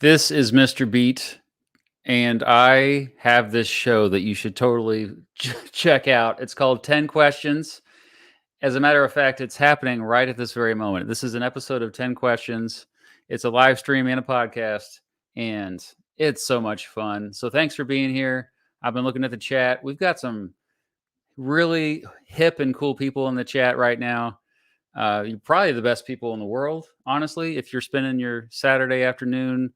This is Mr. Beat, and I have this show that you should totally check out. It's called 10 Questions. As a matter of fact, it's happening right at this very moment. This is an episode of 10 Questions. It's a live stream and a podcast, and it's so much fun. So thanks for being here. I've been looking at the chat. We've got some really hip and cool people in the chat right now. You're probably the best people in the world, honestly, if you're spending your Saturday afternoon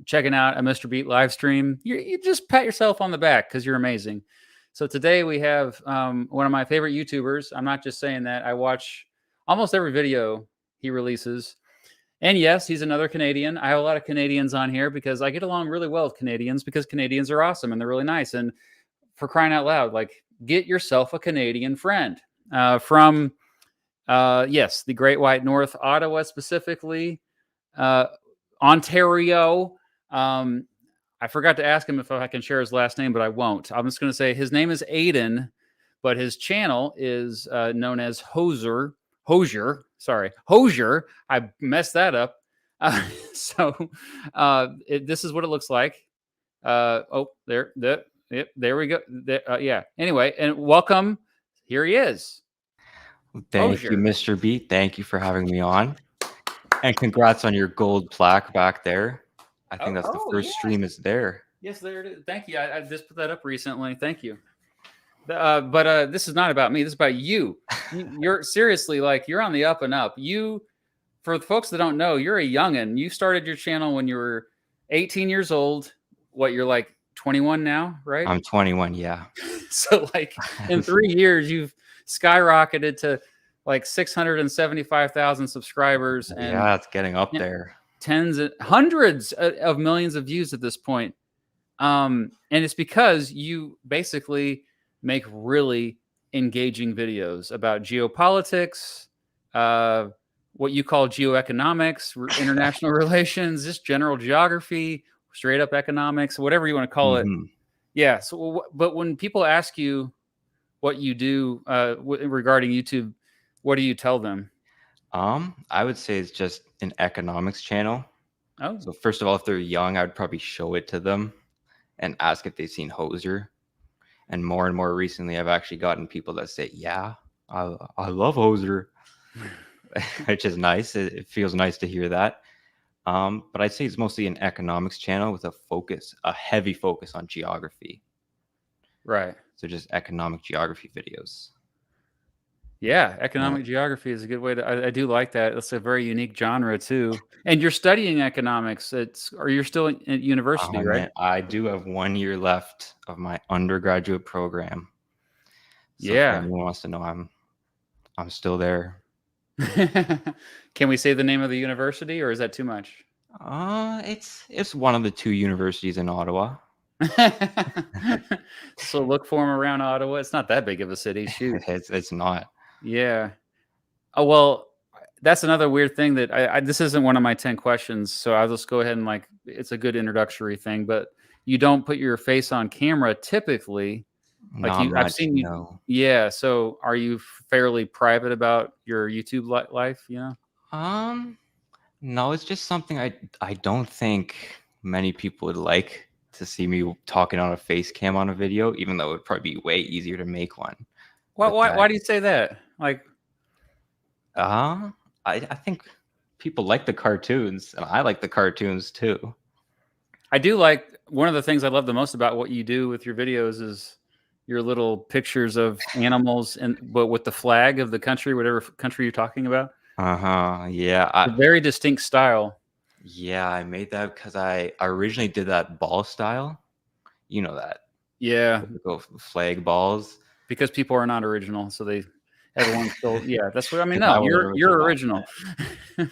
checking out a Mr. Beat live stream. You just pat yourself on the back because you're amazing. So today we have one of my favorite YouTubers. I'm not just saying that. I watch almost every video he releases. And yes, he's another Canadian. I have a lot of Canadians on here because I get along really well with Canadians because Canadians are awesome and they're really nice. And for crying out loud, like, get yourself a Canadian friend from yes, the Great White North, Ottawa specifically, Ontario. I forgot to ask him if I can share his last name, but I won't. I'm just going to say his name is Aidan, but his channel is known as Hosier. Sorry, Hosier. I messed that up. This is what it looks like. There we go. Yeah. Anyway, and welcome. Here he is. Thank you, Mr. Beat. Thank you for having me on. And congrats on your gold plaque back there. I think that's the first stream is there. Yes, there it is. Thank you. I just put that up recently. Thank you. But this is not about me. This is about you. You're seriously, like, you're on the up and up. For the folks that don't know, you're a youngin'. You started your channel when you were 18 years old. What, you're like 21 now, right? I'm 21, yeah. So like in 3 years, you've skyrocketed to like 675,000 subscribers. And yeah, it's getting up there. Hundreds of millions of views at this point. And it's because you basically make really engaging videos about geopolitics, what you call geoeconomics, international relations, just general geography, straight up economics, whatever you want to call it. Yeah. So, but when people ask you what you do regarding YouTube, what do you tell them? I would say it's just an economics channel. Oh. So first of all, if they're young, I'd probably show it to them and ask if they've seen Hosier. And more recently, I've actually gotten people that say, yeah, I love Hosier, which is nice. It feels nice to hear that. But I'd say it's mostly an economics channel with a heavy focus on geography. Right. So just economic geography videos. Yeah, economic geography is a good way to. I do like that. It's a very unique genre too. And you're studying economics. You're still at university, right? Man, I do have 1 year left of my undergraduate program. So yeah. If anyone wants to know, I'm still there. Can we say the name of the university, or is that too much? It's one of the 2 universities in Ottawa. So look for them around Ottawa. It's not that big of a city. Shoot, it's not. Yeah. Oh, well, that's another weird thing that this isn't one of my 10 questions. So I'll just go ahead and it's a good introductory thing, but you don't put your face on camera typily. I've seen you. No. Yeah. So are you fairly private about your YouTube life? You know? No, it's just something I don't think many people would like to see me talking on a face cam on a video, even though it would probably be way easier to make one. Why do you say that? I think people like the cartoons, and I like the cartoons too. I do like, one of the things I love the most about what you do with your videos is your little pictures of animals, but with the flag of the country, whatever country you're talking about. Yeah. Very distinct style. Yeah, I made that because I originally did that ball style. You know that. Yeah. Go flag balls. Because people are not original, so everyone's still. Yeah, that's what I mean. No, you're original.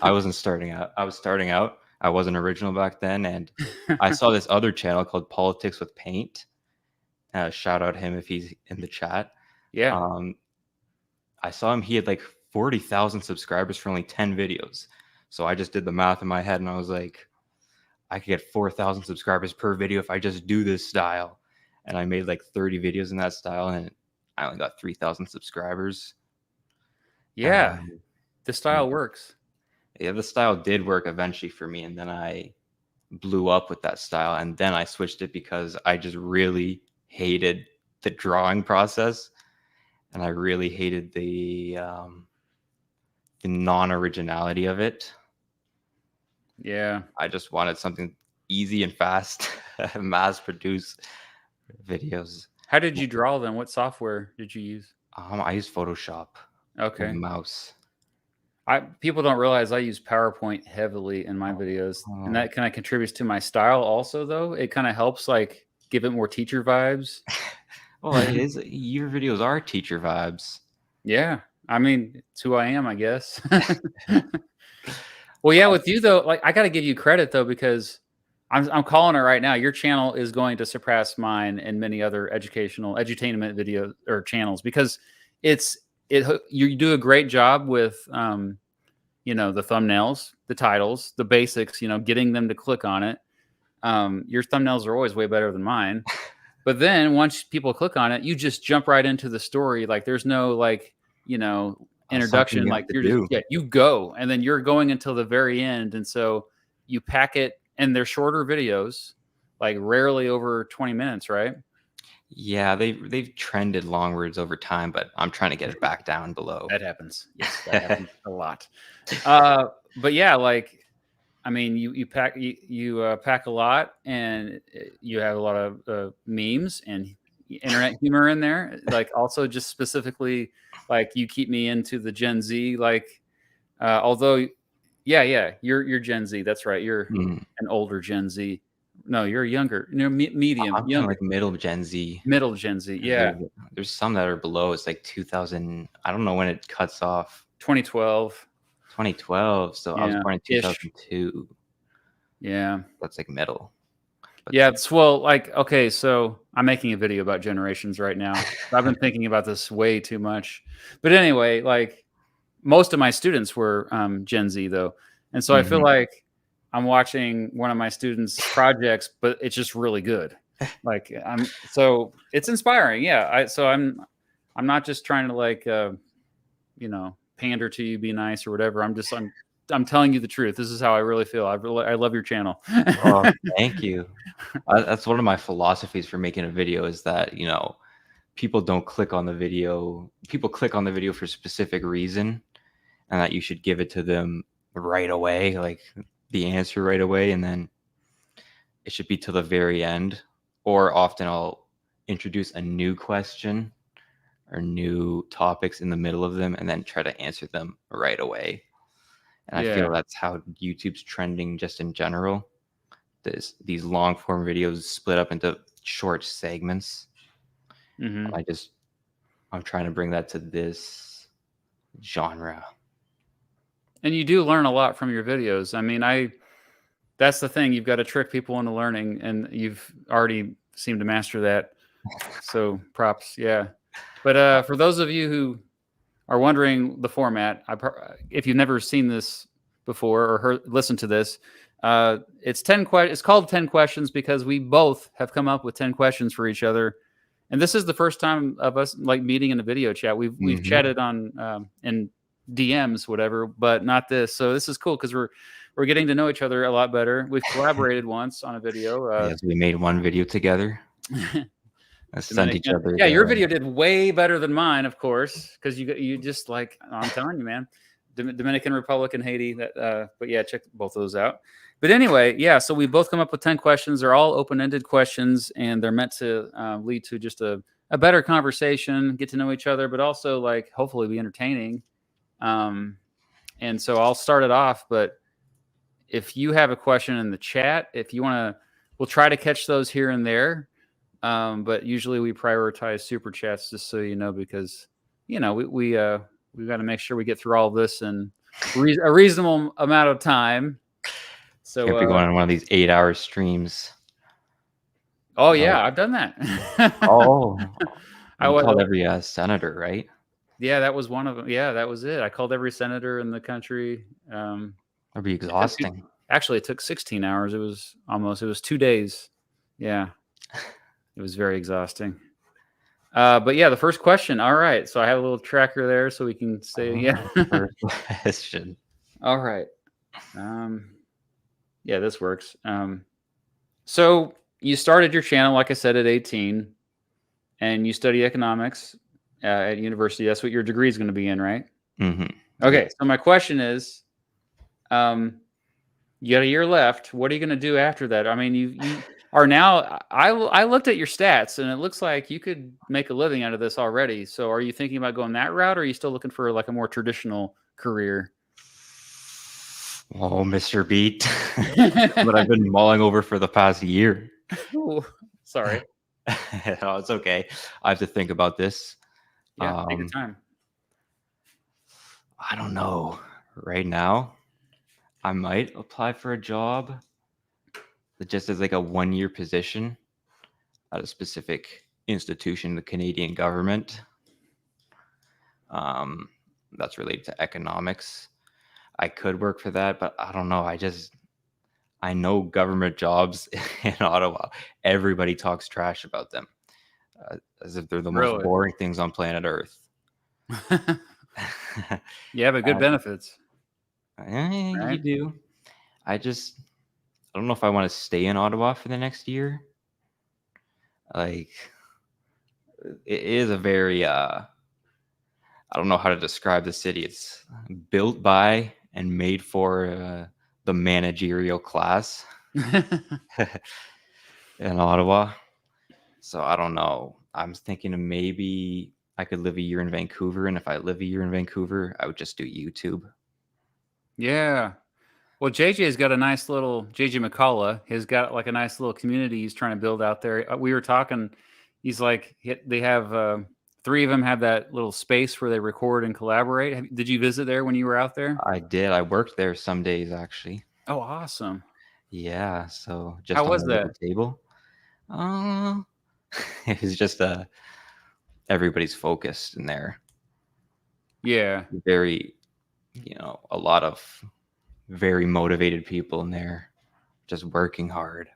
I wasn't starting out. I was starting out. I wasn't original back then, and I saw this other channel called Politics with Paint. Shout out him if he's in the chat. Yeah. I saw him. He had like 40,000 subscribers for only 10 videos. So I just did the math in my head, and I was like, I could get 4,000 subscribers per video if I just do this style. And I made like 30 videos in that style, and I only got 3,000 subscribers. Yeah, the style works. Yeah, the style did work eventually for me, and then I blew up with that style, and then I switched it because I just really hated the drawing process, and I really hated the non-originality of it. Yeah. I just wanted something easy and fast, mass produce videos. How did you draw them? What software did you use? I use Photoshop with Okay. mouse. People don't realize I use PowerPoint heavily in my videos, and Oh. that kind of contributes to my style also, though. It kind of helps like give it more teacher vibes. Well, it is. Your videos are teacher vibes. Yeah. I mean, it's who I am, I guess. Well, yeah, with you though, like I got to give you credit though because I'm calling it right now. Your channel is going to surpass mine and many other educational edutainment video or channels because it's you do a great job with you know, the thumbnails, the titles, the basics, you know, getting them to click on it. Your thumbnails are always way better than mine. But then once people click on it, you just jump right into the story. Like there's no like, you know, Something introduction. you have Like to you're just do. yeah, you go and then you're going until the very end. And so you pack it and they're shorter videos, like rarely over 20 minutes, right? Yeah, they've trended longwards over time, but I'm trying to get it back down below. That happens. Yes, that happens a lot. But yeah, like I mean, you pack pack a lot, and you have a lot of memes and internet humor in there. Like also just specifically, like you keep me into the Gen Z. Like although, yeah, you're Gen Z. That's right. You're Mm. an older Gen Z. No, you're younger. You're medium, I'm kind of younger, like middle Gen Z. middle Gen Z. 'Cause Yeah, there's some that are below. It's like 2000. I don't know when it cuts off. 2012. 2012. So I was Yeah, born in ish. 2002. Yeah. That's like middle. But Yeah, it's well, like, okay, so I'm making a video about generations right now. I've been thinking about this way too much. But anyway, like most of my students were Gen Z though. And so I feel Mhm. like I'm watching one of my students' projects, but it's just really good. Like so it's inspiring. Yeah. I'm not just trying to like you know, pander to you, be nice or whatever. I'm telling you the truth. This is how I really feel. I love your channel. Oh, thank you. That's one of my philosophies for making a video is that, people don't click on the video. People click on the video for a specific reason, and that you should give it to them right away, like the answer right away, and then it should be till the very end. Or often I'll introduce a new question or new topics in the middle of them and then try to answer them right away. And I Yeah. feel that's how YouTube's trending just in general. These long form videos split up into short segments. Hmm. And I'm trying to bring that to this genre. And you do learn a lot from your videos. I mean, that's the thing. You've got to trick people into learning, and you've already seemed to master that. So props, yeah. But for those of you who are wondering the format, if you've never seen this before or listened to this, it's 10 questions. It's called 10 questions because we both have come up with 10 questions for each other. And this is the first time of us like meeting in a video chat. We've Mhm. chatted on in DMs, whatever, but not this. So this is cool because we're getting to know each other a lot better. We've collaborated once on a video. Yes, we made one video together. I sent each Dominican. other Yeah, your the video did way better than mine, of course, because you just like I'm telling you, man. Dominican Republic and Haiti. But yeah, check both of those out. But anyway, yeah. So we both come up with 10 questions. They're all open-ended questions, and they're meant to lead to just a better conversation, get to know each other, but also like hopefully be entertaining. Um, and so I'll start it off. But if you have a question in the chat, if you want to, we'll try to catch those here and there. But usually we prioritize super chats, just so you know, because you know we've got to make sure we get through all this in a reasonable amount of time. So can't be going on one of these 8-hour streams. oh Oh, yeah, I've done that. oh, I you called was every senator, right? yeah, that was one of them. Yeah, that was it. I called every senator in the country. That'd be It took exhausting. actually it took 16 hours. It was 2 days. Yeah, it was very exhausting. But yeah, the first question. All right. So I have a little tracker there so we can say, All yeah. right, first question. All right. Yeah, this works. So you started your channel, like I said, at 18, and you study economics at university. That's what your degree is going to be in, right? Mm-hmm. Okay. Yeah. So my question is, um, you got a year left. What are you going to do after that? I mean, you are now. I looked at your stats, and it looks like you could make a living out of this already. So, are you thinking about going that route, or are you still looking for like a more traditional career? Oh, Mr. Beat. What I've been mulling over for the past year. Ooh, sorry. No, it's okay. I have to think about this. Yeah, take your time. I don't know. Right now, I might apply for a job that just as like a 1-year position at a specific institution, the Canadian government. Um, that's related to economics. I could work for that, but I don't know. I know government jobs in Ottawa. Everybody talks trash about them, as if they're the most Really? boring things on planet Earth. Yeah, but good benefits, You right? do. I don't know if I want to stay in Ottawa for the next year. Like, it is a very I don't know how to describe the city. It's built by and made for the managerial class in Ottawa. So I don't know. I'm thinking of maybe I could live a year in Vancouver, and if I live a year in Vancouver, I would just do YouTube. Yeah. Well, JJ's got a nice little JJ McCullough has got like a nice little community he's trying to build out there. We were talking. He's like they have three of them have that little space where they record and collaborate. Did you visit there when you were out there? I did. I worked there some days actually. Oh, awesome! Yeah, so How just on was a little that? table. Uh, it was just everybody's focused in there. Yeah, Very, a lot of very motivated people in there, just working hard.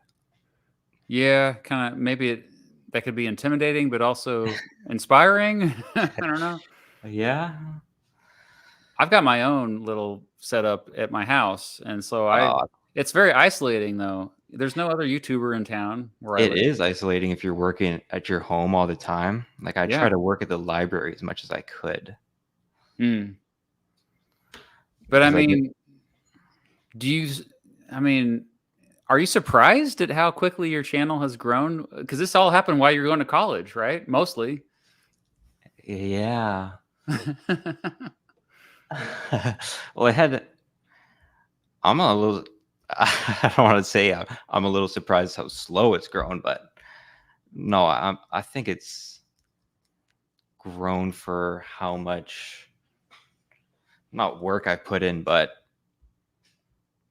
yeah. Kind of maybe that could be intimidating, but also inspiring. I don't know. Yeah. I've got my own little setup at my house, and so Uh, it's very isolating though. There's no other YouTuber in town where I it live. is isolating if you're working at your home all the time. Like I try Yeah. to work at the library as much as I could Mm. But I because I get mean, do you I mean, are you surprised at how quickly your channel has grown? Because this all happened while you're going to college, right? Mostly. yeah. Well, I had I'm a little I don't want to say I'm a little surprised how slow it's grown, but no, I think it's grown for how much not work I put in, but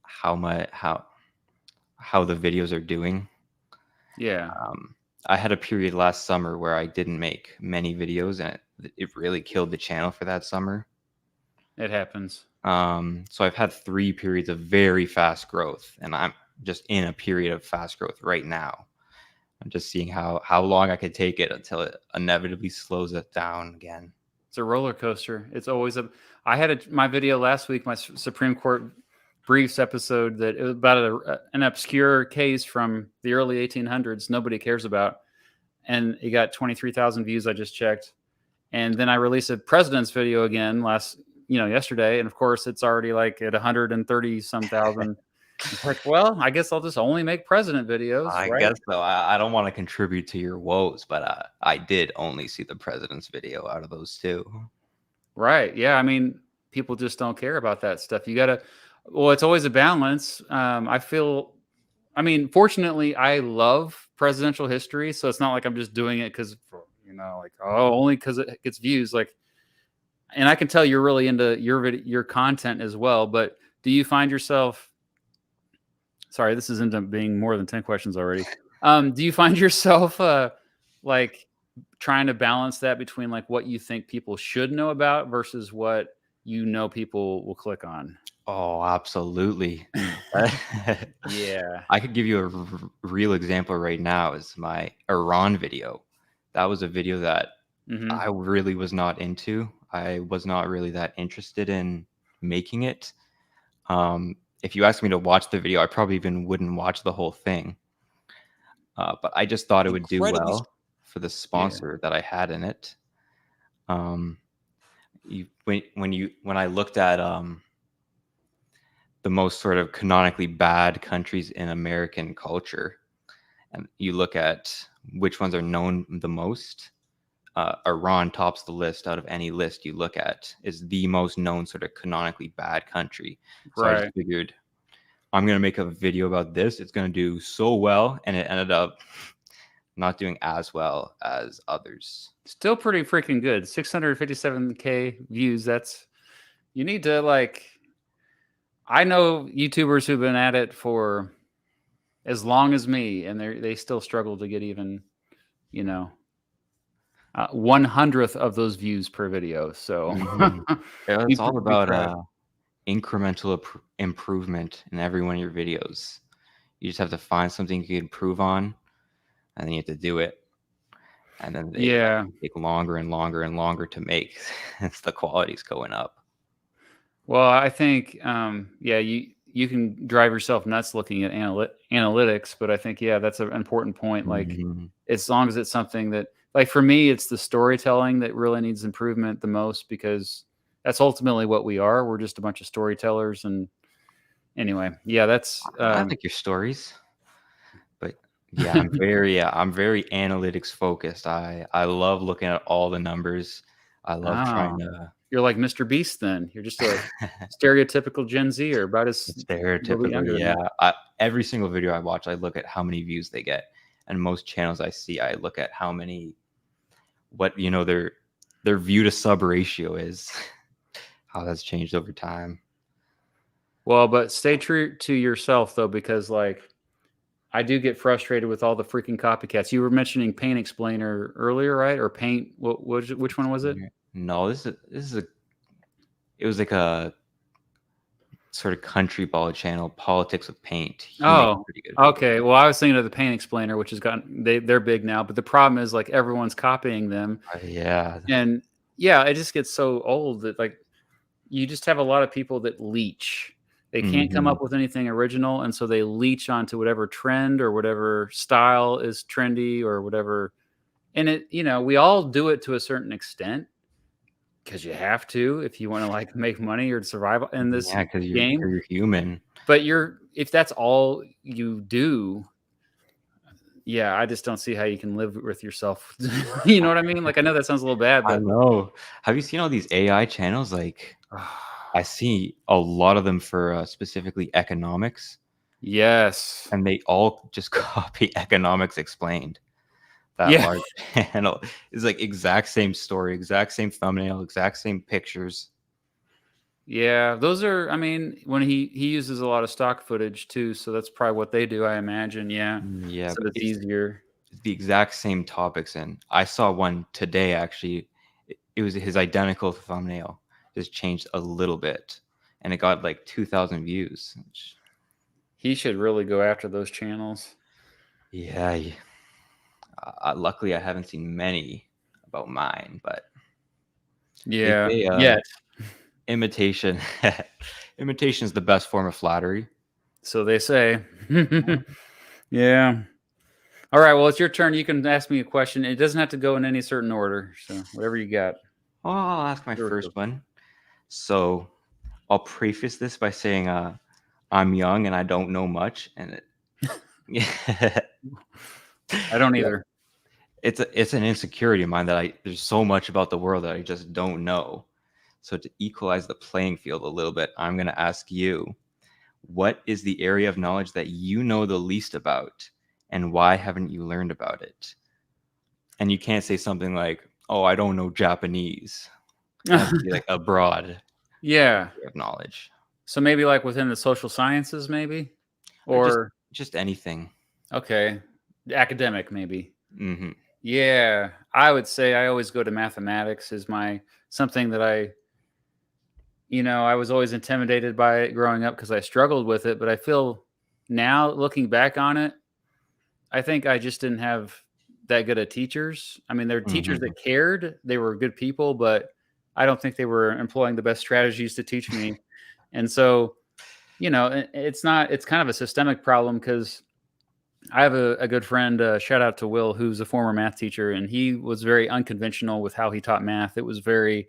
how much how the videos are doing. Yeah, Um, I had a period last summer where I didn't make many videos, and it really killed the channel for that summer. it happens. So I've had 3 periods of very fast growth, and I'm just in a period of fast growth right now. I'm just seeing how long I could take it until it inevitably slows it down again. It's a roller coaster. It's always a. I had my video last week, my Supreme Court briefs episode that it was about an obscure case from the early 1800s nobody cares about, and it got 23,000 views. I just checked, and then I released a president's video again yesterday, and of course it's already like at 130 some thousand. It's like, well, I guess I'll just only make president videos, I right? guess so. I don't want to contribute to your woes, but I did only see the president's video out of those two. Right. Yeah. I mean, people just don't care about that stuff. You gotta. Well, it's always a balance. I feel. I mean, fortunately, I love presidential history, so it's not like I'm just doing it because like only because it gets views. Like, and I can tell you're really into your content as well. But do you find yourself? Sorry, this is into being more than 10 questions already. Do you find yourself like trying to balance that between like what you think people should know about versus what people will click on? Oh, absolutely. Yeah. I could give you a real example right now is my Iran video. That was a video that Hmm. I really was not into. I was not really that interested in making it. If you asked me to watch the video, I probably even wouldn't watch the whole thing. but I just thought it would do Incredibly. well for the Yeah. sponsor that I had in it. When I looked at the most sort of canonically bad countries in American culture, and you look at which ones are known the most, Iran tops the list out of any list you look at. Is the most known sort of canonically bad country. So I just Right. figured I'm gonna make a video about this. It's gonna do so well, and it ended up not doing as well as others. Still pretty freaking good. 657K views. That's you need to like. I know YouTubers who've been at it for as long as me, and they still struggle to get even, you know, 1/100th of those views per video. So Mhm. Yeah, be it's all be about proud. incremental improvement in every one of your videos. You just have to find something you can improve on, and then you have to do it. And then they Yeah. take longer and longer and longer to make. It's the quality's going up. Well, I think, yeah, you can drive yourself nuts looking at analytics, but I think, yeah, that's an important point. Like, Mhm. as long as it's something that, like, for me, it's the storytelling that really needs improvement the most because that's ultimately what we are. We're just a bunch of storytellers. And anyway, yeah, that's, I like your stories, but yeah, I'm very analytics focused. I love looking at all the numbers. I love trying oh, to you're like Mr. Beast then. You're just a stereotypical Gen Z or about as a little bit stereotypical. younger than Yeah, that. every single video I watch, I look at how many views they get, and most channels I see, I look at how many what their view to sub ratio is, how that's changed over time. Well, but stay true to yourself though, because like I do get frustrated with all the freaking copycats. You were mentioning Paint Explainer earlier, right? Or Paint? Which one was it? No, it was like a sort of country ball channel, politics with paint. He makes Oh, pretty good okay. videos. Well, I was thinking of the Paint Explainer, which has gotten they're big now, but the problem is like everyone's copying them, Yeah. and yeah, it just gets so old that like you just have a lot of people that leech. They can't come Hmm. up with anything original, and so they leech onto whatever trend or whatever style is trendy or whatever. And we all do it to a certain extent because you have to if you want to like make money or survive in this Yeah, because game. you're human. But if that's all you do, yeah, I just don't see how you can live with yourself. You know what I mean? Like I know that sounds a little bad, I but know. Have you seen all these AI channels? Like, I see a lot of them for specifically economics, yes. and they all just copy economics explained. That Yeah. large channel is like exact same story, exact same thumbnail, exact same pictures. Yeah, those are I mean, when he uses a lot of stock footage too, so that's probably what they do, I imagine, yeah. Yeah, So but it's easier. it's the exact same topics. And I saw one today actually. It was his identical thumbnail, just changed a little bit, and it got like 2,000 views. He should really go after those channels. Yeah, luckily I haven't seen many about mine, but they Yeah, say yet. imitation imitation is the best form of flattery. So they say. Yeah. All right, well, it's your turn. You can ask me a question. It doesn't have to go in any certain order, so whatever you got. Well, I'll ask my Sure, sure. first one. So I'll preface this by saying I'm young and I don't know much, and yeah, I don't yeah, either. it's an insecurity of mine that there's so much about the world that I just don't know. So to equalize the playing field a little bit, I'm going to ask you, what is the area of knowledge that you know the least about, and why haven't you learned about it? And you can't say something like, "Oh, I don't know Japanese." It has to be like a broad Yeah. area of knowledge, So maybe like within the social sciences, maybe? or just Or anything. okay, academic maybe. Hmm. Yeah, I would say I always go to mathematics is my something that I was always intimidated by it growing up because I struggled with it, but I feel now looking back on it, I think I just didn't have that good of teachers. I mean, there were teachers Hmm. that cared, they were good people, but I don't think they were employing the best strategies to teach me. And so, it's kind of a systemic problem because I have a good friend, shout out to Will, who's a former math teacher, and he was very unconventional with how he taught math. It was very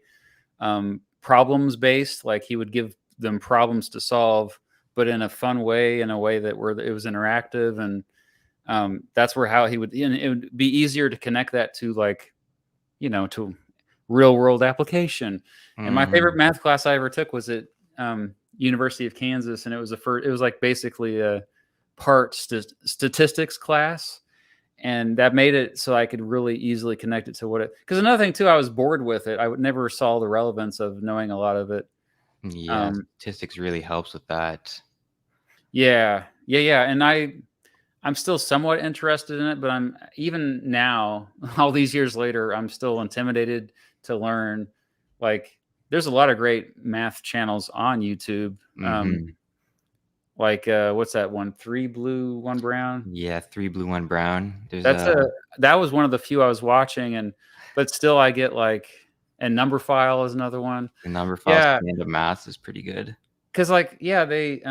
problems based. Like he would give them problems to solve, but in a fun way, in a way that where it was interactive, and that's where how he would. And it would be easier to connect that to like to real world application. And my favorite Mm, math class I ever took was at University of Kansas, and it was the first. It was like basically a statistics class, and that made it so I could really easily connect it to what it. Because another thing too, I was bored with it. I would never saw the relevance of knowing a lot of it. yeah, Um, statistics really helps with that. yeah, and I'm still somewhat interested in it, but I'm even now, all these years later, I'm still intimidated to learn. Like, there's a lot of great math channels on YouTube. Hmm. Like what's that one? Three blue, one brown. Yeah, three blue, one brown. There's That's a a that was one of the few I was watching, and but still I get like and number file is another one. the number file Yeah, stand of math is pretty good. because like yeah, they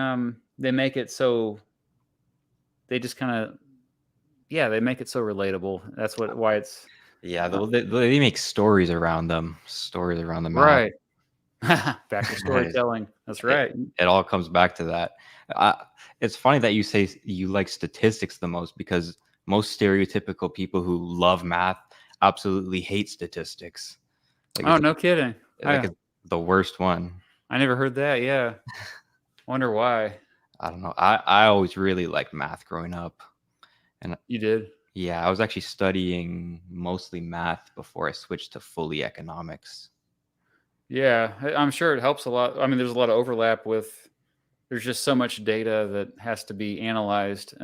make it so they just kind of yeah they make it so relatable. That's what why it's Yeah, uh, they make stories around them, stories around the math. right. Back to storytelling. That's It, right. it all comes back to that. Uh, it's funny that you say you like statistics the most because most stereotypical people who love math absolutely hate statistics. Like Oh, no kidding. like it's the worst one. I never heard that. Yeah. Wonder why I don't know. I always really liked math growing up. And you did. yeah, I was actually studying mostly math before I switched to fully economics. Yeah, I'm sure it helps a lot. I mean, there's a lot of overlap with. There's just so much data that has to be analyzed.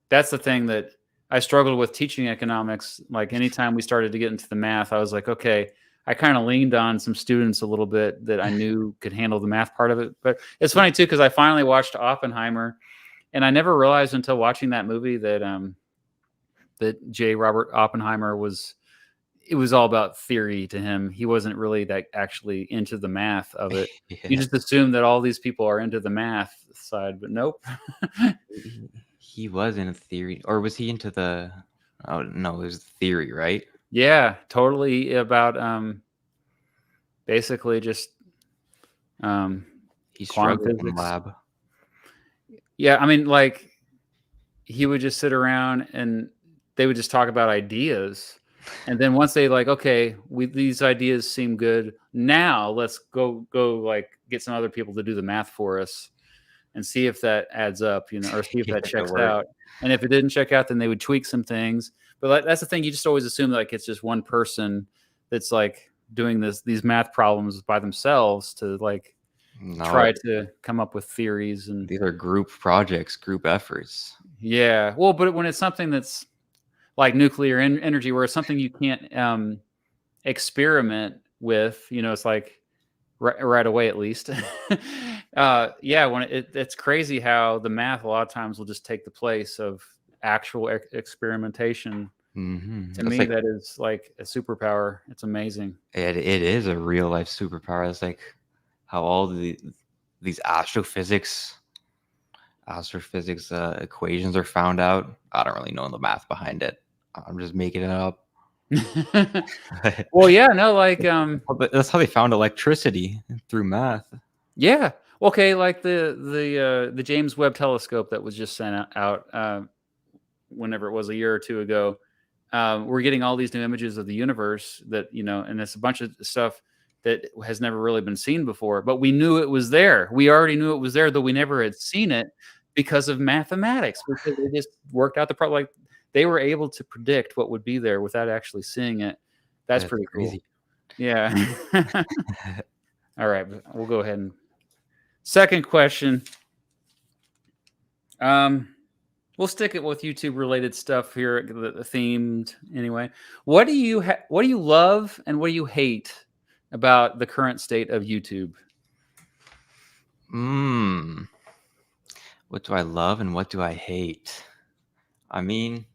That's the thing that I struggled with teaching economics. Like anytime we started to get into the math, I was like, okay, I kind of leaned on some students a little bit that I knew could handle the math part of it. But it's funny too because I finally watched Oppenheimer, and I never realized until watching that movie that J. Robert Oppenheimer was. It was all about theory to him. He wasn't really that actually into the math of it. You Yeah. just assume that all these people are into the math side, but nope. He was in a theory, or was he into the? Oh no, it was theory, right? Yeah, totally about basically just um He quantum struggled in physics. lab. Yeah, I mean like he would just sit around and they would just talk about ideas. And then once they like, okay, we these ideas seem good. Now let's go like get some other people to do the math for us and see if that adds up, or see if Yeah, that if it checks worked. out. And if it didn't check out, then they would tweak some things. But like, that's the thing; you just always assume like it's just one person that's like doing these math problems by themselves to like No, try to come up with theories and these are group projects, group efforts. yeah. Well, but when it's something that's like nuclear energy, where it's something you can't experiment with, it's like right away at least. Yeah, when it's crazy how the math a lot of times will just take the place of actual experimentation. To That's me, like that is like a superpower. It's amazing. it is a real life superpower. It's like how all these astrophysics equations are found out. I don't really know the math behind it. I'm just making it up. Well, yeah, no, like But that's how they found electricity through math. yeah, okay, like the James Webb Telescope that was just sent out whenever it was a year or two ago. We're getting all these new images of the universe that and it's a bunch of stuff that has never really been seen before. But we knew it was there. We already knew it was there, though we never had seen it because of mathematics. Because they just worked out the problem. Like they were able to predict what would be there without actually seeing it. That's That's pretty cool. crazy. Yeah. All right, we'll go ahead and second question. Um, we'll stick it with YouTube related stuff here, the themed anyway. What do you what do you love and what do you hate about the current state of YouTube? Mm. What do I love and what do I hate? I mean,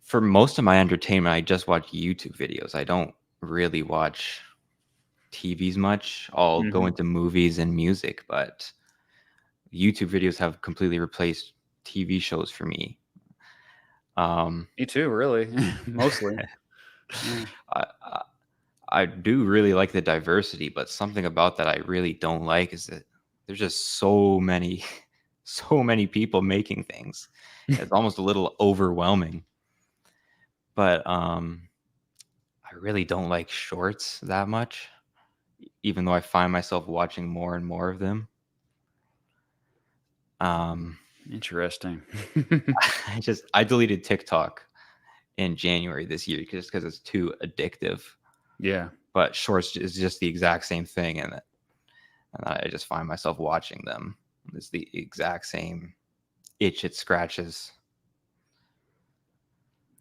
for most of my entertainment, I just watch YouTube videos. I don't really watch TVs much. I'll go Mhm. into movies and music, but YouTube videos have completely replaced TV shows for me. Me too, really. Mostly. Yeah. I, I I do really like the diversity, but something about that I really don't like is that there's just so many, so many people making things. It's almost a little overwhelming. But I really don't like shorts that much, even though I find myself watching more and more of them. Interesting. I deleted TikTok in January this year just because it's too addictive. Yeah. But shorts is just the exact same thing, and I just find myself watching them. It's the exact same itch it scratches.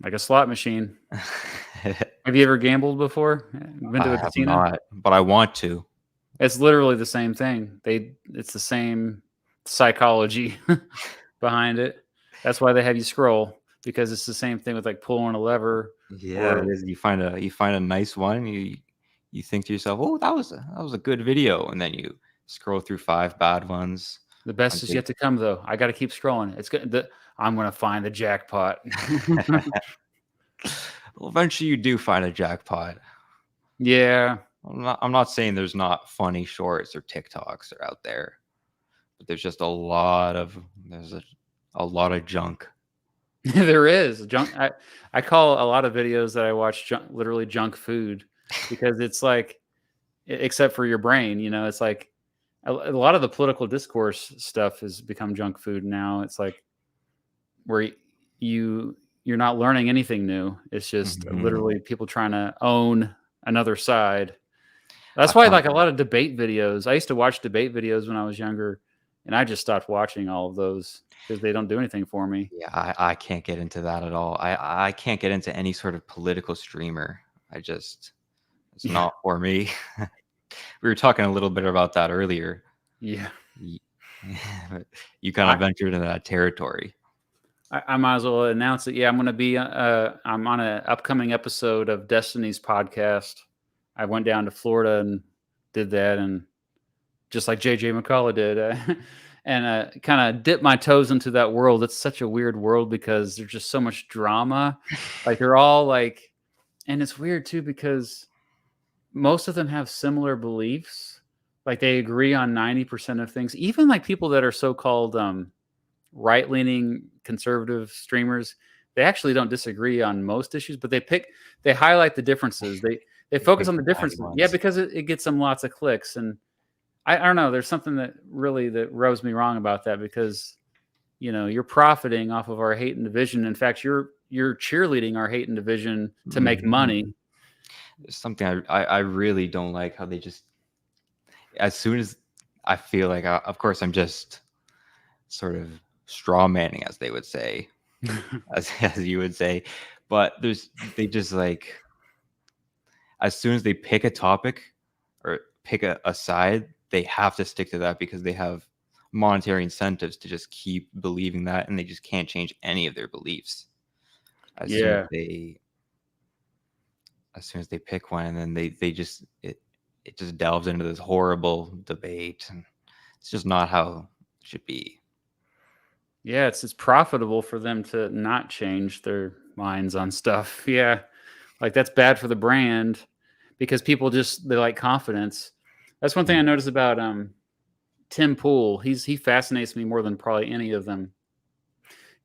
Like a slot machine. Have you ever gambled before? Been to I a have casino? not, but I want to. It's literally the same thing. It's the same psychology behind it. That's why they have you scroll, because it's the same thing with like pulling a lever Yeah, it or is. You find a nice one. You think to yourself, "Oh, that was a good video," and then you scroll through 5 bad ones. the best is Until yet to come though. I got to keep scrolling. It's good. I'm going to find the jackpot. well, eventually you do find a jackpot. Yeah. I'm not saying there's not funny shorts or TikToks are out there, but there's just there's a lot of junk. There is junk. I call a lot of videos that I watch literally junk food, because it's like, except for your brain, it's like a lot of the political discourse stuff has become junk food now. It's like where you're not learning anything new. It's just Mhm. literally people trying to own another side. I That's why, find like, a lot of debate videos. I used to watch debate videos when I was younger, and I just stopped watching all of those because they don't do anything for me. Yeah, I can't get into that at all. I can't get into any sort of political streamer. It's Yeah, not for me. We were talking a little bit about that earlier. yeah. Y- You kind I of ventured into that territory. I might as well announce it. Yeah, I'm on an upcoming episode of Destiny's podcast. I went down to Florida and did that, and just like JJ McCullough did, and kind of dipped my toes into that world. It's such a weird world because there's just so much drama. Like, they're all like, and it's weird too because most of them have similar beliefs. Like, they agree on 90% of things. Even like people that are so-called right-leaning conservative streamers, they actually don't disagree on most issues, but they highlight the differences. They They focus pick on the the bad differences. Yeah, ones. because it gets them lots of clicks. And I don't know. There's something that rubs me wrong about that, because you're profiting off of our hate and division. In fact, you're cheerleading our hate and division to make money. Mhm. It's something I really don't like how they just as soon as I feel like of course I'm just sort of straw manning as they would say as you would say, but they just like as soon as they pick a topic or pick a side, they have to stick to that because they have monetary incentives to just keep believing that, and they just can't change any of their beliefs. As soon as Yeah, they pick one, and then they just it just delves into this horrible debate, and it's just not how it should be. yeah. It's profitable for them to not change their minds on stuff. Yeah, like, that's bad for the brand, because people they like confidence. That's one thing I noticed about Tim Pool. He fascinates me more than probably any of them,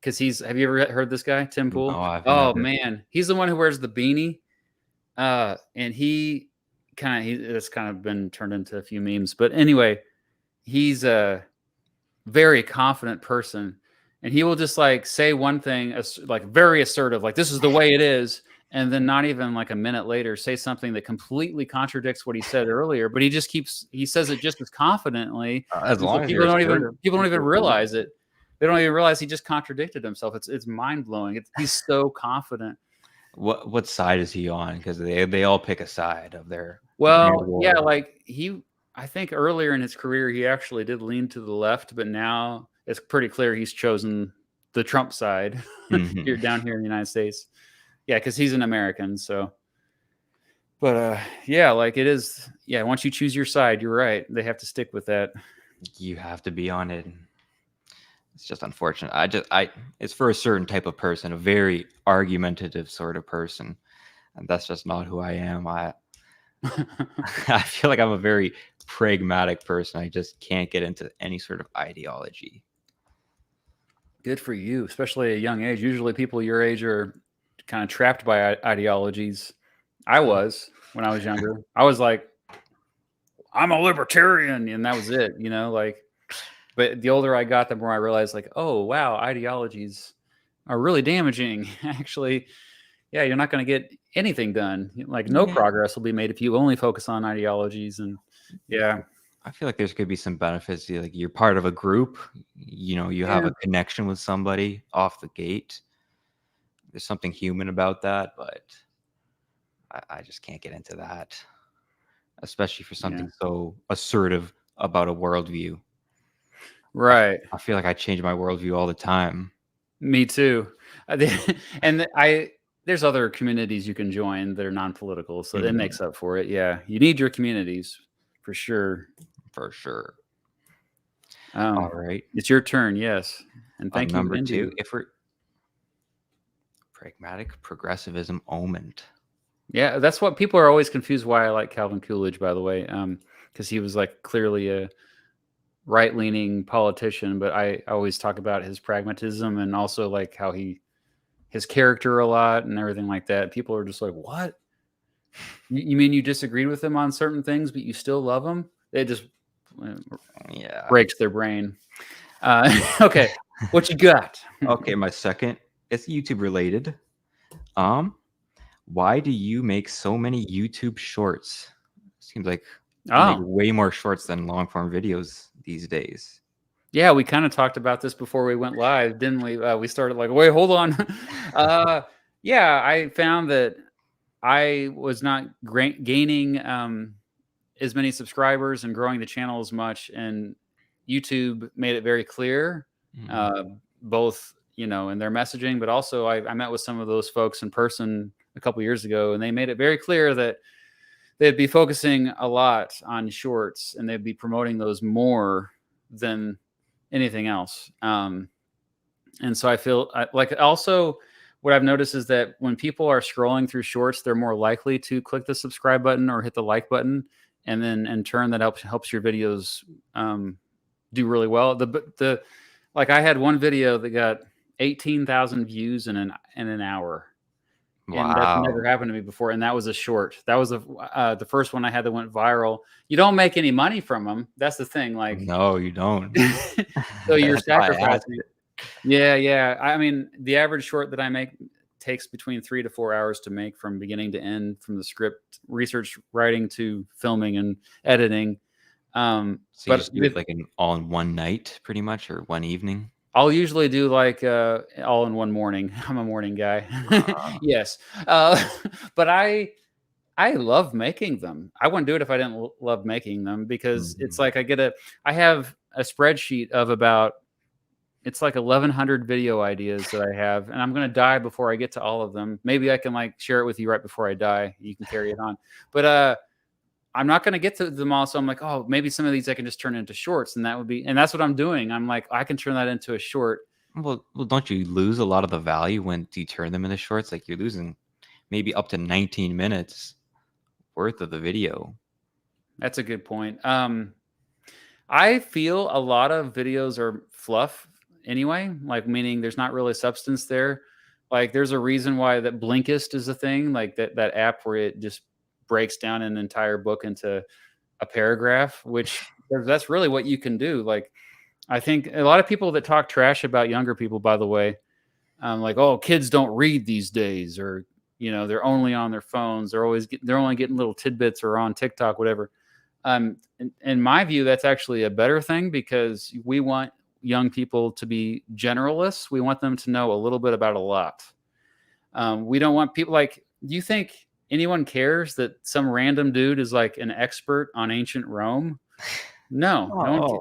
because have you ever heard this guy, Tim No, Pool? I've Oh never. man, he's the one who wears the beanie. And it's kind of been turned into a few memes. But anyway, he's a very confident person, and he will just like say one thing like very assertive, like this is the way it is, and then not even like a minute later say something that completely contradicts what he said earlier. But he says it just as confidently, As and so long as you're assertive, people don't even people believe realize it. They don't even realize he just contradicted himself. It's mind blowing. He's so confident. what side is he on? Because they all pick a side of their brand Well, yeah, war. like I think earlier in his career, he actually did lean to the left, but now it's pretty clear he's chosen the Trump side Hmm. here down here in the United States. Yeah, because he's an American. So, but yeah, like it is. Yeah, once you choose your side, you're right. They have to stick with that. You have to be on it. It's just unfortunate. It's for a certain type of person, a very argumentative sort of person, and that's just not who I am. I feel like I'm a very pragmatic person. I just can't get into any sort of ideology. Good for you, especially at a young age. Usually, people your age are kind of trapped by ideologies. I was when I was younger. I was like, I'm a libertarian, and that was it. Like. But the older I got, the more I realized, like, oh wow, ideologies are really damaging. Actually, yeah, you're not going to get anything done. Like, no Yeah. progress will be made if you only focus on ideologies. And yeah, I feel like there's could be some benefits. Like you're part of a group, you have yeah, a connection with somebody off the gate. There's something human about that, but I just can't get into that, especially for yeah, something so assertive about a worldview. right. I feel like I change my worldview all the time. Me too. And there's other communities you can join that are non-political, so it Mhm, makes up for it. Yeah, you need your communities for sure. for sure. All Um, right. it's your turn. Yes, and thank you, Number two, Indy. if we're pragmatic progressivism omened. Yeah, that's what people are always confused why I like Calvin Coolidge, by the way, because he was like clearly a right-leaning politician, but I always talk about his pragmatism and also like how his character a lot and everything like that. People are just like, "What? You mean you disagreed with him on certain things, but you still love him?" It just uh, Yeah. breaks their brain. Okay, what you got? Okay, my second, it's YouTube related. Um, why do you make so many YouTube shorts? Seems like you make Oh, way more shorts than long form videos these days. yeah, we kind of talked about this before we went live, didn't we? We started like, wait, hold on. uh, yeah, I found that I was not gaining as many subscribers and growing the channel as much, and YouTube made it very clear, Mm, uh, both in their messaging, but also I met with some of those folks in person a couple years ago, and they made it very clear that they'd be focusing a lot on shorts and they'd be promoting those more than anything else. And so I feel like also what I've noticed is that when people are scrolling through shorts, they're more likely to click the subscribe button or hit the like button, and then in turn that helps your videos do really well. The like I had one video that got 18,000 views in an hour, and that's never wow. happened to me before. And that was a short. That was the first one I had that went viral. You don't make any money from them. That's the thing. Like, No, you don't. so you're That's why I asked sacrificing. it. Yeah, yeah. I mean, the average short that I make takes between 3 to 4 hours to make from beginning to end, from the script research writing to filming and editing. So you But just do it like all in one night, pretty much, or one evening? I'll usually do like all in one morning. I'm a morning guy. Uh, Yes. Uh, but I love making them. I wouldn't do it if I didn't love making them, because it's mhm. like I have a spreadsheet of about, it's like 1,100 video ideas that I have, and I'm gonna die before I get to all of them. Maybe I can like share it with you right before I die. You can carry it on, but I'm not gonna get to them all. So I'm like, oh, maybe some of these I can just turn into shorts, and that's what I'm doing. I'm like, I can turn that into a short. Well, don't you lose a lot of the value when you turn them into shorts? Like you're losing maybe up to 19 minutes worth of the video. That's a good point. I feel a lot of videos are fluff anyway, like meaning there's not really substance there. Like there's a reason why that Blinkist is a thing, like that app where it just breaks down an entire book into a paragraph, which that's really what you can do. Like I think a lot of people that talk trash about younger people, by the way, like, oh, kids don't read these days, or they're only on their phones, they're only getting little tidbits or on TikTok, whatever. In my view, that's actually a better thing, because we want young people to be generalists. We want them to know a little bit about a lot. We don't want people like, do you think anyone cares that some random dude is like an expert on ancient Rome? No, no one. Oh,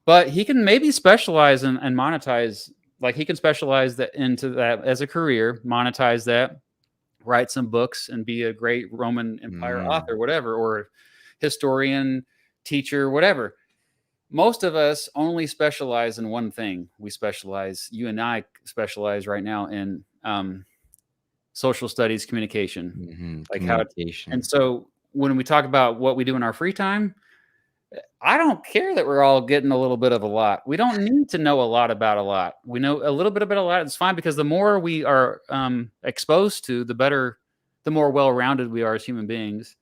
But he can maybe specialize and monetize. Like he can specialize that into that as a career, monetize that, write some books, and be a great Roman Empire mm, author, whatever, or historian, teacher, whatever. most of us only specialize in one thing. You and I specialize right now in social studies communication, like how it, and Communication. so when we talk about what we do in our free time, I don't care that we're all getting a little bit of a lot. We don't need to know a lot about a lot. We know a little bit about a lot. It's fine because the more we are exposed to, the better, the more well-rounded we are as human beings.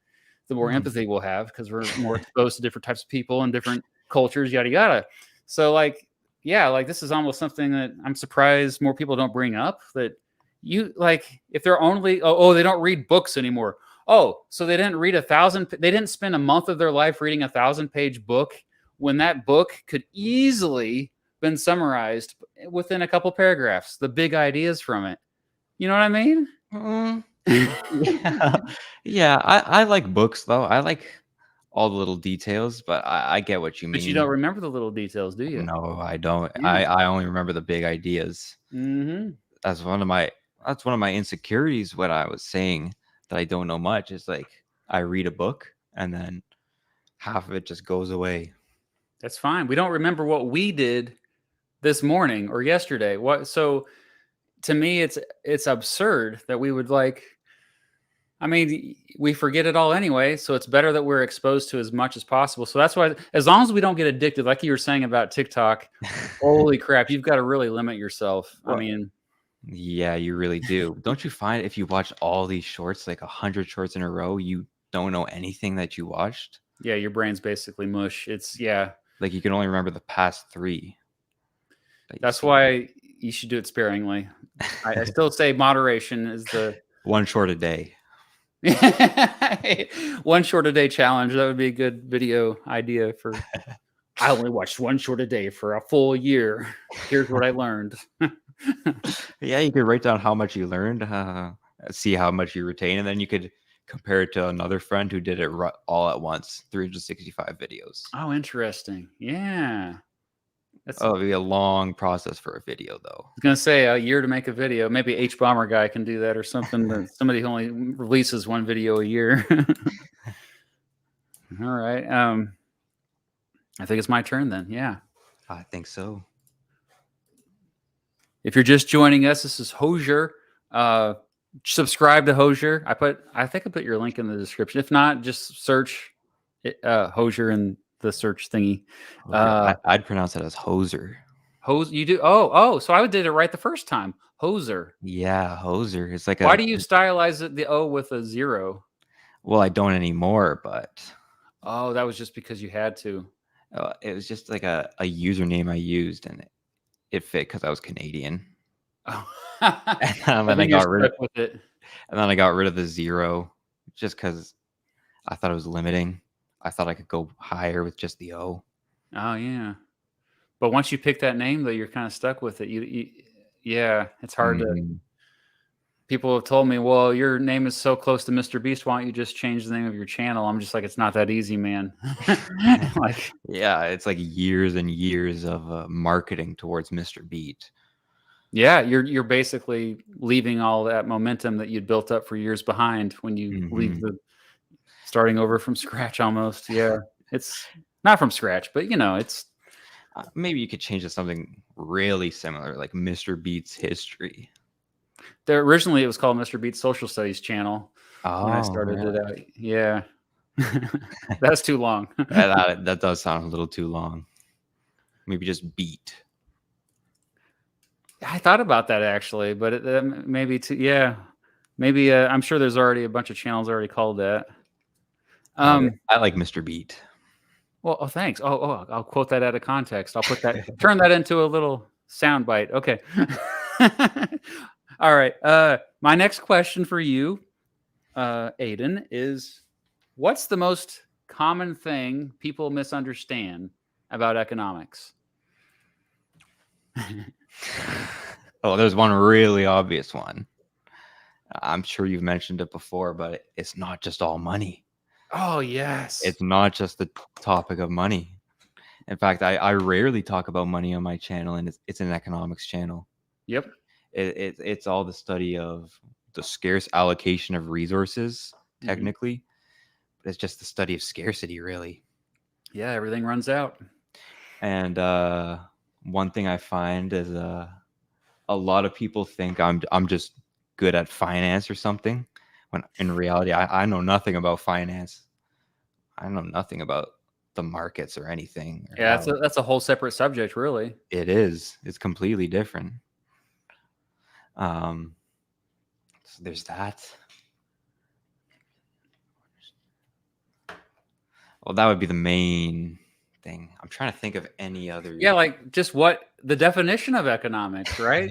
The more Hmm. empathy we'll have because we're more exposed to different types of people and different cultures, yada yada. So, like, yeah, like this is almost something that I'm surprised more people don't bring up. That you like, if they're only they don't read books anymore. Oh, so they didn't read 1,000. They didn't spend a month of their life reading 1,000-page book when that book could easily been summarized within a couple paragraphs. The big ideas from it. You know what I mean? Mm, yeah, yeah. I like books though. I like all the little details, but I get what you But you don't mean. remember the little details, do you? No, I don't. Yeah. I only remember the big ideas. Mhm. That's one of my that's one of my insecurities. What I was saying that I don't know much is like I read a book and then half of it just goes away. That's fine. We don't remember what we did this morning or yesterday. What so to me it's absurd that we would like I mean, we forget it all anyway, so it's better that we're exposed to as much as possible. So that's why as long as we don't get addicted like you were saying about TikTok, holy crap, you've got to really limit yourself. I Well, mean, yeah, you really do. Don't you find if you watch all these shorts, like 100 shorts in a row, you don't know anything that you watched? yeah, your brain's basically mush. It's yeah. Like you can only remember the past three that you That's seen. why you should do it sparingly. I still say moderation is the One short a day. one short a day challenge. That would be a good video idea for. I only watched one short a day for a full year. Here's what I learned. Yeah, you could write down how much you learned, see how much you retain, and then you could compare it to another friend who did it all at once, 365 videos. Oh, interesting. Yeah. That's I Oh, was it'd be a long process for a video, though. gonna say a year to make a video. Maybe H Bomber guy can do that or something. But somebody who only releases one video a year. All right. I think it's my turn then. Yeah. I think so. If you're just joining us, this is Hosier. Subscribe to Hosier. I think I put your link in the description. If not, just search Hosier in the search thingy. Hosier. I'd pronounce it as hoser. You do? Oh, so I did it right the first time. Hoser. Yeah, hoser. It's like Why a do you stylize it the O with a 0? well, I don't anymore, but Oh, that was just because you had to. it was just like a username I used, and it fit because I was Canadian. Oh. And I then I think you're got rid of stuck with it. the 0 just because I thought it was limiting. I thought I could go higher with just the O. Oh yeah. But once you pick that name, though, you're kind of stuck with it. Yeah, it's hard to. Mhm. People have told me, well, your name is so close to Mr. Beast. Why don't you just change the name of your channel? I'm just like, it's not that easy, man. Like, Yeah, it's like years and years of marketing towards Mr. Beat. yeah, you're basically leaving all that momentum that you'd built up for years behind when you leave Mhm. the starting over from scratch almost. Yeah, it's not from scratch, but it's Maybe you could change it to something really similar, like Mr. Beat's history. there. Originally, it was called Mr. Beats Social Studies Channel when I Oh, started it really? out. Yeah, that's too long. That does sound a little too long. Maybe just Beat. I thought about that actually, but maybe too. Yeah, maybe I'm sure there's already a bunch of channels already called that. I like Mr. Beat. Well, oh, thanks. I'll quote that out of context. I'll turn that into a little sound bite. Okay. All right. My next question for you, Aidan, is what's the most common thing people misunderstand about economics? Oh, there's one really obvious one. I'm sure you've mentioned it before, but it's not just all money. Oh, yes. It's not just the topic of money. In fact, I rarely talk about money on my channel, and it's an economics channel. Yep. It's all the study of the scarce allocation of resources, Mhm. technically, but it's just the study of scarcity, really. Yeah, everything runs out. And one thing I find is a lot of people think I'm just good at finance or something, when in reality I know nothing about finance. I know nothing about the markets or anything or Yeah, how that's a whole separate subject, really. it is. It's completely different. Um, so there's that. Well, that would be the main thing. I'm trying to think of any other. Yeah, like just what the definition of economics, right?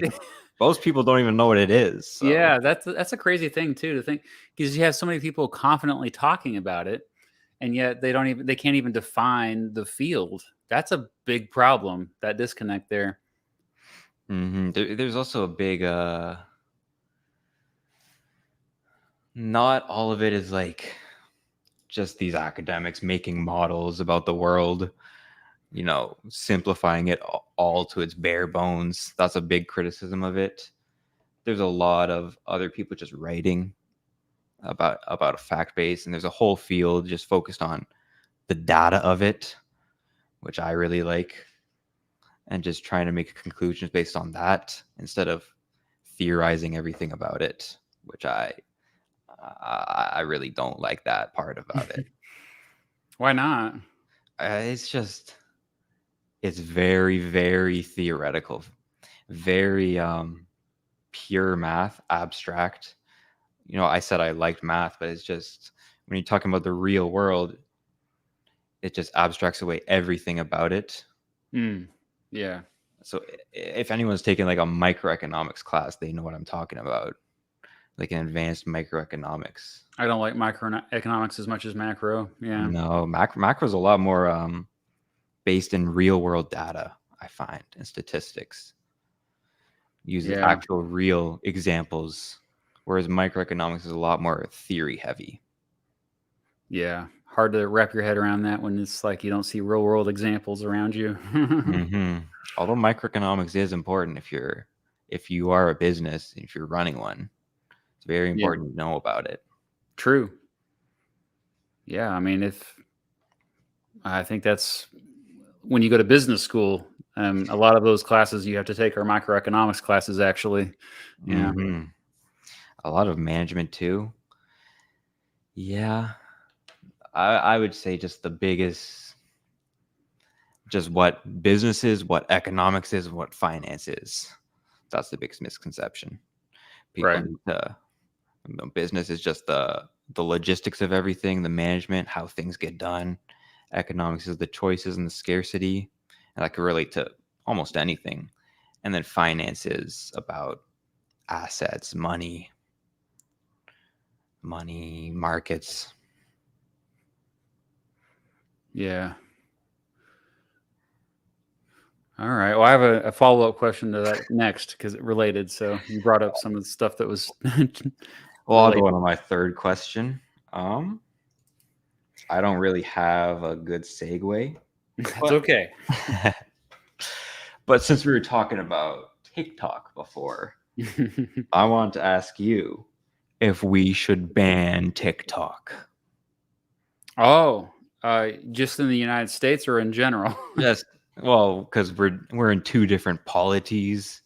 Most people don't even know what it is. So. Yeah, that's a crazy thing too to think, because you have so many people confidently talking about it, and yet they can't even define the field. That's a big problem, that disconnect there. There's also a big not all of it is like just these academics making models about the world, simplifying it all to its bare bones. That's a big criticism of it. There's a lot of other people just writing about a fact base, and there's a whole field just focused on the data of it, which I really like, and just trying to make conclusions based on that instead of theorizing everything about it, which I really don't like that part about it. Why not? It's very, very theoretical, very pure math, abstract. I said I liked math, but it's just when you're talking about the real world, it just abstracts away everything about it. Yeah. So if anyone's taking like a microeconomics class, they know what I'm talking about, like an advanced microeconomics. I don't like microeconomics as much as macro. Yeah. No, macro is a lot more based in real world data, I find, and statistics. Uses Yeah. actual real examples, whereas microeconomics is a lot more theory heavy. Yeah. Hard to wrap your head around that when it's like you don't see real world examples around you. Although microeconomics is important if you are a business, if you're running one, it's very Yeah. important to know about it. True. Yeah. I mean, if I think that's when you go to business school, a lot of those classes you have to take are microeconomics classes, actually. Yeah. A lot of management too. Yeah, I would say just the biggest, just what business is, what economics is, what finance is. That's the biggest misconception. People Right. need to. Business is just the logistics of everything, the management, how things get done. Economics is the choices and the scarcity, and that could relate to almost anything. And then finance is about assets, money, markets. Yeah. All right. Well, I have a follow-up question to that next because it related. So you brought up some of the stuff that was Well, I'll go related. on to my third question. I don't really have a good segue, That's but okay. but since we were talking about TikTok before, I want to ask you if we should ban TikTok. Oh, just in the United States or in general? Yes, well, because we're in two different polities,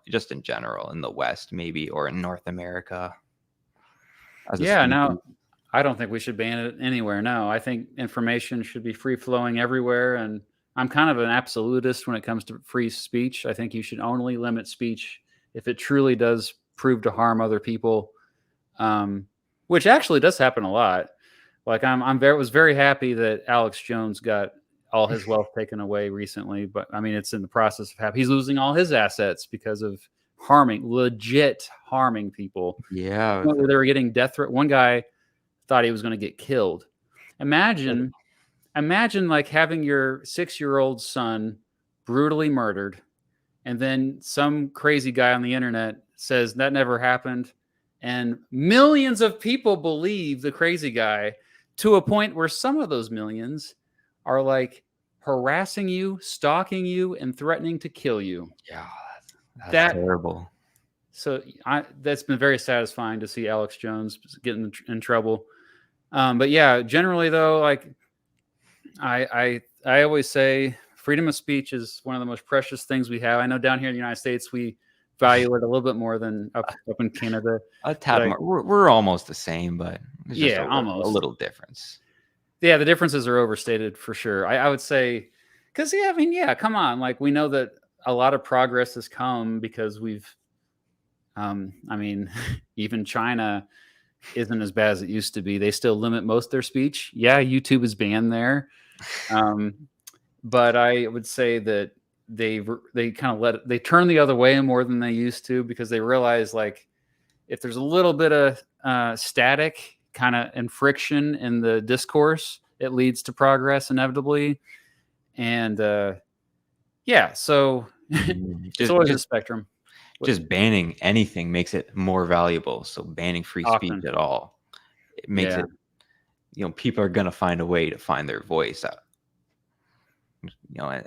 just in general in the West, maybe, or in North America as a Yeah, species. no, I don't think we should ban it anywhere. No, I think information should be free flowing everywhere. And I'm kind of an absolutist when it comes to free speech. I think you should only limit speech if it truly does prove to harm other people, which actually does happen a lot. Like was very happy that Alex Jones got all his wealth taken away recently, but I mean, it's in the process of happening. He's losing all his assets because of legit harming people. Yeah, Where they were getting death threat. One guy thought he was going to get killed. Imagine, imagine like having your 6-year-old son brutally murdered, and then some crazy guy on the internet says that never happened, and millions of people believe the crazy guy to a point where some of those millions are like harassing you, stalking you, and threatening to kill you. yeah, that's That terrible. so that's been very satisfying to see Alex Jones getting in trouble. But yeah, generally though, like I always say, freedom of speech is one of the most precious things we have. I know down here in the United States we value it a little bit more than up in Canada. A But tad more. We're almost the same, but it's just yeah, a almost. little difference. Yeah, the differences are overstated for sure. I would say, because yeah, I mean, yeah, come on, like we know that a lot of progress has come because we've, I mean, even China isn't as bad as it used to be. They still limit most of their speech. Yeah, YouTube is banned there, but I would say that they kind of they turn the other way more than they used to because they realize like if there's a little bit of static kind of and friction in the discourse, it leads to progress inevitably. And yeah, so it's always a spectrum. Just banning anything makes it more valuable. So banning free speech Often. at all, it makes it, people are gonna find a way to find their voice out,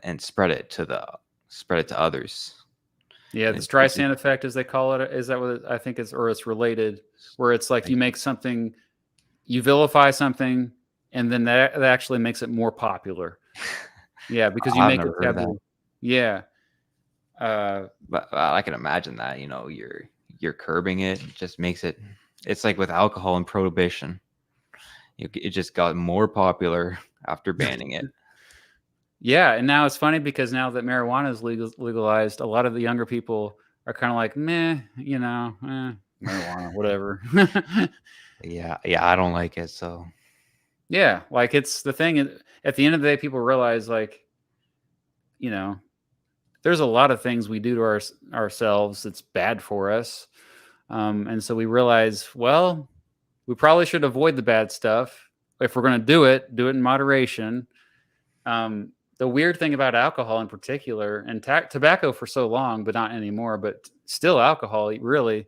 and spread it to others. Yeah, the Streisand effect, as they call it, is that what I think is, or it's related, where it's like you make something, you vilify something, and then that actually makes it more popular. Yeah, because you make it taboo. Yeah. But I can imagine that, you're curbing it. It just makes it. It's like with alcohol and prohibition. It just got more popular after banning it. Yeah, and now it's funny because now that marijuana is legalized, a lot of the younger people are kind of like, meh, marijuana, whatever. Yeah, I don't like it. So yeah, like it's the thing. At the end of the day, people realize like, there's a lot of things we do to ourselves that's bad for us, and so we realize, well, we probably should avoid the bad stuff. If we're going to do it in moderation. The weird thing about alcohol in particular, and tobacco for so long, but not anymore, but still alcohol really,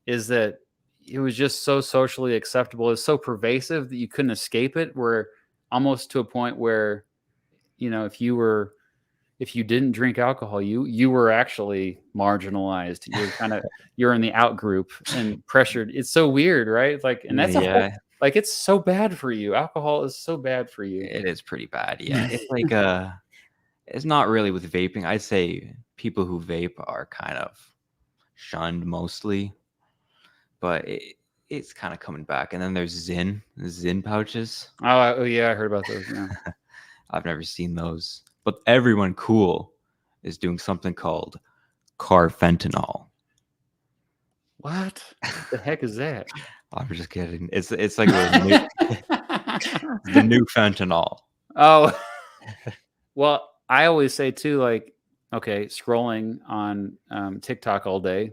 is that it was just so socially acceptable. It's so pervasive that you couldn't escape it. Where almost to a point where, if you didn't drink alcohol, you were actually marginalized. You're in the out group and pressured. It's so weird, right? Like, and that's like it's so bad for you. Alcohol is so bad for you. It is pretty bad. Yeah, it's like it's not really with vaping. I'd say people who vape are kind of shunned mostly, but it's kind of coming back. And then there's Zyn pouches. Oh yeah, I heard about those. Yeah. I've never seen those, but everyone cool is doing something called carfentanil. What the heck is that? I'm just kidding. It's like the new fentanyl. Oh, well, I always say too, like, okay, scrolling on TikTok all day,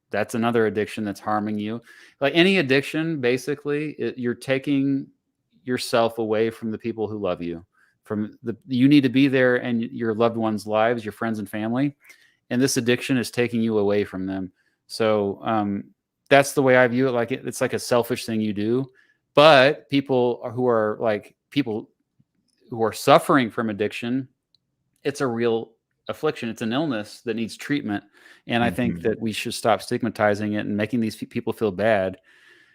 that's another addiction that's harming you. Like any addiction, basically, you're taking yourself away from the people who love you. You need to be there and your loved ones' lives, your friends and family, and this addiction is taking you away from them. So that's the way I view it. Like it's like a selfish thing you do, but people who are suffering from addiction, it's a real affliction. It's an illness that needs treatment. And I think that we should stop stigmatizing it and making these people feel bad,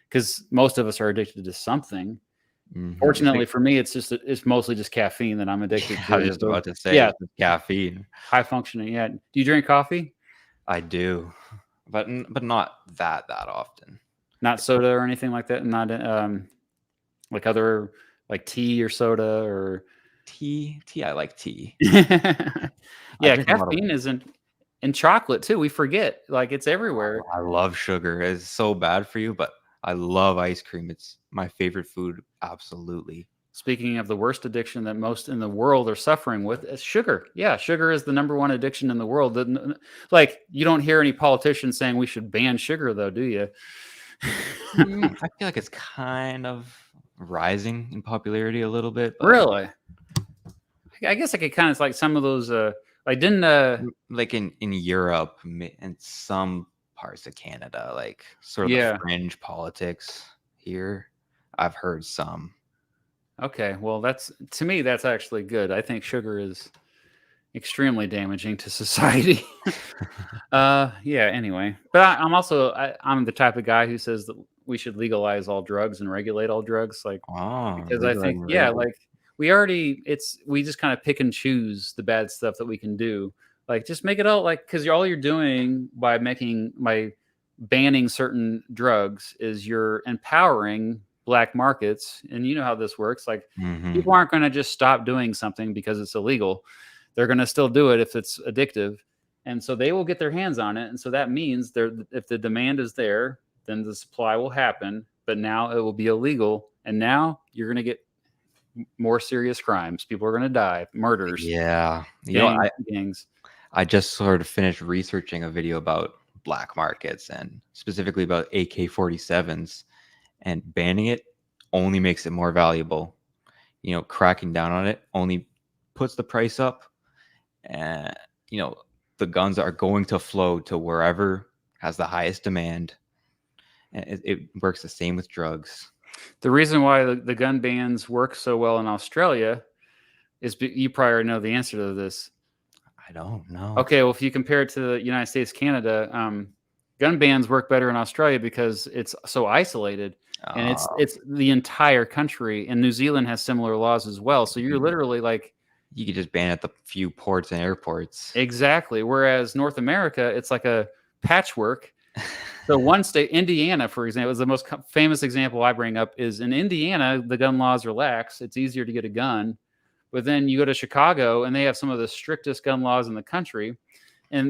because most of us are addicted to something. Fortunately for me, it's mostly just caffeine that I'm addicted to. I was just about to say, caffeine. High functioning. Yeah. Do you drink coffee? I do, but not that often. Not soda or anything like that. Not like other like tea or soda or tea. I like tea. Yeah, caffeine isn't in chocolate too. We forget, like it's everywhere. I love sugar. It's so bad for you, but I love ice cream. It's my favorite food. Absolutely. Speaking of the worst addiction that most in the world are suffering with, is sugar. Yeah, sugar is the number one addiction in the world. Like you don't hear any politicians saying we should ban sugar, though, do you? I feel like it's kind of rising in popularity a little bit. Really? I guess I could kind of like some of those. Like didn't like in Europe and some parts of Canada, like sort of the fringe politics here. I've heard some. Okay, well, to me that's actually good. I think sugar is extremely damaging to society. Yeah. Anyway, but I'm the type of guy who says that we should legalize all drugs and regulate all drugs, like because I think like we just kind of pick and choose the bad stuff that we can do. Like just make it all like because all you're doing by banning certain drugs is you're empowering black markets, and you know how this works. Like Hmm. people aren't going to just stop doing something because it's illegal. They're going to still do it if it's addictive, and so they will get their hands on it. And so that means if the demand is there, then the supply will happen. But now it will be illegal, and now you're going to get more serious crimes. People are going to die, murders, Yeah. gangs. I just sort of finished researching a video about black markets and specifically about AK-47s, and banning it only makes it more valuable. Cracking down on it only puts the price up, and you know, the guns are going to flow to wherever has the highest demand. And it works the same with drugs. The reason why the gun bans work so well in Australia is you probably know the answer to this. I don't know. Okay, well, if you compare it to the United States, Canada, gun bans work better in Australia because it's so isolated, and Uh, it's the entire country. And New Zealand has similar laws as well. So you're literally like you could just ban at the few ports and airports. exactly. Whereas North America, it's like a patchwork. So one state, Indiana, for example, is the most famous example I bring up. Is in Indiana, the gun laws are lax. It's easier to get a gun, but then you go to Chicago, and they have some of the strictest gun laws in the country,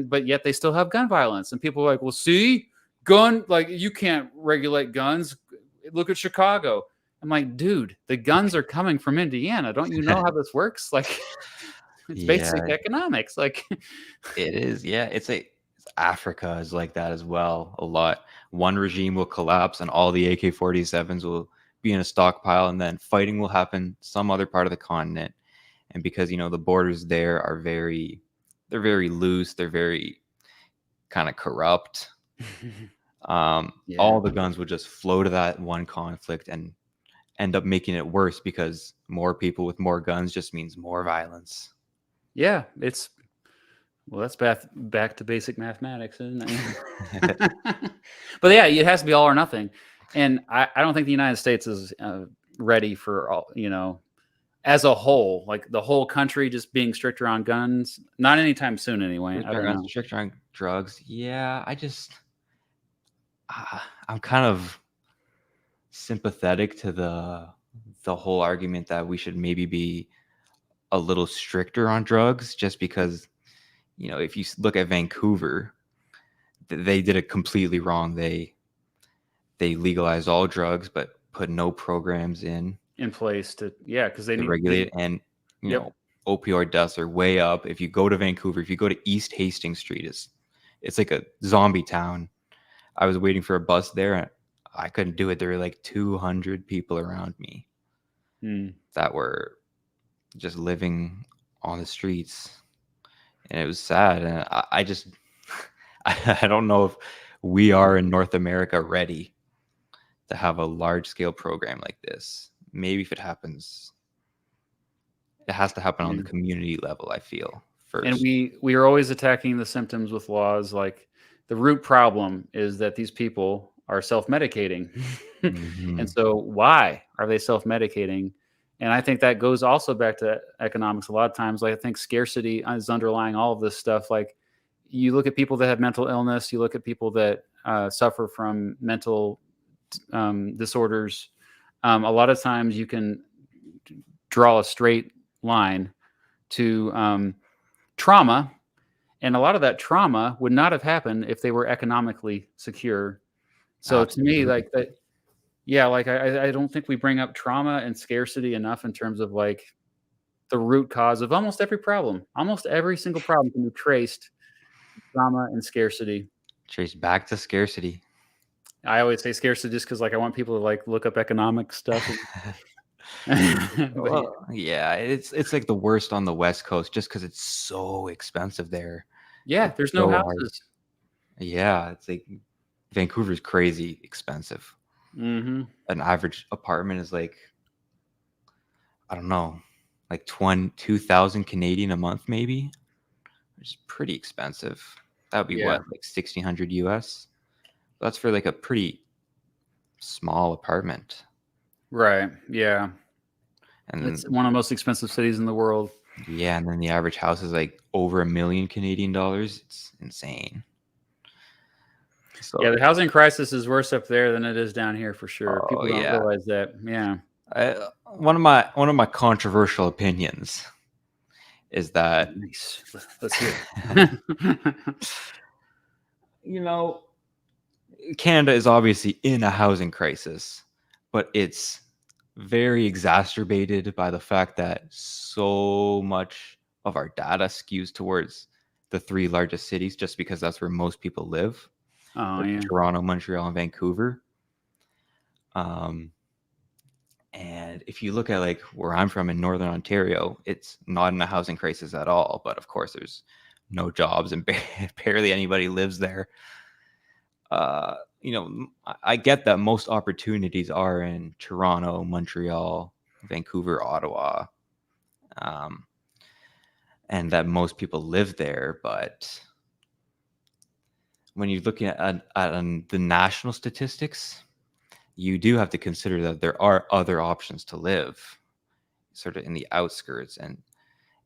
but yet they still have gun violence. And people are like, "Well, see, like you can't regulate guns. Look at Chicago." I'm like, "Dude, the guns are coming from Indiana. Don't you know how this works? Like, it's basic Yeah, economics. Like, it is. Yeah, Africa is like that as well. A lot. One regime will collapse, and all the AK-47s will be in a stockpile, and then fighting will happen some other part of the continent. And because the borders there are they're very loose. They're very kind of corrupt. yeah, All the guns would just flow to that one conflict and end up making it worse because more people with more guns just means more violence. yeah, it's well, that's back to basic mathematics, isn't it? But yeah, it has to be all or nothing. And I don't think the United States is ready for all, as a whole, like the whole country just being stricter on guns. Not anytime soon, anyway. I Stricter on don't guns, know. stricter on drugs. Yeah, I'm kind of sympathetic to the whole argument that we should maybe be a little stricter on drugs, just because if you look at Vancouver, they did it completely wrong. They legalized all drugs but put no programs In place yeah, because they to need, regulate it. And you yep. know opioid deaths are way up. If you go to Vancouver, if you go to East Hastings Street, it's like a zombie town. I was waiting for a bus there, and I couldn't do it. There were like 200 people around me Hmm. that were just living on the streets, and it was sad. And I just I don't know if we are in North America ready to have a large scale program like this. Maybe if it happens, it has to happen on Yeah. the community level, I feel, And first. we are always attacking the symptoms with laws. Like the root problem is that these people are self-medicating. And Hmm. so why are they self-medicating? And I think that goes also back to economics a lot of times. Like I think scarcity is underlying all of this stuff. Like you look at people that have mental illness, you look at people that suffer from mental disorders. A lot of times you can draw a straight line to trauma, and a lot of that trauma would not have happened if they were economically secure. So to me, Absolutely. like that, yeah, like I don't think we bring up trauma and scarcity enough in terms of like the root cause of almost every problem. Almost every single problem can be traced to trauma and scarcity. Trace back to scarcity. I always say scarcity just because like I want people to like look up economic stuff. But yeah, Well, yeah, it's like the worst on the West Coast just because it's so expensive there. yeah, It's there's no so hard. houses. Yeah, it's like Vancouver's crazy expensive. Hmm. An average apartment is like, I don't know, like 22,000 Canadian a month, maybe, which is pretty expensive. That would be Yeah, what, like 1,600 US? That's for like a pretty small apartment. right. Yeah. And It's one of the most expensive cities in the world. yeah, and then the average house is like over $1 million Canadian dollars. It's insane. Yeah, So, the housing crisis is worse up there than it is down here for sure. oh People don't yeah, realize that. Yeah. one of my controversial opinions is that Nice. Let's hear it. you know Canada is obviously in a housing crisis, but it's very exacerbated by the fact that so much of our data skews towards the three largest cities just because that's where most people live, Oh, like yeah. Toronto, Montreal, and Vancouver. Um, and if you look at like where I'm from in Northern Ontario, it's not in a housing crisis at all. But of course, there's no jobs and barely anybody lives there. I get that most opportunities are in Toronto, Montreal, Vancouver, Ottawa, um, and that most people live there. But when you're looking at the national statistics, you do have to consider that there are other options to live, sort of in the outskirts, and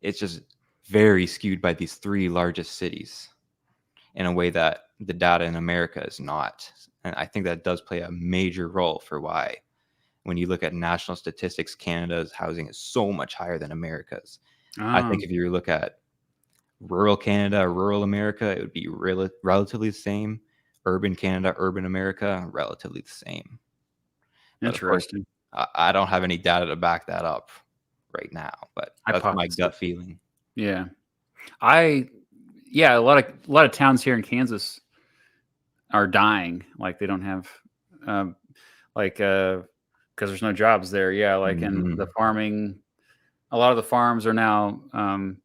it's just very skewed by these three largest cities in a way that the data in America is not. And I think that does play a major role for why, when you look at national statistics, Canada's housing is so much higher than America's. I Oh, think if you look at rural Canada, rural America, it would be relatively the same. Urban Canada, urban America, relatively the same. But of course, interesting. I don't have any data to back that up right now, but that's my gut Hypothesis. feeling. Yeah. I yeah, a lot of towns here in Kansas are dying. Like they don't have um like because there's no jobs there. Yeah, like and the Mhm. farming a lot of the farms are now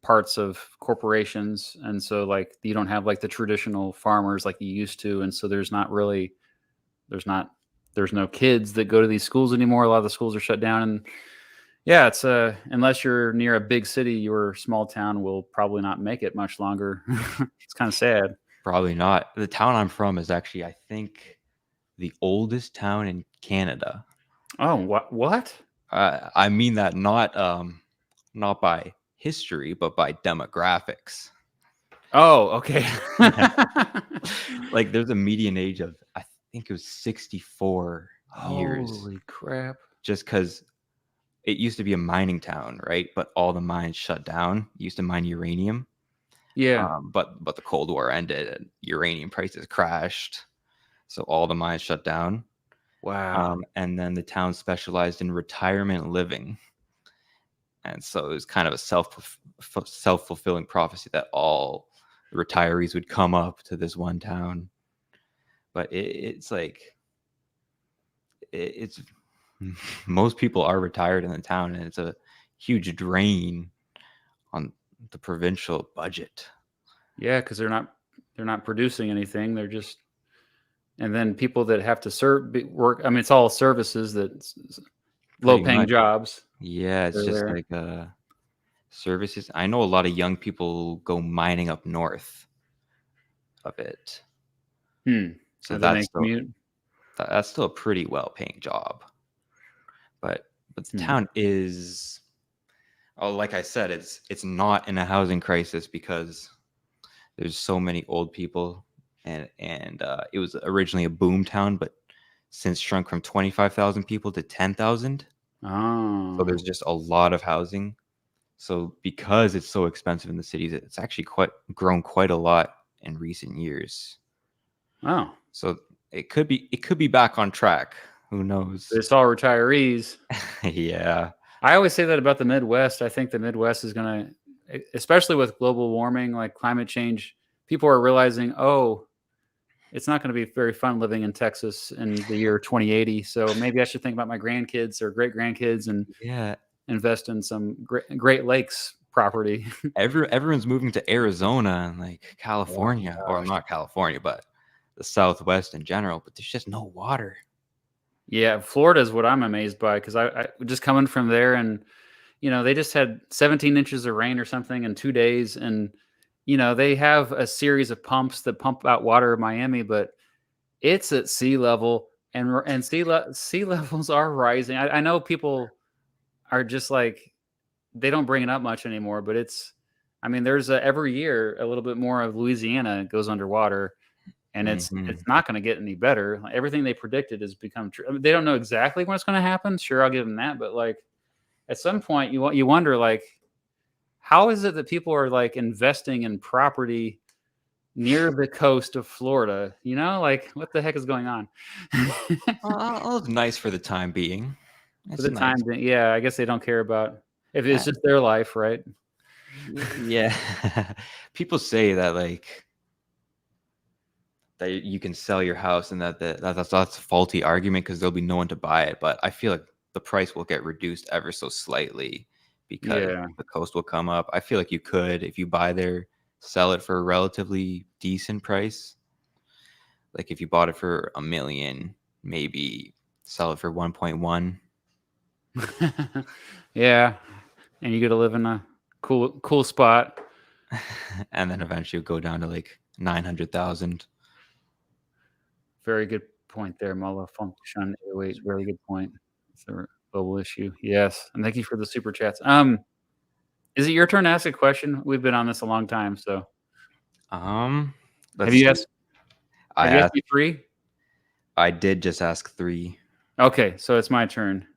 parts of corporations, and so like you don't have like the traditional farmers like you used to, and so there's not there's no kids that go to these schools anymore. A lot of the schools are shut down, and yeah, it's unless you're near a big city, your small town will probably not make it much longer. It's kind of sad. Probably not. The town I'm from is actually, I think, the oldest town in Canada. Oh, what? I mean that not by history, but by demographics. Oh, okay. Yeah, like there's a median age of, I think it was 64 years, Holy crap. just because it used to be a mining town, right? But all the mines shut down. It used to mine uranium, Yeah. but the Cold War ended and uranium prices crashed, so all the mines shut down. Wow. And then the town specialized in retirement living, and so it was kind of a self-fulfilling prophecy that all the retirees would come up to this one town. But it's like it's most people are retired in the town, and it's a huge drain on the provincial budget. Yeah, because they're not producing anything. They're just and then people that have to work. I mean, it's all services that low Pretty paying much. jobs. Yeah, it's They're just there. like services. I know a lot of young people go mining up north of it, Hmm. so Are they making commute? that's still a pretty well paying job. But the Hmm. town is, oh, like I said, it's not in a housing crisis because there's so many old people, and it was originally a boom town, but since shrunk from 25,000 people to 10,000. So Oh. there's just a lot of housing. So because it's so expensive in the cities, it's actually quite grown quite a lot in recent years. Oh. So it could be back on track. Who knows? It's all retirees. Yeah, I always say that about the Midwest. I think the Midwest is going to, especially with global warming, like climate change, people are realizing, oh, it's not going to be very fun living in Texas in the year 2080. So maybe I should think about my grandkids or great grandkids and yeah. invest in some Great Lakes property. Everyone's moving to Arizona and like Oh California, or gosh. not California, but the Southwest in general. But there's just no water. Yeah, Florida is what I'm amazed by because I just coming from there and they just had 17 inches of rain or something in 2 days, and they have a series of pumps that pump out water in Miami, but it's at sea level, and sea levels are rising. I know people. are just like they don't bring it up much anymore. But it's, I mean, there's every year a little bit more of Louisiana goes underwater, and it's Hmm. not going to get any better. Like, everything they predicted has become true. I mean, they don't know exactly when it's going to happen. Sure, I'll give them that, but like at some point, you wonder like how is it that people are like investing in property near the coast of Florida? You know, like what the heck is going on? Well, it's nice for the time being. For It's the nice. time being, yeah, I guess they don't care about if it's Uh, just their life, right? yeah. People say that like that you can sell your house and that's a faulty argument because there'll be no one to buy it. But I feel like the price will get reduced ever so slightly because Yeah. the coast will come up. I feel like you could, if you buy there, sell it for a relatively decent price. Like if you bought it for a million, maybe sell it for 1.1. Yeah, and you get to live in a cool spot. And then eventually go down to like 900,000. Very good point there, Malfunction 808. Very good point. It's a global issue. Yes, and thank you for the super chats. Is it your turn to ask a question? We've been on this a long time, so Um, have let's you see. asked? I Have you asked asked, me three? I did just ask three. Okay, so it's my turn.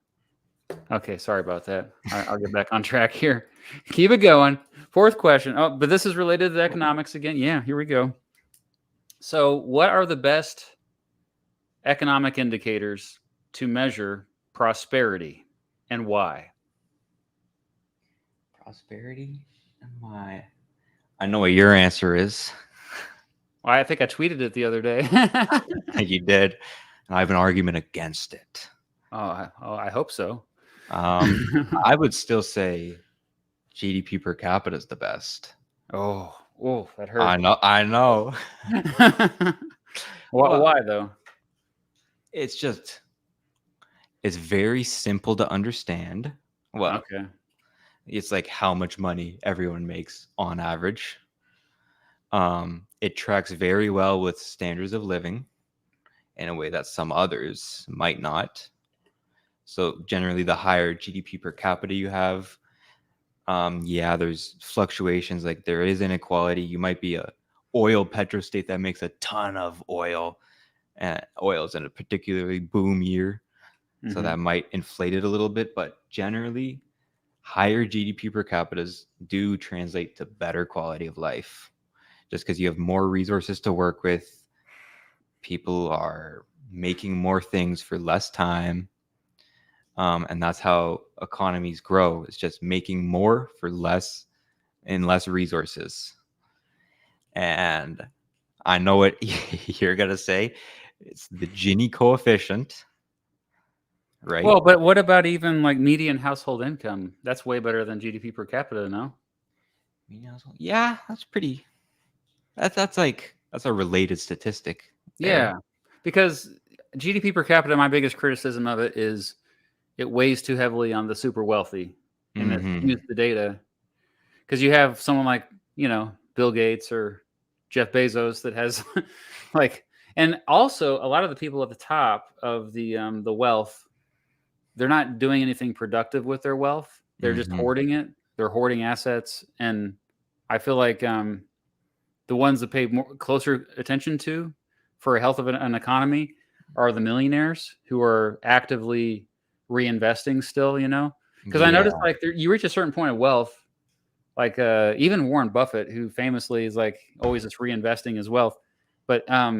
Okay, sorry about that. I'll get back on track here. Keep it going. Fourth question. Oh, but this is related to economics again. Yeah, here we go. So, what are the best economic indicators to measure prosperity and why? Prosperity? My, I know what your answer is. Well, I think I tweeted it the other day. You did. And I have an argument against it. I hope so. I would still say GDP per capita is the best. Oh, that I hurt. know. I know. Well, Why though? it's just it's very simple to understand. Well, Okay. it's like how much money everyone makes on average. It tracks very well with standards of living in a way that some others might not. So generally, the higher GDP per capita you have, yeah, there's fluctuations. Like there is inequality. You might be a oil petrostate that makes a ton of oil, and oil is in a particularly boom year, so Hmm. that might inflate it a little bit. But generally, higher GDP per capitas do translate to better quality of life, just because you have more resources to work with. People are making more things for less time. And that's how economies grow. It's just making more for less and less resources. And I know what you're gonna say. It's the Gini coefficient, right? Well, but what about even like median household income? That's way better than GDP per capita, no? Yeah, that's pretty. That's a related statistic there. Yeah, because GDP per capita, my biggest criticism of it is it weighs too heavily on the super wealthy, and it Hmm. skews the data. Because you have someone like Bill Gates or Jeff Bezos that has like, and also a lot of the people at the top of the wealth, they're not doing anything productive with their wealth. They're just Hmm. hoarding it. They're hoarding assets, and I feel like the ones that pay more closer attention to for a health of an economy are the millionaires who are actively reinvesting still. Because I Yeah, noticed like you reach a certain point of wealth, like even Warren Buffett, who famously is like always just reinvesting his wealth, but you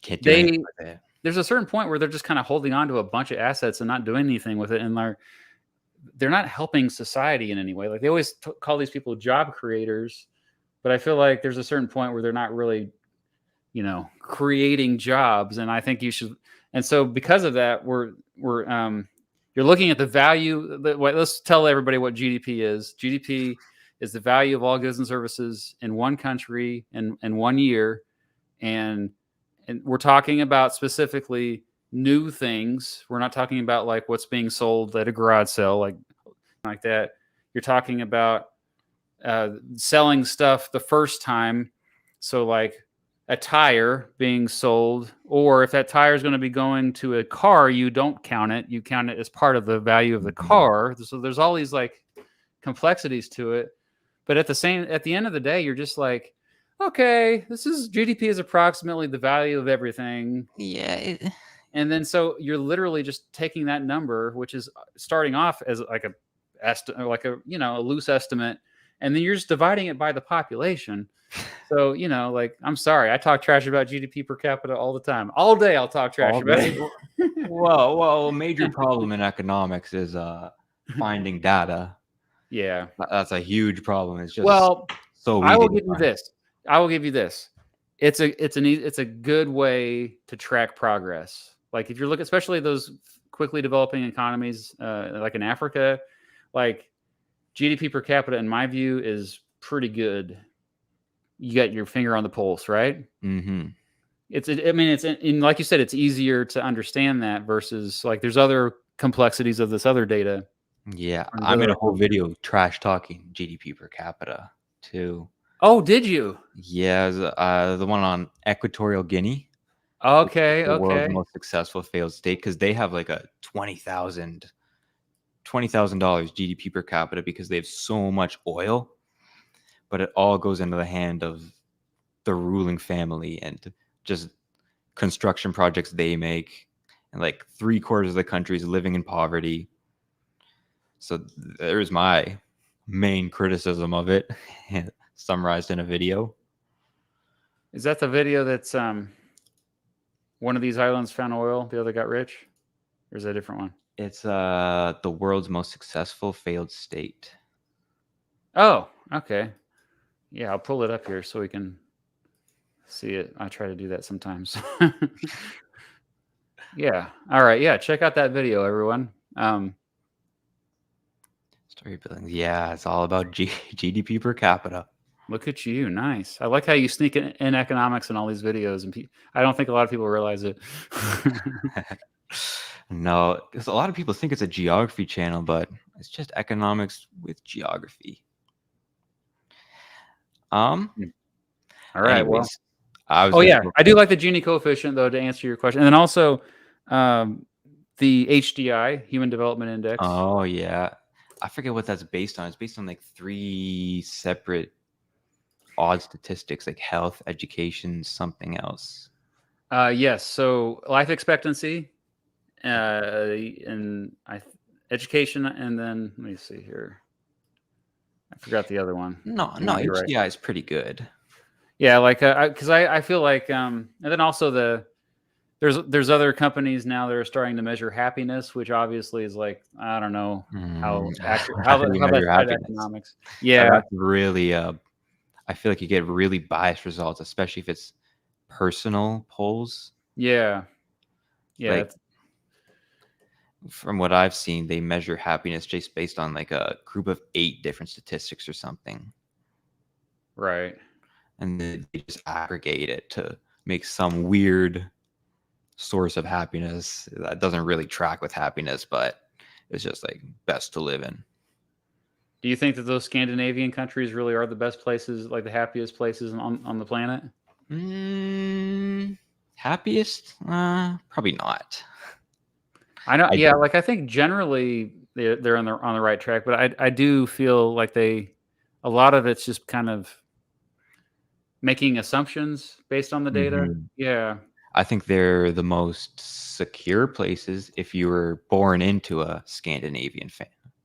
can't do anything they with it. there's a certain point where they're just kind of holding on to a bunch of assets and not doing anything with it, and they're not helping society in any way. Like they always call these people job creators, but I feel like there's a certain point where they're not really, creating jobs. And I think you should. And so because of that, we're you're looking at the value. Let's tell everybody what GDP is. GDP is the value of all goods and services in one country in 1 year, and we're talking about specifically new things. We're not talking about like what's being sold at a garage sale, like that. You're talking about selling stuff the first time. So like a tire being sold, or if that tire is going to be going to a car, you don't count it. You count it as part of the value of the Mhm. car. So there's all these like complexities to it. But at the end of the day, you're just like, okay, this is GDP is approximately the value of everything. Yeah, And then so you're literally just taking that number, which is starting off as like a loose estimate, and then you're just dividing it by the population. So, like, I'm sorry, I talk trash about GDP per capita all the time. All day I'll talk trash all about day. it. Well, a major problem in economics is finding data. Yeah. That's a huge problem. It's just Well, so I easy will to give you find. this. I will give you this. It's a good way to track progress. Like if you're looking, especially those quickly developing economies, like in Africa, like GDP per capita, in my view, is pretty good. You got your finger on the pulse, right? Mm-hmm. I mean, like you said, it's easier to understand that versus like there's other complexities of this other data Yeah, from these I made other a whole economies. video trash talking GDP per capita too. Oh, did you? Yeah, the one on Equatorial Guinea, which is Okay, the world's okay. most successful failed state, because they have like a $20,000 GDP per capita because they have so much oil, but it all goes into the hand of the ruling family and just construction projects they make, and like three-quarters of the country is living in poverty. So there's my main criticism of it, summarized in a video. Is that the video that's one of these islands found oil, the other got rich? Or is that a different one? It's the world's most successful failed state. Oh, okay. Yeah, I'll pull it up here so we can see it. I try to do that sometimes. Yeah. All right. Yeah. Check out that video, everyone. Story buildings. Yeah, it's all about GDP per capita. Look at you. Nice. I like how you sneak in economics in all these videos, and I don't think a lot of people realize it. No, because a lot of people think it's a geography channel, but it's just economics with geography. Um. All right. Well, Anyways, I was oh gonna yeah, go. I do like the Gini coefficient though to answer your question, and then also um, the HDI, Human Development Index. Oh yeah, I forget what that's based on. It's based on like three separate odd statistics, like health, education, something else. Yes. So life expectancy, and education, and then let me see here. I forgot the other one. No, You no, might be right. HDI is pretty good. Yeah, like because I feel like and then also there's other companies now that are starting to measure happiness, which obviously is like I don't know how accurate How do you how that's measure tied to happiness? economics. Yeah, That's really I feel like you get really biased results, especially if it's personal polls. yeah, yeah. Like from what I've seen, they measure happiness just based on like a group of 8 different statistics or something, Right. and then they just aggregate it to make some weird source of happiness that doesn't really track with happiness, but it's just like best to live in. Do you think that those Scandinavian countries really are the best places, like the happiest places on the planet? Happiest? Probably not. I know. I Yeah, like I think generally they're on the right track, but I do feel like a lot of it's just kind of making assumptions based on the data. Mhm. Yeah. I think they're the most secure places if you were born into a Scandinavian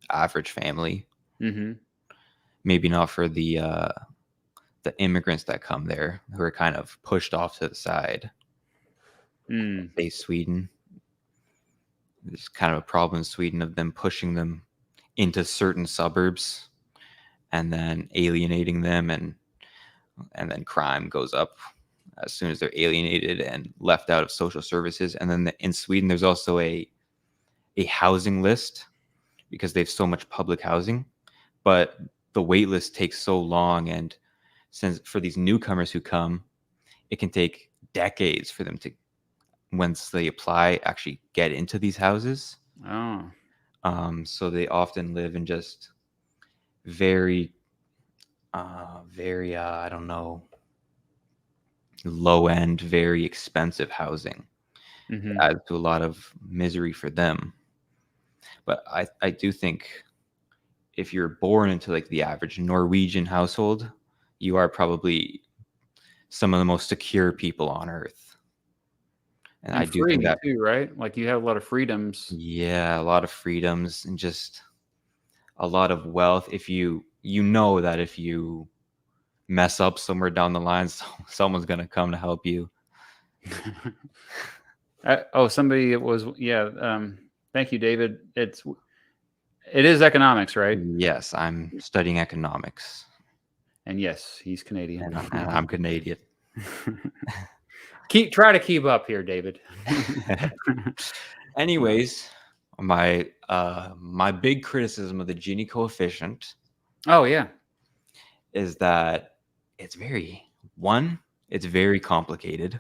average family. Mm-hmm. Maybe not for the immigrants that come there who are kind of pushed off to the side. Mm. Say Sweden. There's kind of a problem in Sweden of them pushing them into certain suburbs and then alienating them, and then crime goes up as soon as they're alienated and left out of social services. And then in Sweden, there's also a housing list because they have so much public housing, but the wait list takes so long. And since for these newcomers who come, it can take decades for them to, once they apply, actually get into these houses. Oh. So they often live in just very, I don't know, low end, very expensive housing. It Hmm. adds to a lot of misery for them. But I do think if you're born into like the average Norwegian household, you are probably some of the most secure people on earth. And I And do think free that, too, right? Like you have a lot of freedoms. yeah, a lot of freedoms and just a lot of wealth. If you know that if you mess up somewhere down the line, someone's gonna come to help you. Oh, somebody was, yeah. Thank you, David. It is economics, right? Yes, I'm studying economics, And yes, he's Canadian. and I'm Canadian. Try to keep up here, David. No. Anyways, my big criticism of the Gini coefficient Oh yeah. is that it's it's very complicated.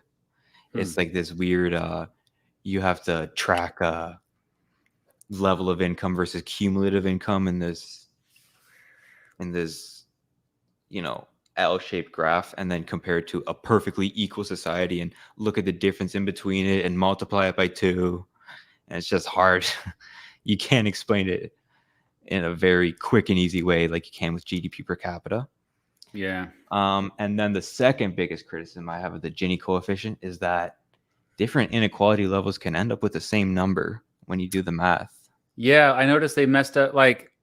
Hmm. It's like this weird you have to track level of income versus cumulative income in this L-shaped graph, and then compare it to a perfectly equal society and look at the difference in between it and multiply it by 2. And it's just hard. You can't explain it in a very quick and easy way like you can with GDP per capita. Yeah. And then the second biggest criticism I have of the Gini coefficient is that different inequality levels can end up with the same number when you do the math. Yeah, I noticed they messed up. Like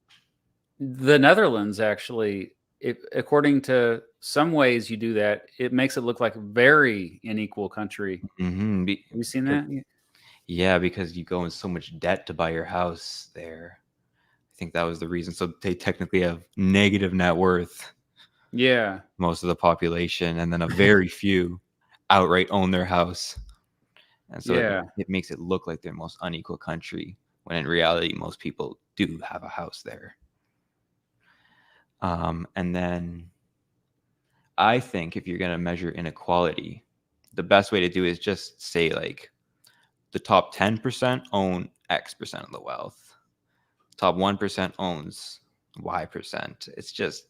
the Netherlands, actually, according to some ways you do that, it makes it look like a very unequal country. Mm-hmm. Have you seen that? Yeah, because you go in so much debt to buy your house there. I think that was the reason. So they technically have negative net worth, Yeah. most of the population, and then a very few outright own their house. And so Yeah. it makes it look like they're the most unequal country, when in reality, most people do have a house there. And then I think if you're going to measure inequality, the best way to do it is just say like the top 10% own X percent of the wealth. Top 1% owns Y percent. It's just,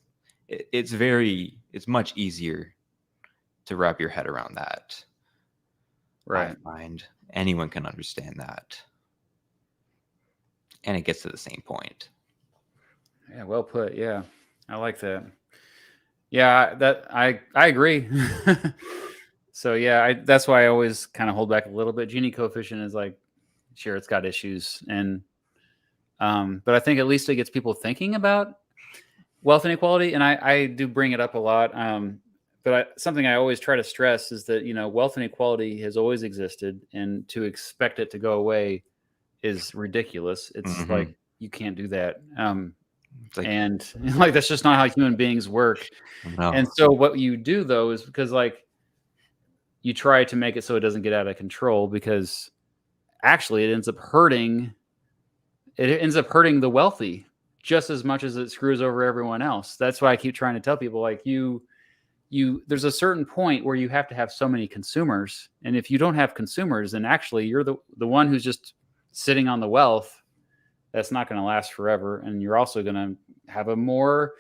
it's much easier to wrap your head around that. I Right. find anyone can understand that. And it gets to the same point. Yeah. Well put. Yeah. I like that. Yeah. I agree. So yeah, that's why I always kind of hold back a little bit. Gini coefficient is like, sure, it's got issues, and but I think at least it gets people thinking about wealth inequality, and I do bring it up a lot. But something I always try to stress is that wealth inequality has always existed, and to expect it to go away is ridiculous. It's Mm-hmm. like you can't do that, It's like, and like that's just not how human beings work. And no. so what you do though is because like you try to make it so it doesn't get out of control, because actually it ends up hurting the wealthy just as much as it screws over everyone else. That's why I keep trying to tell people, like, there's a certain point where you have to have so many consumers, and if you don't have consumers, then actually you're the one who's just sitting on the wealth. That's not going to last forever, and you're also going to have a more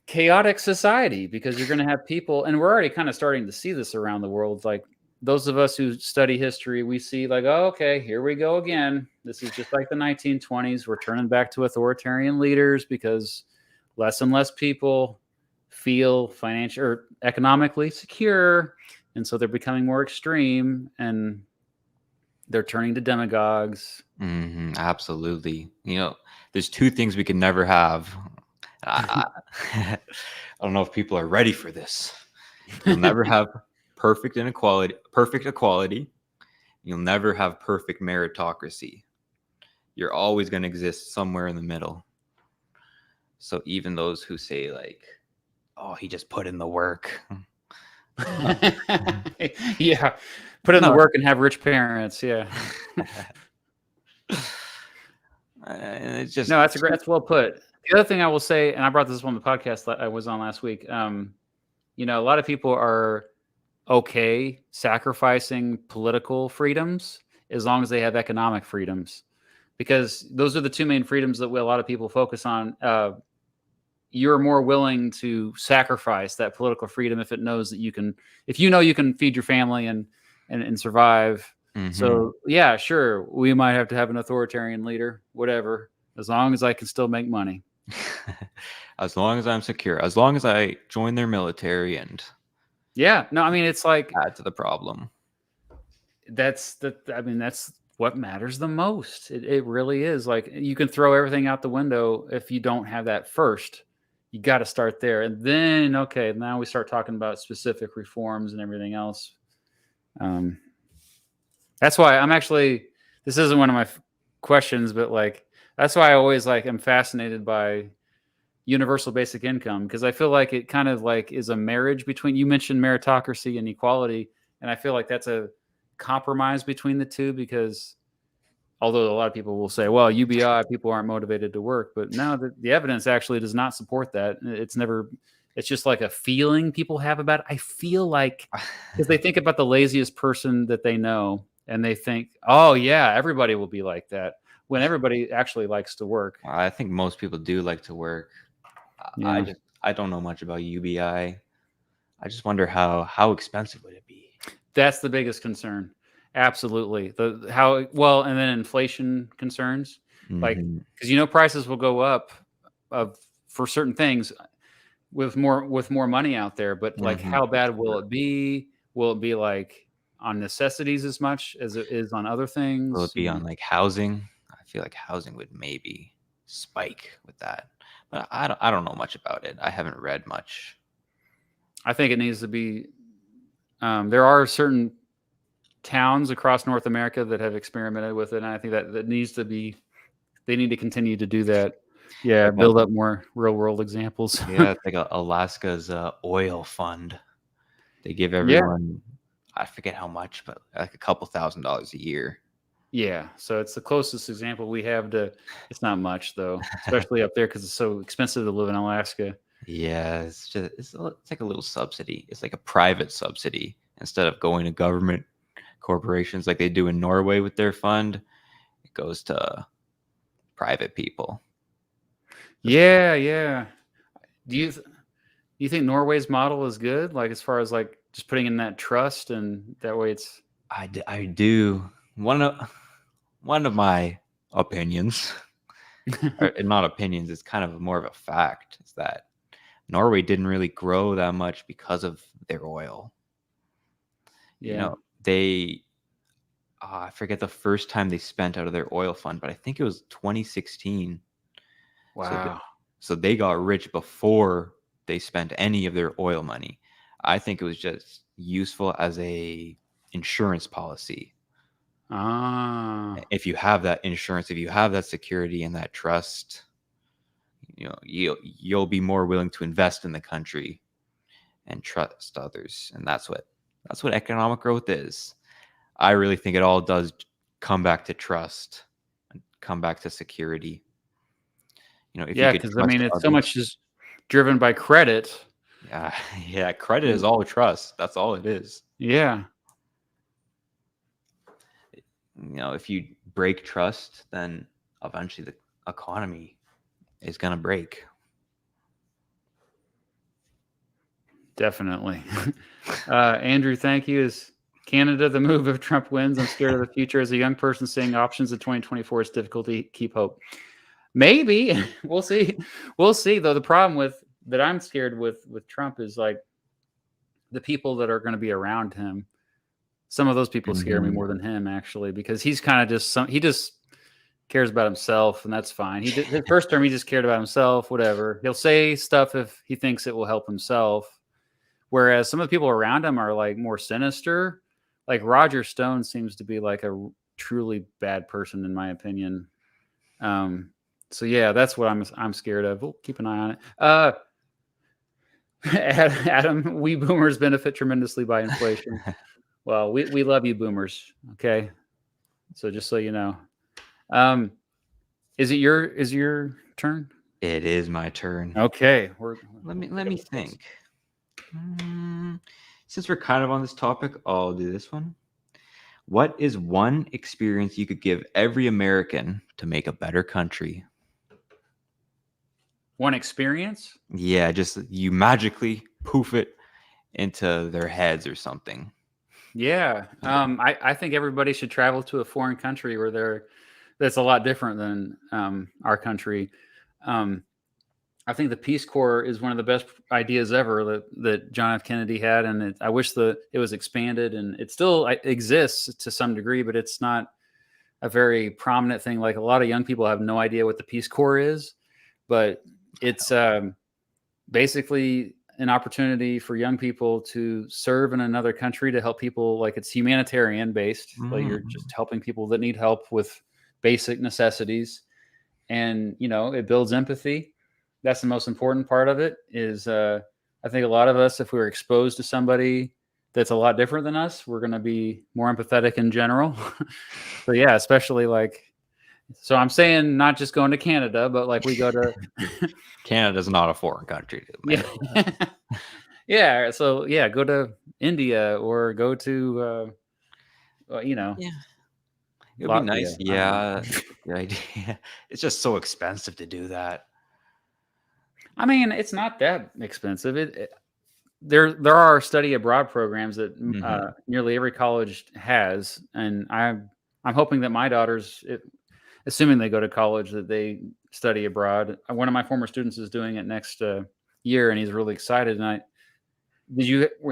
chaotic society, because you're going to have people, and we're already kind of starting to see this around the world. Like those of us who study history, we see like, oh, okay, here we go again. This is just like the 1920s. We're turning back to authoritarian leaders because less and less people feel financial or economically secure, and so they're becoming more extreme, and they're turning to demagogues. Absolutely. There's two things we can never have. I, I don't know if people are ready for this. You'll never have perfect equality. You'll never have perfect meritocracy. You're always going to exist somewhere in the middle. So even those who say like, "Oh, he just put in the work," Yeah, put in the no, work and have rich parents. Yeah. it's just No, that's well put. The other thing I will say, and I brought this up on the podcast that I was on last week. A lot of people are okay sacrificing political freedoms as long as they have economic freedoms, because those are the two main freedoms that a lot of people focus on. you're more willing to sacrifice that political freedom if it knows that you can, if you know you can feed your family and survive. Mm-hmm. So yeah, sure, we might have to have an authoritarian leader, whatever, as long as I can still make money. As long as I'm secure, as long as I join their military and Yeah, no, I mean it's like add to the problem. I mean that's what matters the most. It really is. Like you can throw everything out the window if you don't have that first. You got to start there, and then okay, now we start talking about specific reforms and everything else. Um, that's why I'm actually. This isn't one of my questions, but like that's why I always like am fascinated by universal basic income because I feel like it kind of like is a marriage between. You mentioned meritocracy and equality, and I feel like that's a compromise between the two because although a lot of people will say, well, UBI, people aren't motivated to work. But no, the evidence actually does not support that. It's never, it's just like a feeling people have about it. I feel like, because they think about the laziest person that they know and they think, oh, yeah, everybody will be like that when everybody actually likes to work. I think most people do like to work. Yeah. I don't know much about UBI. I just wonder how expensive would it be? That's the biggest concern. Absolutely. The how well, and then inflation concerns, like Mm-hmm. because prices will go up of for certain things with more money out there. But like, Mm-hmm. how bad will it be? Will it be like on necessities as much as it is on other Will things? it be on like housing? I feel like housing would maybe spike with that, but I don't know much about it. I haven't read much. I think it needs to be. There are certain towns across North America that have experimented with it, and I think that needs to be. They need to continue to do that. Yeah, Like build up more real world examples. yeah, it's like Alaska's oil fund. They give Yeah, everyone, I forget how much, but like a couple $1,000s a year. yeah. So it's the closest example we have to. It's not much though, especially up there because it's so expensive to live in Alaska. Yeah, it's like a little subsidy. It's like a private subsidy instead of going to government corporations like they do in Norway with their fund. It goes to private people. Yeah, yeah. Do you do you think Norway's model is good? Like as far as like just putting in that trust and that way it's I do. One of my opinions, or not opinions, it's kind of more of a fact, is that Norway didn't really grow that much because of their oil. You yeah. know, I forget the first time they spent out of their oil fund, but I think it was 2016. So, Wow. so they got rich before they spent any of their oil money. I think it was just useful as a insurance policy. Ah. If you have that insurance, if you have that security and that trust, you'll be more willing to invest in the country and trust others, and that's what economic growth is. I really think it all does come back to trust and come back to security. If you Yeah, could because I trust mean it's so others. much is driven by credit. Yeah, yeah, credit is all trust. That's all it is. Yeah. If you break trust, then eventually the economy is going to break. Definitely. Andrew, thank you. Is Canada the move if Trump wins? I'm scared of the future. As a young person seeing options in 2024, it's difficult to keep hope. Maybe we'll see. We'll see. Though the problem with that I'm scared with Trump is like the people that are going to be around him. Some of those people scare me Mhm. more than him actually because he's kind of just he just cares about himself and that's fine. He did his first term he just cared about himself. Whatever he'll say stuff if he thinks it will help himself. Whereas some of the people around him are like more sinister. Like Roger Stone seems to be like a truly bad person in my opinion. Um, so yeah, that's what I'm scared of. We'll keep an eye on it. Adam, we boomers benefit tremendously by inflation. Well, we love you boomers. Okay, so just so you know, um, is your turn? It is my turn. Okay, Let me think. Mm, Since we're kind of on this topic, I'll do this one. What is one experience you could give every American to make a better country? One experience? Yeah, just you magically poof it into their heads or something. Yeah. I think everybody should travel to a foreign country where that's a lot different than our country. Um, I think the Peace Corps is one of the best ideas ever that John F. Kennedy had, and I wish that it was expanded, and it still exists to some degree, but it's not a very prominent thing. Like a lot of young people have no idea what the Peace Corps is, but it's basically an opportunity for young people to serve in another country to help people. Like it's humanitarian based, like you're Mm. just helping people that need help with basic necessities, and it builds empathy. That's the most important part of it. Is I think a lot of us, if we were exposed to somebody that's a lot different than us, we're going to be more empathetic in general. So yeah, especially like, so I'm saying not just going to Canada, but like we go to Canada's not a foreign country, yeah. man. Yeah, so yeah, go to India or go to Yeah, it would be nice. Latvia. I don't know. Yeah, it's a good idea. It's just so expensive to do that. I mean, it's not that expensive. There are study abroad programs that Hmm. nearly every college has, and I'm hoping that my daughters, assuming they go to college, that they study abroad. One of my former students is doing it next year, and he's really excited. And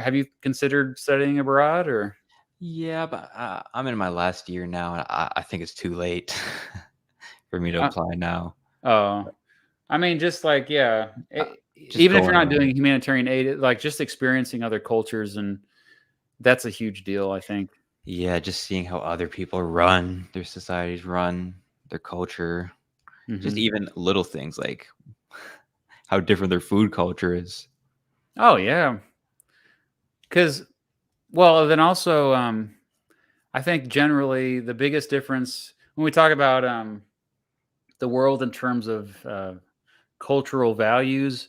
have you considered studying abroad or? Yeah, but I'm in my last year now, and I think it's too late for me to Uh, apply now. oh, I mean, just like yeah, Uh, just even if you're going not around. doing humanitarian aid, like just experiencing other cultures, and that's a huge deal, I think. Yeah, just seeing how other people run, their societies run, their culture, just Hmm. even little things like how different their food culture is. Oh yeah, because well, then also, I think generally the biggest difference when we talk about the world in terms of cultural values,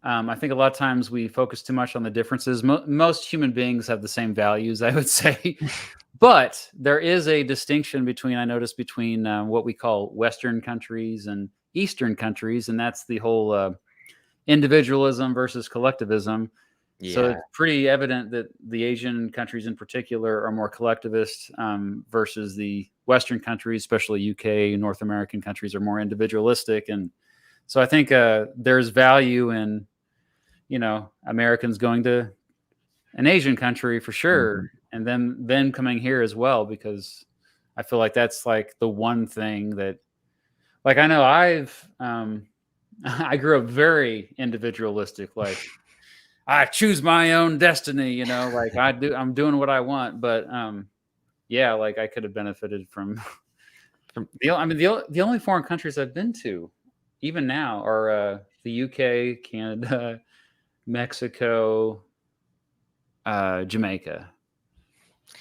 I think a lot of times we focus too much on the differences. Most human beings have the same values, I would say, but there is a distinction between I noticed between what we call Western countries and Eastern countries, and that's the whole individualism versus collectivism. So Yeah. it's pretty evident that the Asian countries in particular are more collectivist versus the Western countries, especially UK, North American countries, are more individualistic. And so I think there's value in, Americans going to an Asian country for Mhm. sure, and then coming here as well, because I feel like that's like the one thing that, like, I know I grew up very individualistic, like I choose my own destiny, like I'm doing what I want. But yeah, like I could have benefited from From I mean the only foreign countries I've been to, even now, are the UK, Canada, Mexico, Jamaica,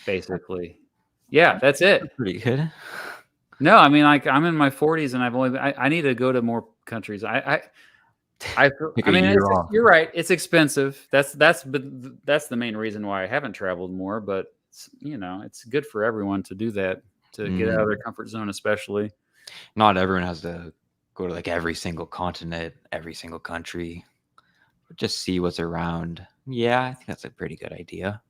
basically. Yeah, that's it. pretty good. No, I mean, like I'm in my 40s and I need to go to more countries. Take I a mean, year off. you're right. It's expensive. That's the main reason why I haven't traveled more. But it's good for everyone to do that, to get out of their Mm. comfort zone, especially. Not everyone has to go to like every single continent, every single country. Just see what's around. Yeah, I think that's a pretty good idea.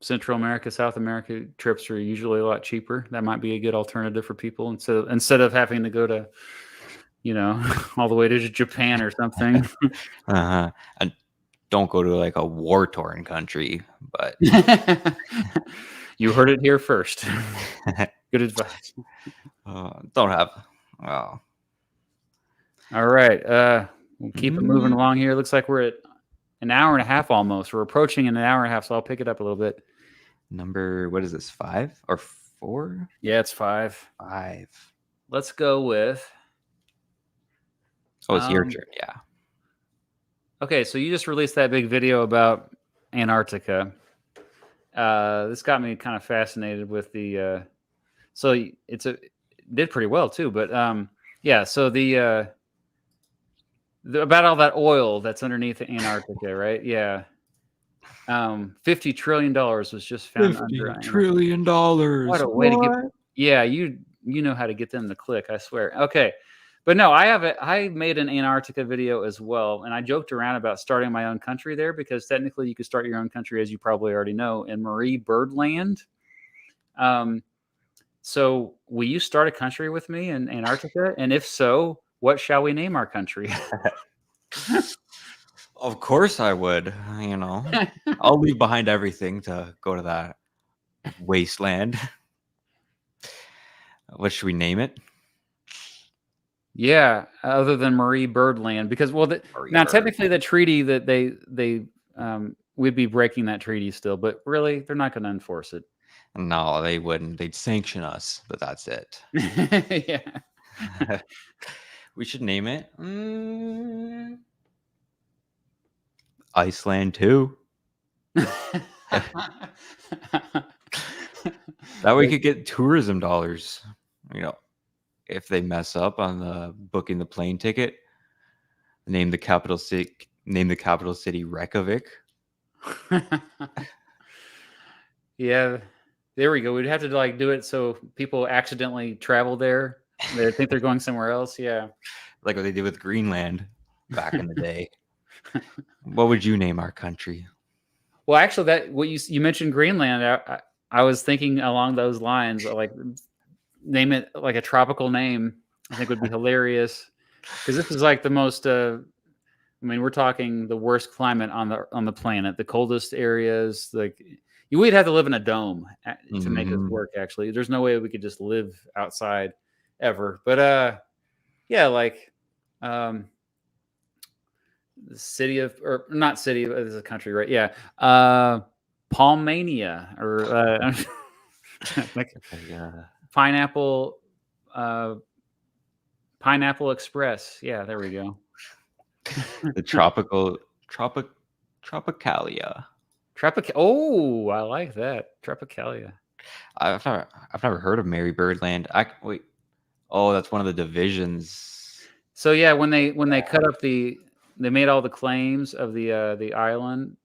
Central America, South America trips are usually a lot cheaper. That might be a good alternative for people instead of having to go to all the way to Japan or something. Uh-huh. And don't go to like a war-torn country, but You heard it here first. Good advice. don't have. Well, All right. We'll keep it moving mm, along here. Looks like we're at an hour and a half almost. We're approaching an hour and a half, so I'll pick it up a little bit. number what is this? 5 or 4? Yeah, it's 5. 5. Let's go with Oh, it's your um turn. Yeah. okay, so you just released that big video about Antarctica. This got me kind of fascinated with the so it did pretty well too, but yeah, so about all that oil that's underneath Antarctica, right? Yeah. $50 trillion was just found under $50 Antarctica. trillion. What a way to get. What? Yeah, you know how to get them to click, I swear. Okay. But no, I made an Antarctica video as well, and I joked around about starting my own country there because technically you could start your own country, as you probably already know, in Marie Birdland. Um, so will you start a country with me in Antarctica? And if so, what shall we name our country? Of course I would. You know, I'll leave behind everything to go to that wasteland. What should we name it? Yeah, other than Marie Birdland, because Marie now Bird. technically the treaty that they we'd be breaking that treaty still, but really they're not going to enforce it. No, they wouldn't. They'd sanction us, but that's it. Yeah. We should name it Iceland too. That way we could get tourism dollars. You know, if they mess up on the booking the plane ticket, name the capital city Reykjavik. Yeah, there we go. We'd have to like do it so people accidentally travel there. They think they're going somewhere else. Yeah. Like what they did with Greenland back in the day. What would you name our country? Well, actually, that what you mentioned Greenland. I was thinking along those lines, like name it like a tropical name. I think would be hilarious because this is like the most. I mean, we're talking the worst climate on the planet, the coldest areas. Like we'd have to live in a dome to make this work. Actually, there's no way we could just live outside ever. But yeah, like the city of, or not city, but it's a country, right? Yeah, Palmania or like pineapple. Pineapple Express. Yeah, there we go. The Tropicalia. Oh, I like that. Tropicalia. I've never heard of Mary Birdland. Wait. Oh, that's one of the divisions. So yeah, when they cut up they made all the claims of the island,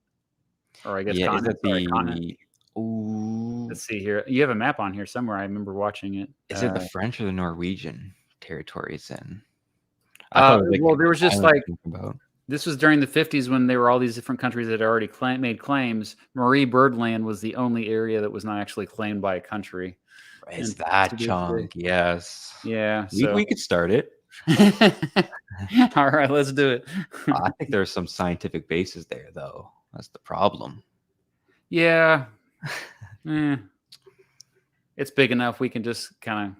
or I guess continent. Sorry, continent. Ooh. Let's see here. You have a map on here somewhere. I remember watching it. Is it the French or the Norwegian territory it's in? I thought it was like well, there was just like about. This was during the 50s when there were all these different countries that had already made claims. Marie Birdland was the only area that was not actually claimed by a country. Is that chunk? Yes. Yeah. We could start it. All right, let's do it. I think there's some scientific basis there, though. That's the problem. Yeah. It's big enough. We can just kind of.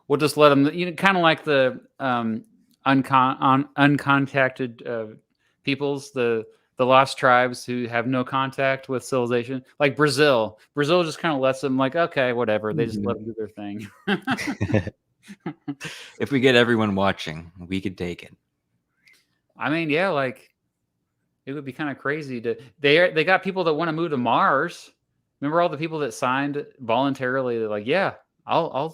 We'll just let them. Kind of like the uncontacted peoples, the lost tribes who have no contact with civilization, like Brazil. Brazil just kind of lets them, like, okay, whatever. They just let them do their thing. If we get everyone watching, we could take it. I mean, yeah, like it would be kind of crazy to. They got people that want to move to Mars. Remember all the people that signed voluntarily? They're like, yeah, I'll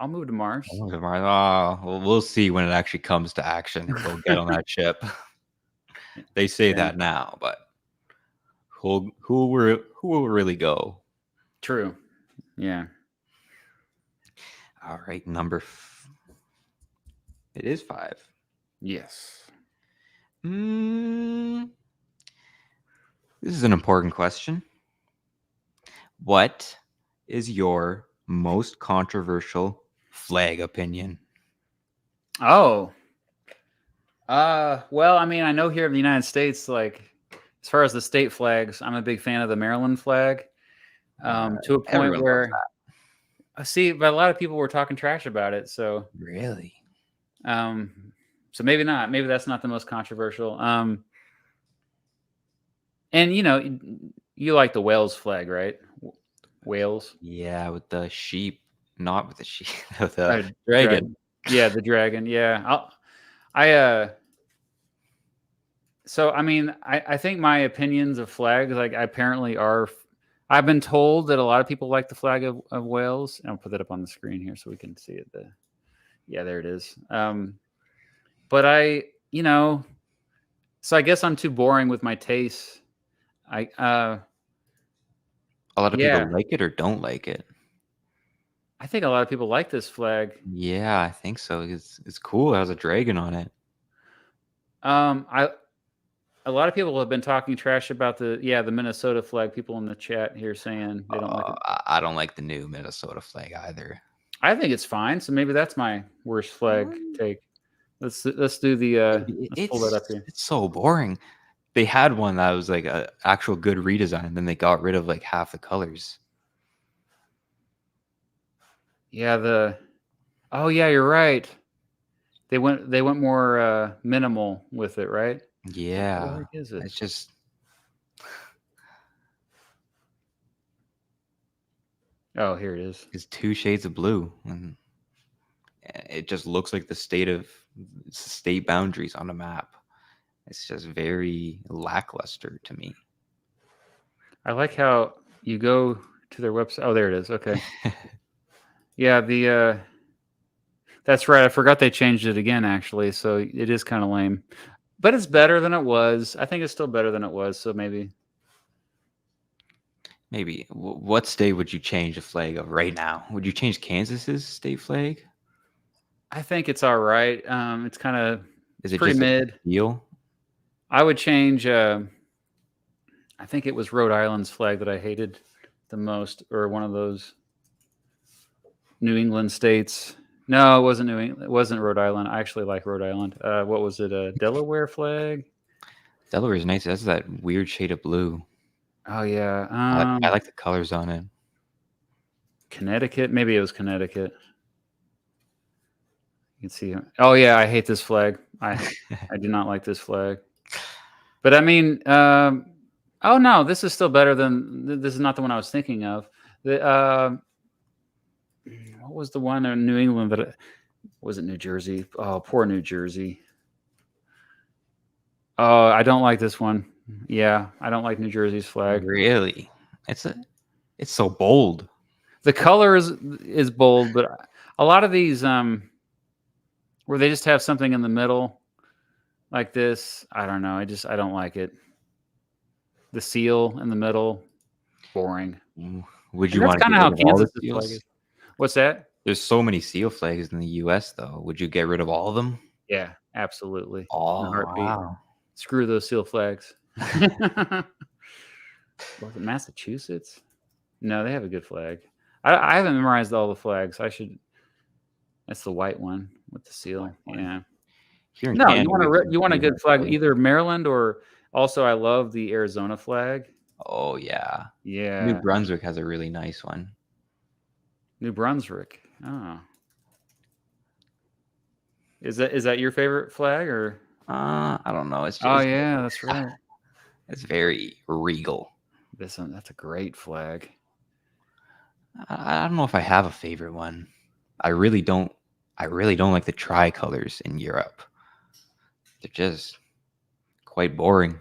move to Mars. Well, we'll see when it actually comes to action. We'll get on that ship. They say that now, but who will really go? True. Yeah. All right, it is 5. Yes. This is an important question. What is your most controversial flag opinion? Oh. Well, I mean, I know here in the United States, like as far as the state flags, I'm a big fan of the Maryland flag. To a point where I see, but a lot of people were talking trash about it. So really, so maybe not. Maybe that's not the most controversial. And you like the Wales flag, right? Wales. Yeah, with the sheep, not with the sheep, with the dragon. Yeah, the dragon. Yeah, So I mean, I think my opinions of flags, like, apparently are. I've been told that a lot of people like the flag of Wales. And I'll put that up on the screen here so we can see it. Yeah, there it is. But so I guess I'm too boring with my tastes. A lot of people like it or don't like it. I think a lot of people like this flag. Yeah, I think so. It's cool. It has a dragon on it. I A lot of people have been talking trash about the Minnesota flag. People in the chat here saying they don't like it. I don't like the new Minnesota flag either. I think it's fine. So maybe that's my worst flag Um, take. Let's do the Maybe let's pull that up here. it's so boring. They had one that was like a actual good redesign, and then they got rid of like half the colors. Yeah, oh yeah, you're right. They went more minimal with it, right? What the Yeah, heck is it? it's just Oh, here it is. it's two shades of blue, and it just looks like the state boundaries on a map. It's just very lackluster to me. I like how you go to their website. Oh, there it is. Okay. Yeah, the that's right. I forgot they changed it again actually, so it is kind of lame. But it's better than it was. I think it's still better than it was, so maybe. Maybe. What state would you change the flag of right now? Would you change Kansas's state flag? I think it's all right. It's kind of Is it's it pretty just a mid. deal? I would change. I think it was Rhode Island's flag that I hated the most, or one of those New England states. No, it wasn't New England. It wasn't Rhode Island. I actually like Rhode Island. What was it? A Delaware flag? Delaware is nice. That's that weird shade of blue. Oh yeah. I like the colors on it. Connecticut. Maybe it was Connecticut. You can see. Oh yeah, I hate this flag. I do not like this flag. But I mean, oh no, this is still better than this is not the one I was thinking of. The what was the one in New England that was it New Jersey? Oh, poor New Jersey. Oh, I don't like this one. Yeah, I don't like New Jersey's flag. Really? It's so bold. The color is bold, but a lot of these where they just have something in the middle like this, I don't know. I don't like it. The seal in the middle, boring. Would And you that's want to kind get of how rid of all the Kansas's flag seals? is. What's that? There's so many seal flags in the U.S. though. Would you get rid of all of them? Yeah, absolutely. In a Oh heartbeat. wow. Screw those seal flags. Was it Massachusetts? No, they have a good flag. I haven't memorized all the flags. I should. That's the white one with the seal. Yeah. Here in No, Canada, we have you want a pretty good nice flag, flags. either Maryland or also I love the Arizona flag. Oh yeah. New Yeah, Brunswick has a really nice one. New Brunswick. Oh, is that your favorite flag or? I don't know. Oh yeah, that's right. it's very regal. This one, that's a great flag. I don't know if I have a favorite one. I really don't. I really don't like the tricolors in Europe. They're just quite boring.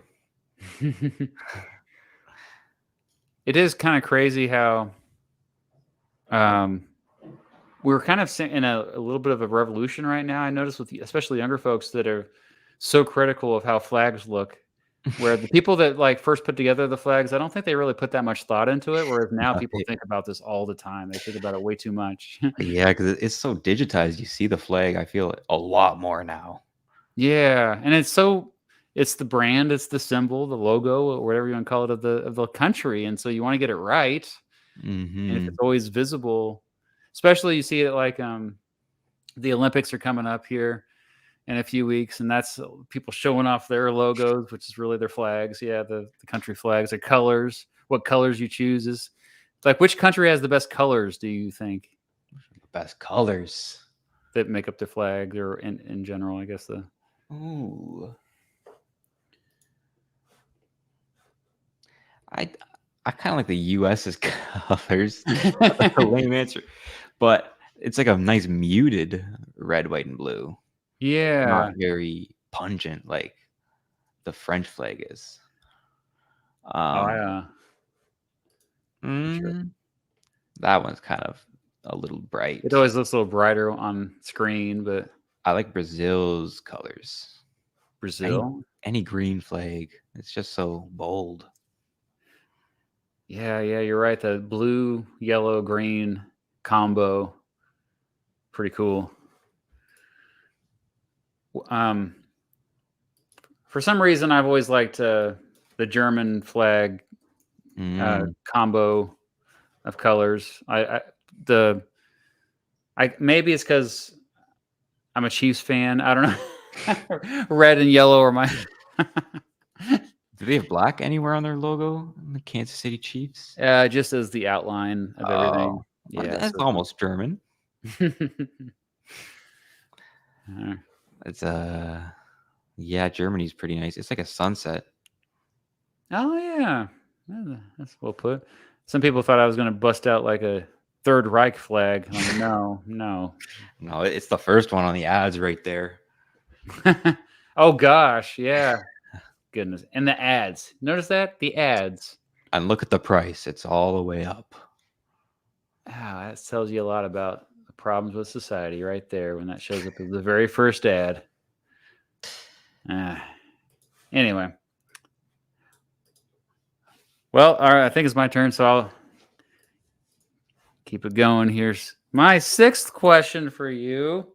It is kind of crazy how um, we're kind of in a little bit of a revolution right now. I notice with especially younger folks that are so critical of how flags look. Where the people that like first put together the flags, I don't think they really put that much thought into it. Whereas now people think about this all the time. They think about it way too much. Yeah, because it's so digitized. You see the flag. I feel it a lot more now. Yeah, and it's the brand, it's the symbol, the logo, or whatever you want to call it of the country, and so you want to get it right. And if Hmm. it's always visible, especially you see it like the Olympics are coming up here in a few weeks, and that's people showing off their logos, which is really their flags. Yeah, the country flags, their colors. What colors you choose is like which country has the best colors? Do you think Best colors. that make up their flag, or in general? I guess the Ooh. I I kind of like the U.S.'s colors. That's a lame answer, but it's like a nice muted red, white, and blue. Not yeah. very pungent like the French flag is. Oh, Um, yeah. Sure. mm, that one's kind of a little It bright. always looks a little brighter on screen, but I like Brazil's colors. Any Brazil? any green flag, it's just so bold. Yeah, you're right. The blue, yellow, green combo. Pretty cool. Um, for some reason, I've always liked the German flag combo of colors. The I maybe it's because I'm a Chiefs fan. I don't know. Red and yellow are my. Do they have black anywhere on their logo? The Kansas City Chiefs? Just as the outline of everything. Oh, well, Yeah, that's so almost German. uh, It's yeah, Germany's pretty nice. It's like a sunset. oh yeah, that's well put. Some people thought I was going to bust out like a Third Reich flag. Like, no, no. No, it's the first one on the ads right there. Oh gosh, yeah. Goodness, and the ads. Notice that the ads. And look at the price. It's all the way up. Ah, that tells you a lot about the problems with society, right there. When that shows up as the very first ad. Anyway, well, all right. I think it's my turn, so I'll keep it going. Here's my sixth question for you.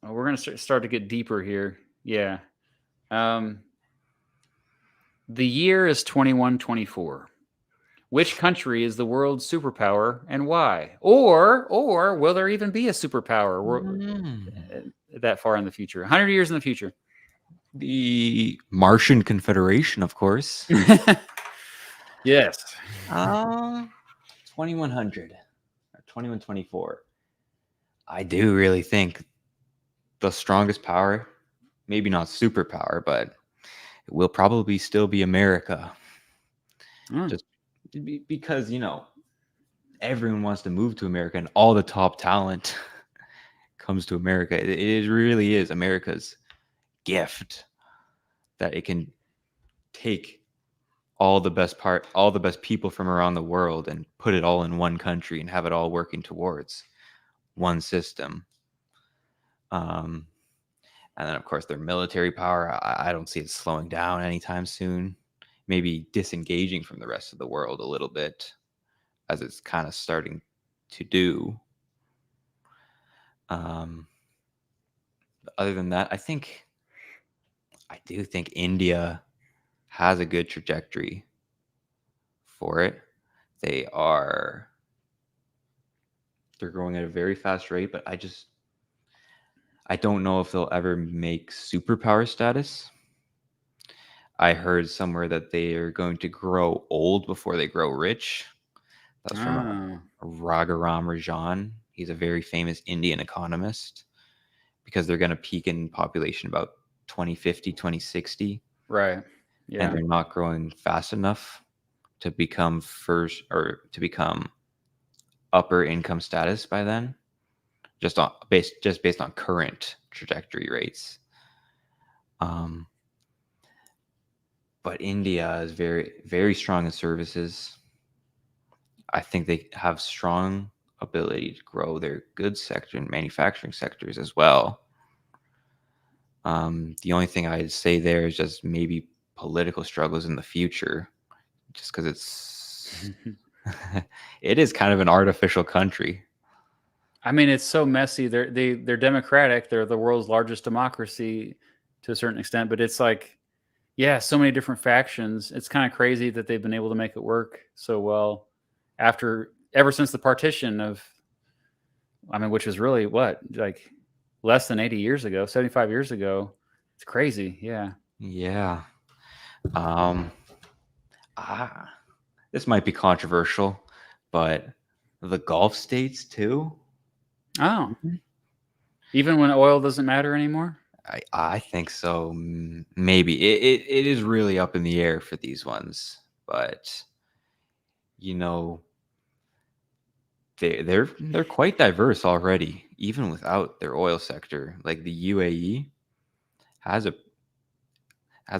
Oh, we're gonna start to get deeper here. Yeah. The year is 2124. Which country is the world's superpower and why? Or will there even be a superpower that far in the future? 100 years in the future. The Martian Confederation, of course. Yes. 2100 or 2124. I do really think the strongest power, maybe not superpower, but it will probably still be America. Just because, everyone wants to move to America and all the top talent comes to America. It really is America's gift that it can take all the best people from around the world and put it all in one country and have it all working towards one system. And then, of course, their military power, I don't see it slowing down anytime soon. Maybe disengaging from the rest of the world a little bit, as it's kind of starting to do. Other than that, I do think India has a good trajectory for it. They're growing at a very fast rate, but I don't know if they'll ever make superpower status. I heard somewhere that they are going to grow old before they grow rich. That's from Raghuram Rajan. He's a very famous Indian economist, because they're going to peak in population about 2050, 2060. Right. Yeah. And they're not growing fast enough to become upper income status by then, just based on current trajectory rates. But India is very, very strong in services. I think they have strong ability to grow their goods sector and manufacturing sectors as well. The only thing I'd say there is just maybe political struggles in the future, just because it is kind of an artificial country. I mean, it's so messy. They're democratic. They're the world's largest democracy to a certain extent, but it's like, yeah, so many different factions. It's kind of crazy that they've been able to make it work so well ever since the partition which was really like less than 80 years ago, 75 years ago. It's crazy. Yeah. Yeah. This might be controversial, but the Gulf states too. Oh. Even when oil doesn't matter anymore? I think so. Maybe it is really up in the air for these ones, but they're quite diverse already, even without their oil sector. Like the UAE has a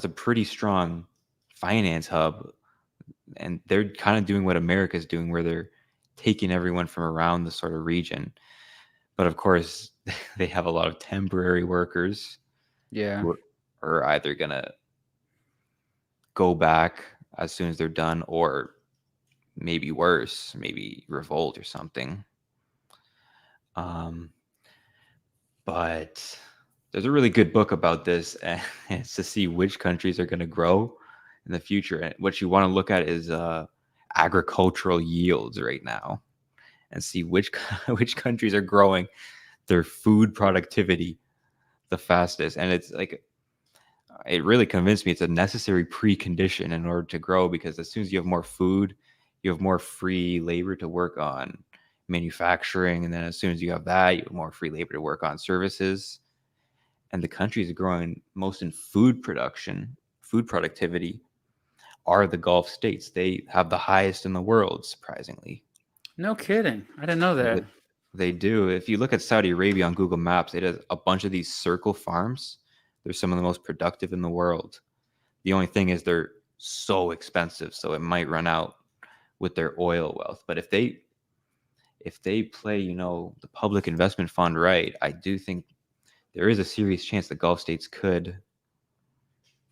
pretty strong finance hub, and they're kind of doing what America's doing, where they're taking everyone from around the sort of region. But of course, they have a lot of temporary workers. Yeah. Who are either gonna go back as soon as they're done, or maybe worse, maybe revolt or something. Um, but there's a really good book about this, and it's to see which countries are going to grow in the future. And what you want to look at is agricultural yields right now, and see which which countries are growing their food productivity the fastest. And it's like it really convinced me it's a necessary precondition in order to grow, because as soon as you have more food, you have more free labor to work on manufacturing, and then as soon as you have that, you have more free labor to work on services. And the countries growing most in food production, food productivity, are the Gulf states. They have the highest in the world, surprisingly. No kidding. I didn't know that. They do. If you look at Saudi Arabia on Google Maps, it has a bunch of these circle farms. They're some of the most productive in the world. The only thing is they're so expensive, so it might run out with their oil wealth. But if they play, the public investment fund right, I do think there is a serious chance the Gulf states could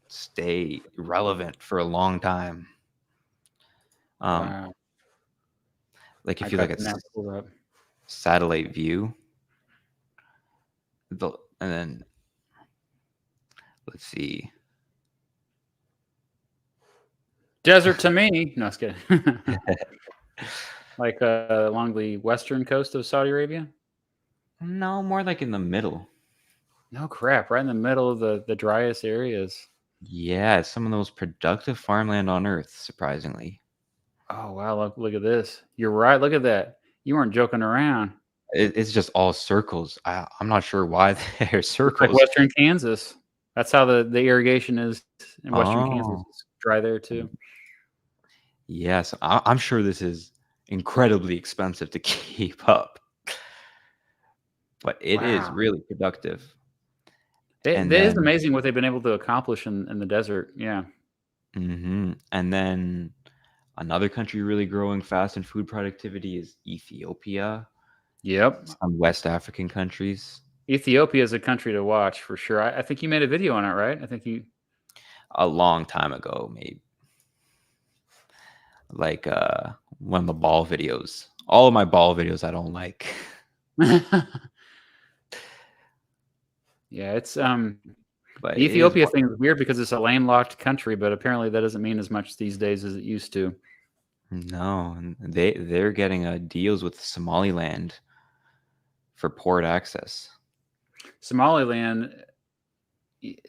stay relevant for a long time. Wow. Like I if you look got at the map pulled up. satellite view, and then let's see. Desert to me. No, it's kidding. Like along the western coast of Saudi Arabia? No, more like in the middle. No crap, right in the middle of the driest areas. Yeah, it's some of the most productive farmland on earth, surprisingly. Oh wow, look at this. You're right. Look at that. You weren't joking around. It's just all circles. I'm not sure why they're It's like circles. western Kansas. That's how the irrigation is in western Kansas. Oh, It's dry there too. yes. I'm sure this is incredibly expensive to keep up, but it is Wow. really productive. It And is then, amazing what they've been able to accomplish in the desert. Yeah. and then another country really growing fast in food productivity is Ethiopia. Yep. Some West African countries. Ethiopia is a country to watch for sure. I think you made a video on it, right? I think you. A long time ago, maybe like one of the ball videos. All of my ball videos I don't like. Yeah, it's But the it is Ethiopia thing is weird because it's a landlocked country, but apparently that doesn't mean as much these days as it used to. no, they're getting deals with Somaliland for port access. Somaliland,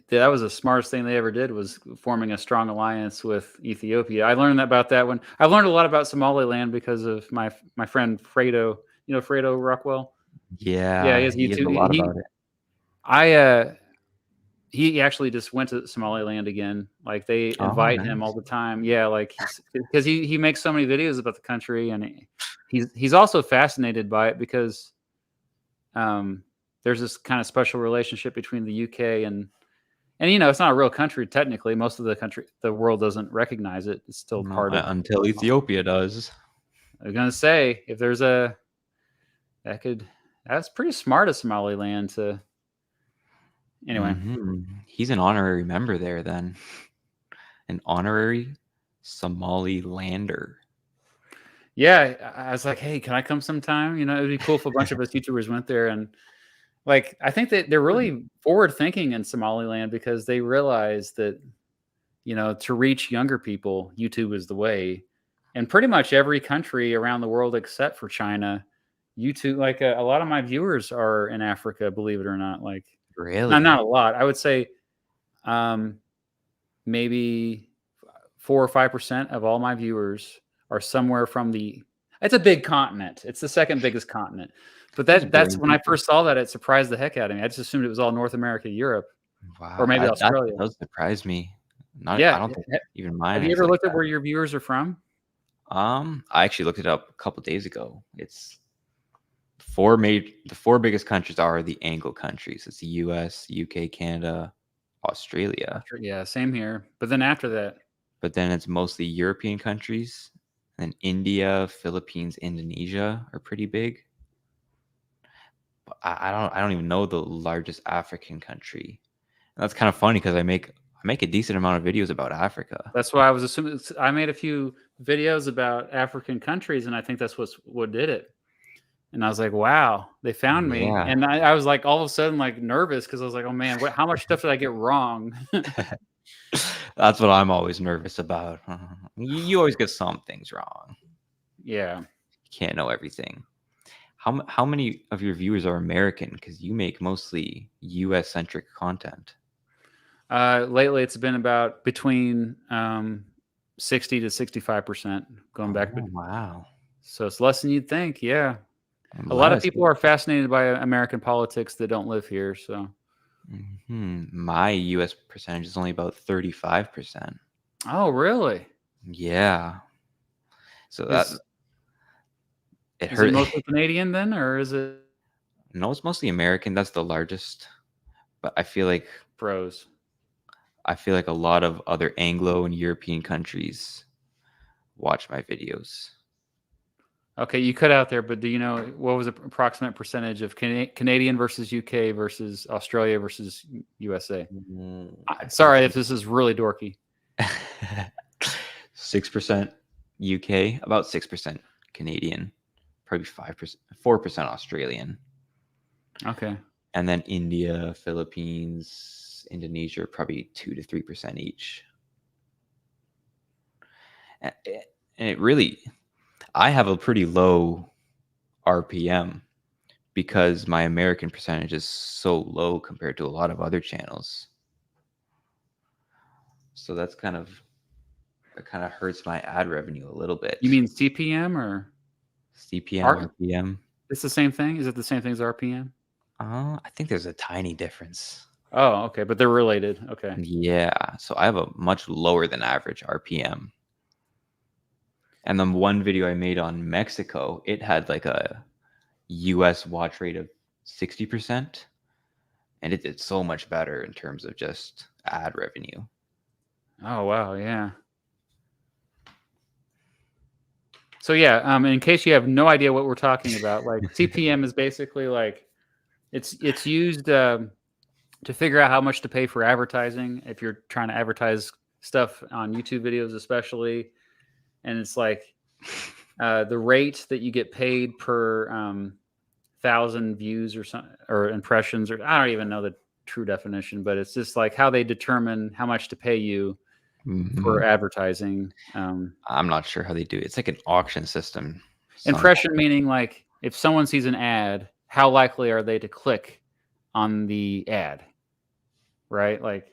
that was the smartest thing they ever did was forming a strong alliance with Ethiopia. I learned about that when I learned a lot about Somaliland because of my friend Fredo. You know Fredo Rockwell? Yeah, he Yeah, has he has a YouTube. lot about it. I he actually just went to Somaliland again. Like they Oh, invite him all nice. the time. Yeah, like he's because he makes so many videos about the country, and he's also fascinated by it because um, there's this kind of special relationship between the UK and it's not a real country technically. Most of the world doesn't recognize it. It's still No, part of. until Ethiopia does. I was gonna say if there's a that could that's pretty smart of Somaliland to anyway. He's an honorary member there then. An honorary Somalilander. Yeah, I was like, hey, can I come sometime? It'd be cool if a bunch of us YouTubers went there and like I think that they're really forward thinking in Somaliland because they realize that to reach younger people, YouTube is the way. And pretty much every country around the world except for China, YouTube, like a lot of my viewers are in Africa, believe it or not. Like, not Really? a lot. I would say um, maybe 4 or 5% of all my viewers are somewhere from the. It's a big continent. It's the second biggest continent. But Just that's bring when I people. first saw that it surprised the heck out of me. I just assumed it was all North America, Europe, or Wow, maybe that Australia. does surprise me. Not, I Yeah. don't think even mine Have you is ever like looked at where your viewers are from? that. I actually looked it up a couple days ago. It's the four biggest countries are the Anglo countries. It's the U.S., UK, Canada, Australia. Yeah, same here. But then after that, But then it's mostly European countries, and India, Philippines, Indonesia are pretty big. But I don't even know the largest African country. And that's kind of funny because I make I make a decent amount of videos about Africa. That's why I was assuming. I made a few videos about African countries, and I think that's what did it. And I was like, wow, they found me. Yeah. And I was like, all of a sudden, like nervous because I was like, oh man, how much stuff did I get wrong? That's what I'm always nervous about. You always get some things wrong. Yeah. You can't know everything. How many of your viewers are American? Because you make mostly US centric content. Lately, it's been about between 60 to 65% going back. Oh, wow. So it's less than you'd think. Yeah. A lot of Minus people are fascinated by American politics that don't live here. So, my US percentage is only about 35%. oh, really? Yeah. So that Is, it is it hurt. mostly Canadian then, or is it No, it's mostly American. That's the largest. But I feel like pros? a lot of other Anglo and European countries watch my videos. Okay, you cut out there, but do you know what was the approximate percentage of Canadian versus UK versus Australia versus USA? Sorry if this is really dorky. 6% UK, about 6% Canadian, probably 5%, 4% Australian. Okay. And then India, Philippines, Indonesia, probably 2 to 3% each. And it really, I have a pretty low RPM because my American percentage is so low compared to a lot of other channels. So that kind of hurts my ad revenue a little bit. You mean CPM or CPM, RPM? It's the same thing? Is it the same thing as RPM? I think there's a tiny difference. Oh, okay, but they're related. Okay. Yeah, so I have a much lower than average RPM. And then one video I made on Mexico, it had like a US watch rate of 60%. And it did so much better in terms of just ad revenue. Oh, wow, yeah. So yeah, in case you have no idea what we're talking about, like CPM is basically like it's used to figure out how much to pay for advertising if you're trying to advertise stuff on YouTube videos, especially. And it's like the rate that you get paid per 1,000 views or impressions, or I don't even know the true definition, but it's just like how they determine how much to pay you for advertising. I'm not sure how they do it. It's like an auction system. Impression meaning like if someone sees an ad, how likely are they to click on the ad? Right? Like,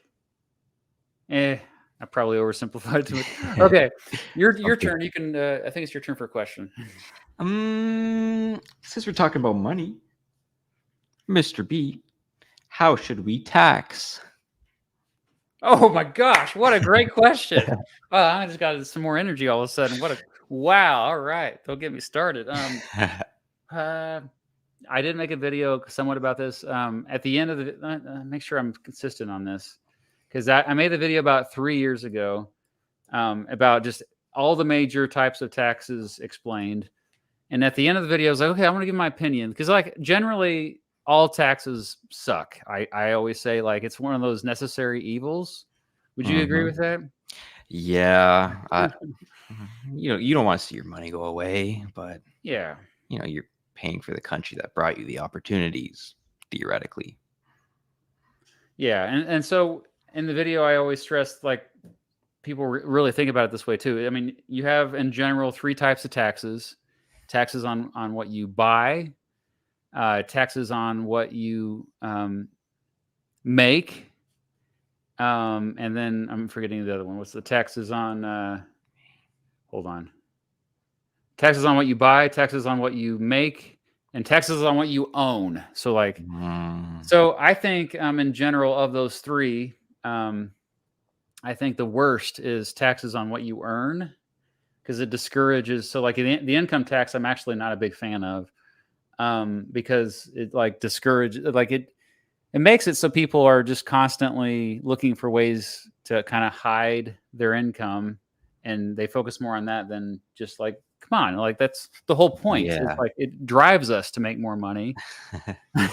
I probably oversimplified too much. Okay, your turn. You can. I think it's your turn for a question. Since we're talking about money, Mr. B, how should we tax? Oh my gosh, what a great question. I just got some more energy all of a sudden. Wow. All right. Don't get me started. I did make a video somewhat about this. At the end of the, make sure I'm consistent on this, because I made the video about 3 years ago about just all the major types of taxes explained. And at the end of the video, I was like, okay, I'm going to give my opinion, because like generally all taxes suck. I always say like it's one of those necessary evils. Would you agree with that? Yeah. You don't want to see your money go away, but yeah, you're paying for the country that brought you the opportunities, theoretically. Yeah, and so in the video, I always stress like people really think about it this way too. I mean, you have in general 3 types of taxes: taxes on what you buy, taxes on what you make, and then I'm forgetting the other one. What's the taxes on? Hold on. Taxes on what you buy, taxes on what you make, and taxes on what you own. So like, so I think in general of those 3, I think the worst is taxes on what you earn, because it discourages. So like the income tax, I'm actually not a big fan of, because it like discourages, like it makes it so people are just constantly looking for ways to kind of hide their income, and they focus more on that than just like, come on, like that's the whole point. Yeah. It's like it drives us to make more money. There's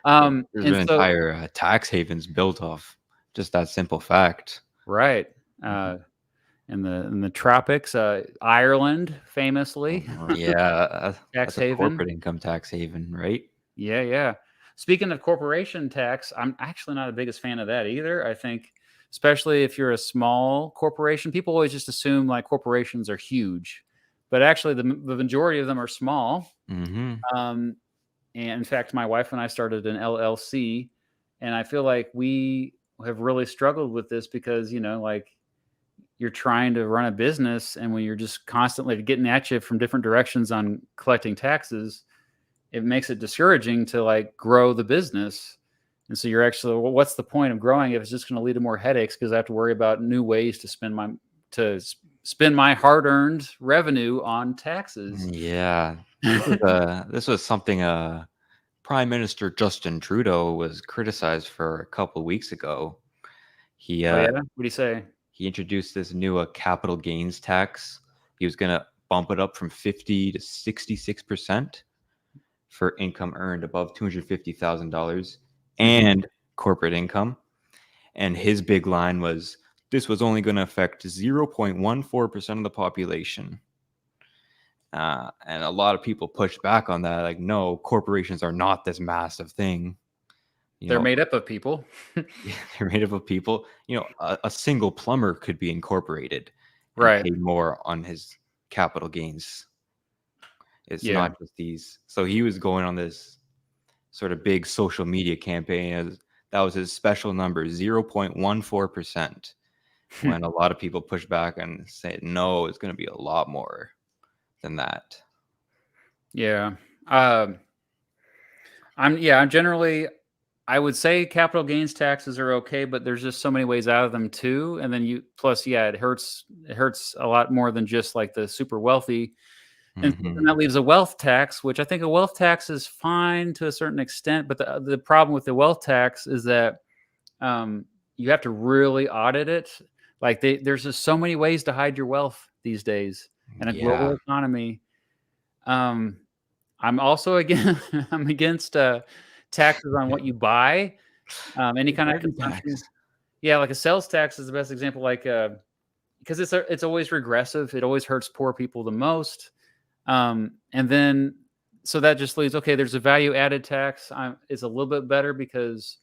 an entire tax havens built off Just that simple fact. Right. Mhm. In the tropics, Ireland famously, Yeah, tax that's a haven. corporate income tax haven, right? Yeah, yeah. Speaking of corporation tax, I'm actually not the biggest fan of that either. I think, especially if you're a small corporation, people always just assume like corporations are huge, but actually, the majority of them are small. Mhm. Um, and in fact, my wife and I started an LLC, and I feel like we have really struggled with this because, like you're trying to run a business, and when you're just constantly getting at you from different directions on collecting taxes, it makes it discouraging to like grow the business. And so you're actually, well, what's the point of growing if it's just going to lead to more headaches because I have to worry about new ways to to spend my hard-earned revenue on taxes. Yeah. This was something Prime Minister Justin Trudeau was criticized for a couple weeks ago. He Oh uh yeah, what do you say? he introduced this new capital gains tax. He was gonna bump it up from 50 to 66% for income earned above $250,000 Hmm. and corporate income. And his big line was this was only going to affect 0.14% of the population. And a lot of people pushed back on that. Like, no, corporations are not this massive thing. You They're know, made up of people. they're made up of people. A single plumber could be incorporated and Right. pay more on his capital gains. It's Yeah. not just these. So he was going on this sort of big social media campaign. That was his special number, 0.14%. When a lot of people push back and say, no, it's going to be a lot more than that. Yeah. Um, I'm generally, I would say capital gains taxes are okay, but there's just so many ways out of them too. And then plus, yeah, it hurts a lot more than just like the super wealthy. And so then Hmm. that leaves a wealth tax, which I think a wealth tax is fine to a certain extent. But the problem with the wealth tax is that um, you have to really audit it. Like there's just so many ways to hide your wealth these days in a global Yeah. economy. Um, I'm also again I'm against taxes on what you buy, any kind of Heavy consumption. tax. Yeah, like a sales tax is the best example. Like because it's always regressive. It always hurts poor people the most. And then so that just leaves okay. There's a value added tax. It's a little bit better because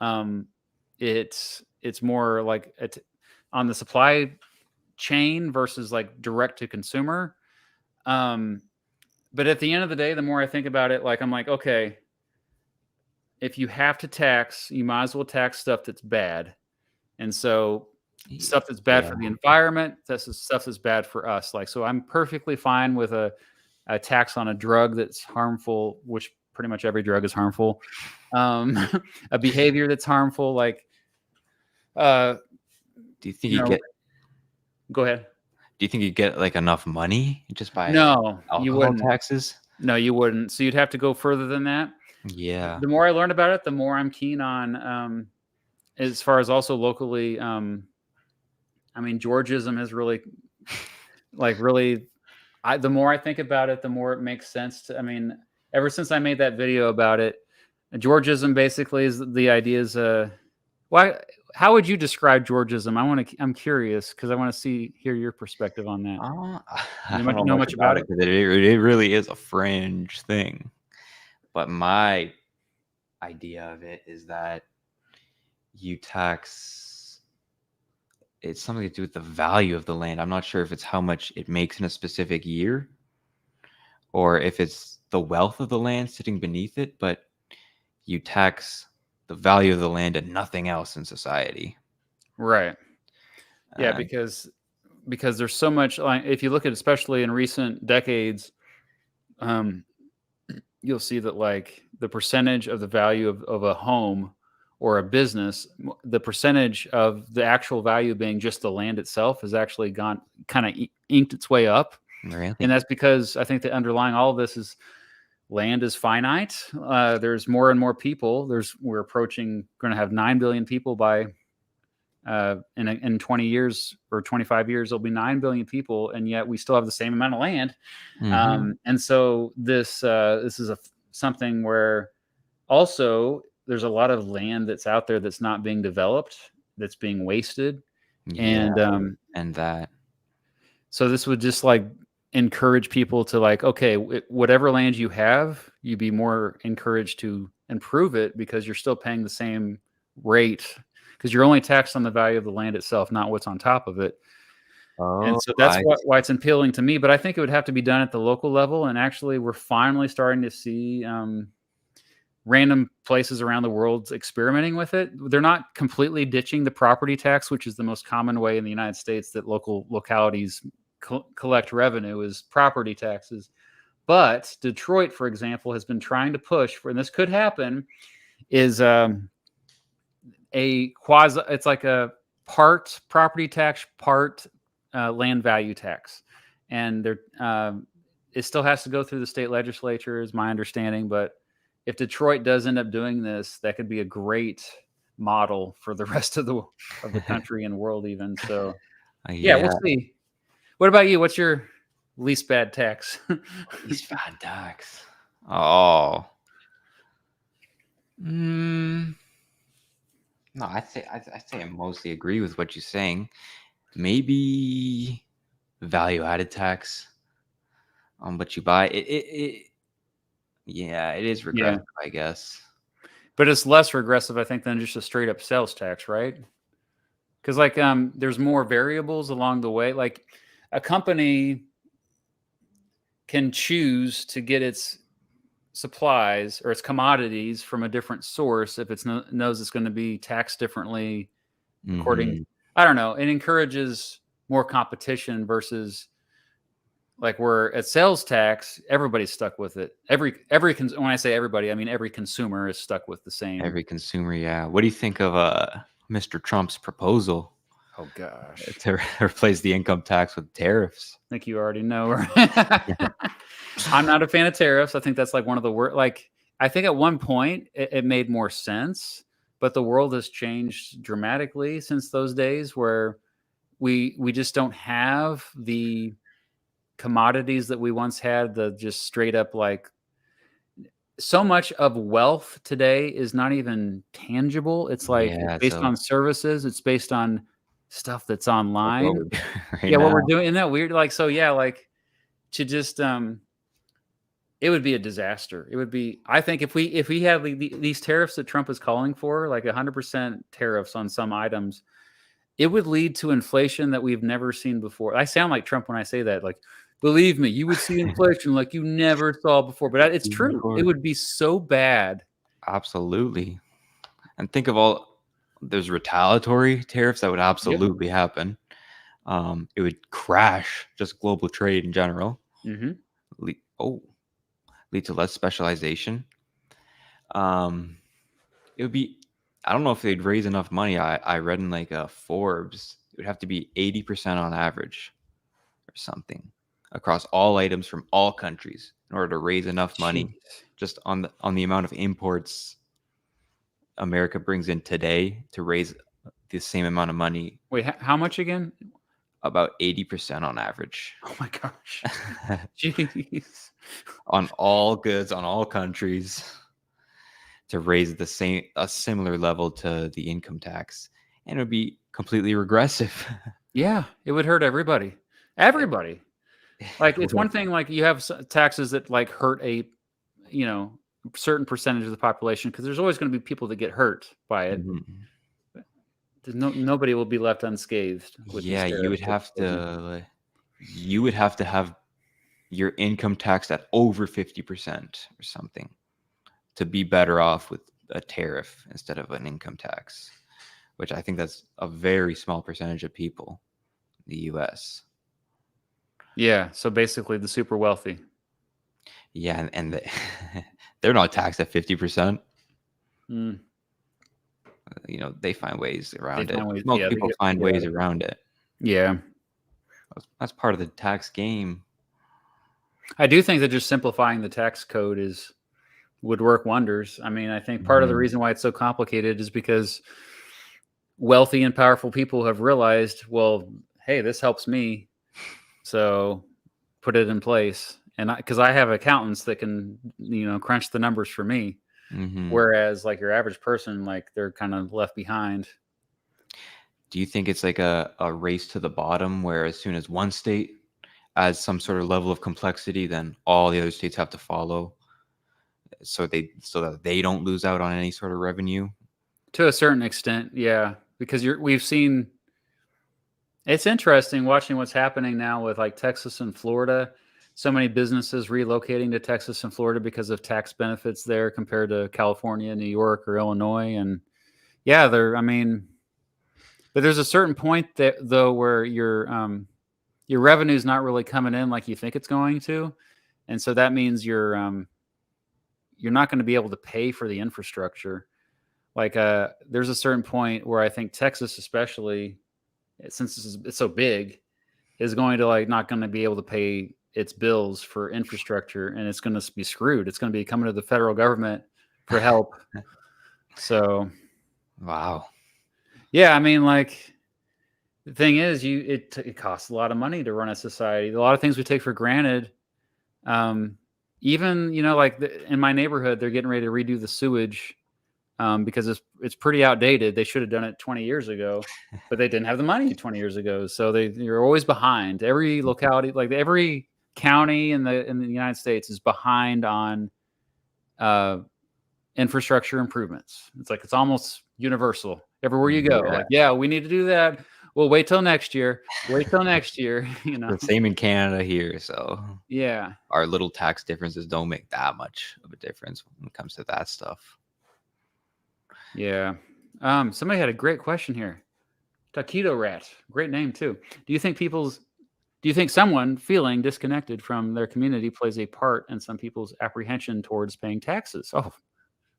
um, it's more like on the supply chain versus like direct to consumer. Um, but at the end of the day, the more I think about it, like I'm like, okay, if you have to tax, you might as well tax stuff that's bad. And so stuff that's bad Yeah. for the environment, that's the stuff that's bad for us. Like, so I'm perfectly fine with a tax on a drug that's harmful, which pretty much every drug is harmful. Um, a behavior that's harmful, like, uh, Do you think you you know, get go ahead. do you think you get like enough money just by No, you alcohol wouldn't. taxes? No, you wouldn't. So you'd have to go further than that. Yeah. The more I learn about it, the more I'm keen on, as far as also locally, I mean, Georgism has really, like, really. The more I think about it, the more it makes sense. I mean, ever since I made that video about it, Georgism basically is the idea is, why? How would you describe Georgism? I'm curious because I want to hear your perspective on that. Uh, I You don't know know much much about about it? it because it really is a fringe thing. But my idea of it is that you tax it's something to do with the value of the land. I'm not sure if it's how much it makes in a specific year or if it's the wealth of the land sitting beneath it, but you tax the value of the land and nothing else in society. Right. Yeah, Uh, because there's so much. Like, if you look at especially in recent decades, um, you'll see that like the percentage of the value of a home or a business, the percentage of the actual value being just the land itself has actually gone kind of inked its way up. And really? that's because I think that underlying all of this is land is finite. There's more and more people. We're approaching going to have 9 billion people by in 20 years or 25 years, there'll be 9 billion people, and yet we still have the same amount of land. Hmm. And so this is something where also there's a lot of land that's out there that's not being developed, that's being wasted. Yeah, And and that. so this would just like encourage people to like, okay, whatever land you have, you'd be more encouraged to improve it because you're still paying the same rate because you're only taxed on the value of the land itself, not what's on top of it. And Oh, so that's I why it's appealing to me. But I think it would have to be done at the local level. And actually, we're finally starting to see random places around the world experimenting with it. They're not completely ditching the property tax, which is the most common way in the United States that localities collect revenue is property taxes. But Detroit, for example, has been trying to push for, and this could happen, is a quasi. It's like a part property tax, part land value tax, and there it still has to go through the state legislature, is my understanding. But if Detroit does end up doing this, that could be a great model for the rest of the country and world, even. So, yeah, we'll yeah, see. What about you? What's your least bad tax? least bad tax. Oh, mm, no, I say I mostly agree with what you're saying. Maybe value added tax on what you buy. Yeah, it is Yeah, regressive, I guess. but it's less regressive, I think, than just a straight up sales tax, right? Because like there's more variables along the way. Like a company can choose to get its supplies or its commodities from a different source if it knows it's going to be taxed differently according. Hmm. I don't know. It encourages more competition versus like where at sales tax, everybody's stuck with it. When I say everybody, I mean every consumer is stuck with the same. Every consumer, yeah. What do you think of Mr. Trump's proposal Oh gosh, to replace the income tax with tariffs? I think you already know. I'm not a fan of tariffs. I think that's like one of the worst. Like I think at one point it made more sense, but the world has changed dramatically since those days where we just don't have the commodities that we once had. The just straight up like so much of wealth today is not even tangible. It's like it's Yeah, based so on services. It's based on stuff that's like what we're online. doing right Yeah, what we're now. doing. Isn't that weird? Like so, yeah, like to just it would be a disaster. It would be. I think if we had these tariffs that Trump is calling for, like 100% tariffs on some items, it would lead to inflation that we've never seen before. I sound like Trump when I say that. Like, believe me, you would see inflation like you never saw before. But it's true. It would be so bad. Absolutely. And think of all there's retaliatory tariffs that would Yep. absolutely happen. It would crash just global trade in general. Hmm. Lead, oh, lead to less specialization. Um, it would be. I don't know if they'd raise enough money. I read in like Forbes, it would have to be 80% on average or something across all items from all countries in order to raise enough money Jeez. just on the amount of imports America brings in today to raise the same amount of money, Wait, how much again? about 80% on average. Oh my gosh. Jeez. On all goods, on all countries, to raise a similar level to the income tax. And it would be completely regressive. Yeah, it would hurt everybody. Everybody. Like it's one thing like you have taxes that like hurt a, you know, certain percentage of the population because there's always going to be people that get hurt by it. Mhm. There's nobody will be left unscathed with these Yeah, you would tariffs. have to have your income taxed at over 50% or something to be better off with a tariff instead of an income tax, which I think that's a very small percentage of people in the US. Yeah, so basically the super wealthy. Yeah, and they're not taxed at 50%. Mm, They find ways they around it. find ways. Most Yeah, people they find get out ways of it. around it. Yeah, That's part of the tax game. I do think that just simplifying the tax code would work wonders. I mean, I think part of the Mhm. reason why it's so complicated is because wealthy and powerful people have realized, well, hey, this helps me, so put it in place. And because I have accountants that can, crunch the numbers for me, Mhm. whereas like your average person, like they're kind of left behind. Do you think it's like a race to the bottom where as soon as one state adds some sort of level of complexity, then all the other states have to follow so that they don't lose out on any sort of revenue? To a certain extent, yeah, because we've seen. It's interesting watching what's happening now with like Texas and Florida. So many businesses relocating to Texas and Florida because of tax benefits there compared to California, New York, or Illinois. And yeah, I mean, but there's a certain point that though where your revenue is not really coming in like you think it's going to, and so that means you're not going to be able to pay for the infrastructure. Like there's a certain point where I think Texas, especially since it's so big, is going to like not going to be able to pay its bills for infrastructure, and it's going to be screwed. It's going to be coming to the federal government for help. So Wow. yeah, I mean, like the thing is, it costs a lot of money to run a society. A lot of things we take for granted. Even like in my neighborhood, they're getting ready to redo the sewage because it's pretty outdated. They should have done it 20 years ago, but they didn't have the money 20 years ago. So you're always behind. Every locality, like every county in the United States, is behind on infrastructure improvements. It's like it's almost universal everywhere you go. Yeah. Like, yeah, we need to do that. Well, wait till next year. Wait till next year. The same in Canada here. So Yeah. our little tax differences don't make that much of a difference when it comes to that stuff. Yeah. Somebody had a great question here. Taquito Rat, great name too. Do you think someone feeling disconnected from their community plays a part in some people's apprehension towards paying taxes? Oh,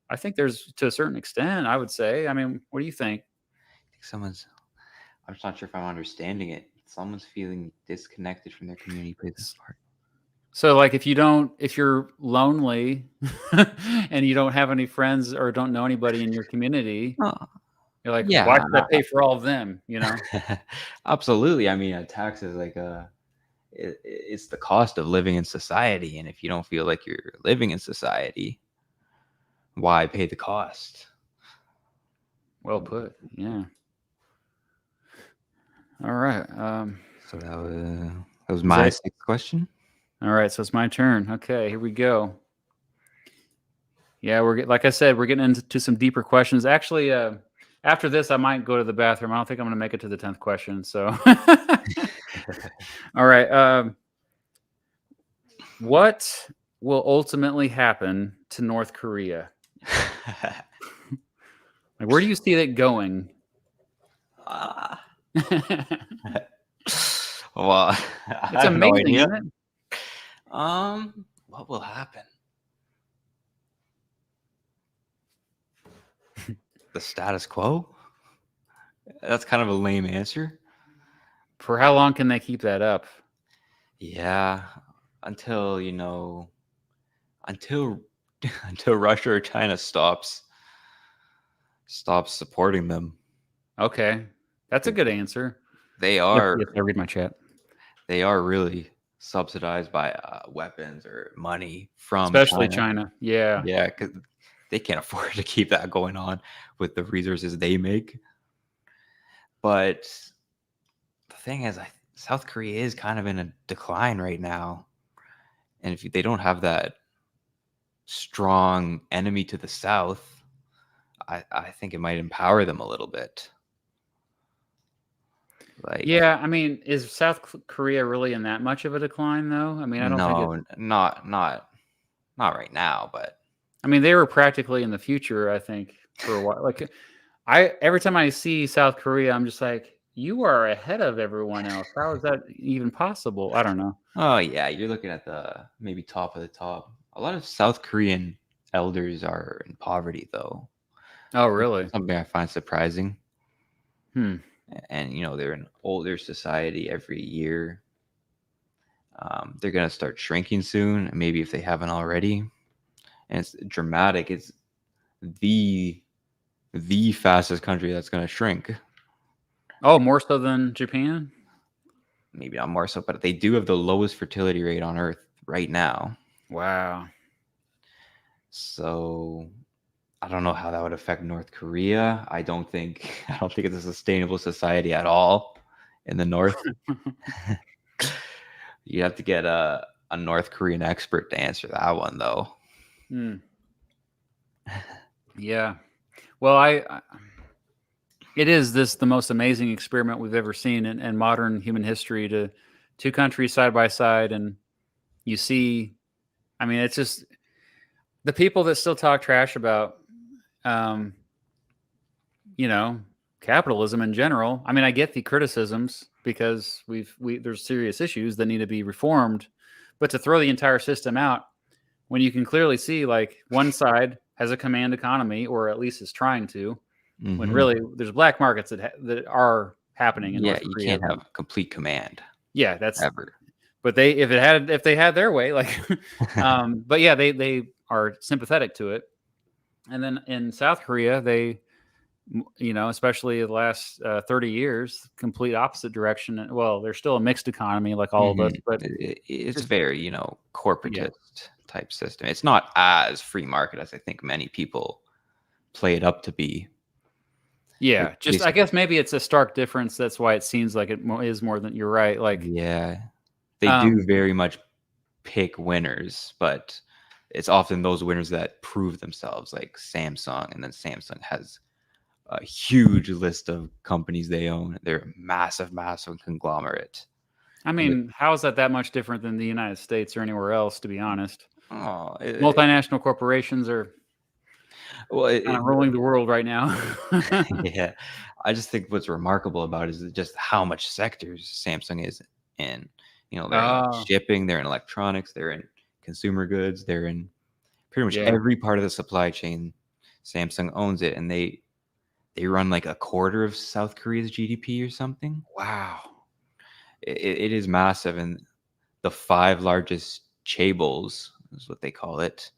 I think there's to a certain extent, I would say. I mean, what do you think? I'm just not sure if I'm understanding it. Someone's feeling disconnected from their community plays a part. So like if you're lonely and you don't have any friends or don't know anybody in your community, Oh, you're like, why yeah, should I pay for all of them? absolutely. I mean, a tax is like it's the cost of living in society, and if you don't feel like you're living in society, why pay the cost? Well put. Yeah. All right. So that was my sixth question. All right, so it's my turn. Okay, here we go. Yeah, like I said, we're getting into some deeper questions. Actually, after this, I might go to the bathroom. I don't think I'm going to make it to the 10th question. So, all right. What will ultimately happen to North Korea? Like, where do you see it going? Well, It's I have no amazing, idea. isn't it? What will happen? The status quo? That's kind of a lame answer. For how long can they keep that up? Yeah, until until Russia or China stops supporting them. Okay, that's a good answer. They Yes, are I read my chat. they are really subsidized by weapons or money from Especially China. China. Yeah. Yeah, because they can't afford to keep that going on with the resources they make. But the thing is, South Korea is kind of in a decline right now, and if they don't have that strong enemy to the south, I think it might empower them a little bit. Like, Yeah, I mean, is South Korea really in that much of a decline, though? I mean, I don't think it. no, not right now, but I mean, they were practically in the future, I think, for a while. Like, every time I see South Korea, I'm just like, you are ahead of everyone else. How is that even possible? I don't know. oh yeah, you're looking at the maybe top of the top. A lot of South Korean elders are in poverty, though. Oh, really? Something I find surprising. Hmm. And they're an older society every year. They're gonna start shrinking soon, maybe if they haven't already. And it's dramatic. It's the fastest country that's gonna shrink. Oh, more so than Japan? Maybe not more so, but they do have the lowest fertility rate on Earth right now. Wow. So I don't know how that would affect North Korea. I don't think I don't think it's a sustainable society at all in the North. You have to get a North Korean expert to answer that one, though. Hmm. Yeah. Well, it is the most amazing experiment we've ever seen in modern human history. To two countries side by side, and you see, I mean, it's just the people that still talk trash about, um, you know, capitalism in general. I mean, I get the criticisms because there's serious issues that need to be reformed, but to throw the entire system out when you can clearly see like one side has a command economy, or at least is trying to, when Hmm. really there's black markets that are happening in Yeah, North you Korea. can't have complete command Yeah, that's ever. but if they had their way, like, but yeah, they are sympathetic to it. And then in South Korea, they, especially the last 30 years, complete opposite direction. Well, they're still a mixed economy like all of us, Mhm. but It's just very, yeah, corporatist type system. It's not as free market as I think many people play it up to be. Like, yeah. Just I guess maybe it's a stark difference. That's why it seems like is more than you're right. Like, yeah, they do um, very much pick winners, but it's often those winners that prove themselves, like Samsung, and then Samsung has a huge list of companies they own. They're a massive, massive conglomerate. I And mean, how is that much different than the United States or anywhere else? To be honest, oh, multinational corporations are well, kind of ruling the world right now. yeah, I just think what's remarkable about it is just how much sectors Samsung is in. They're in Oh, shipping, they're in electronics, they're in consumer goods, they're in pretty much yeah. every part of the supply chain. Samsung owns it, and they run like a quarter of South Korea's GDP or something. Wow. It is massive, and the five largest chaebols is what they call it.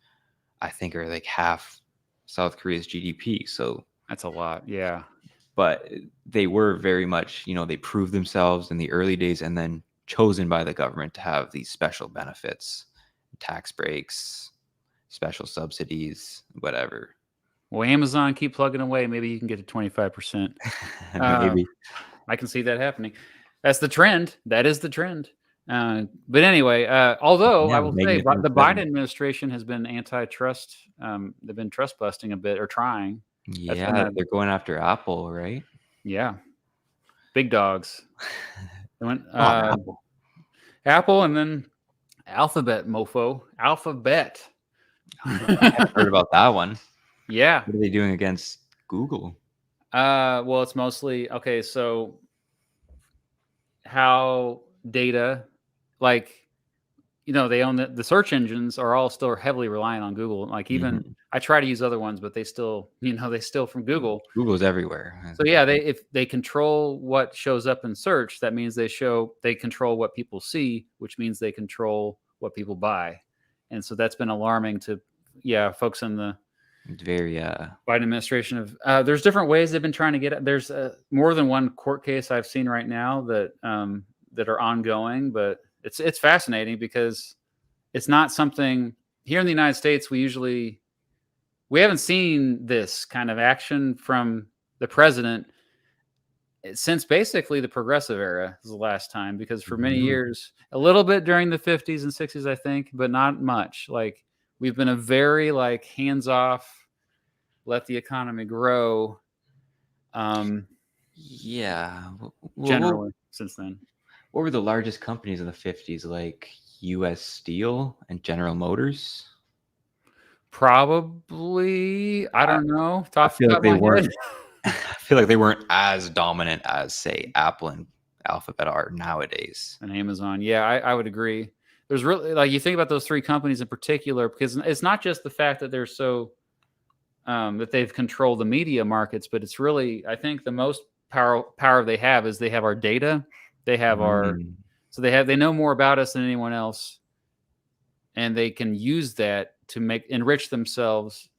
I think are like half South Korea's GDP. So That's a lot. Yeah. but they were very much, they proved themselves in the early days and then chosen by the government to have these special benefits, tax breaks, special subsidies, whatever. Well, Amazon, keep plugging away. Maybe you can get to 25%. Uh, Maybe. I can see that happening. That's the trend. That is the trend. But anyway, although I Yeah, will say Magnificent the Biden Seven. administration has been antitrust. They've been trust busting a bit or trying. That's been Yeah, a they're going after Apple, right? yeah, big dogs. They went On Apple. Apple and then Alphabet, mofo. Alphabet. I haven't heard about that one. Yeah. What are they doing against Google? Well, it's mostly okay. So how data, like, they own the search engines are all still heavily reliant on Google. Like, even Mhm. I try to use other ones, but they still, they steal from Google. Google's everywhere. So yeah, if they control what shows up in search, that means they control what people see, which means they control what people buy. And so that's been alarming to, yeah, folks in the It's very Biden administration. There's different ways they've been trying to get it. There's more than one court case I've seen right now that are ongoing, but it's fascinating because it's not something here in the United States. We haven't seen this kind of action from the president since basically the progressive era is the last time, because for many Mhm. years, a little bit during the 50s and 60s, I think, but not much. Like, we've been a very like hands off, let the economy grow, um, Yeah. generally since then. What were the largest companies in the 50s, like US Steel and General Motors? Probably, I I, don't know, I off the feel top like of they my head. weren't I feel like they weren't as dominant as say Apple and Alphabet are nowadays. And Amazon. Yeah, I would agree. There's really, like, you think about those three companies in particular, because it's not just the fact that they're so that they've controlled the media markets, but it's really, I think, the most power they have is they have our data. They have our Mm, so they know more about us than anyone else, and they can use that to enrich themselves,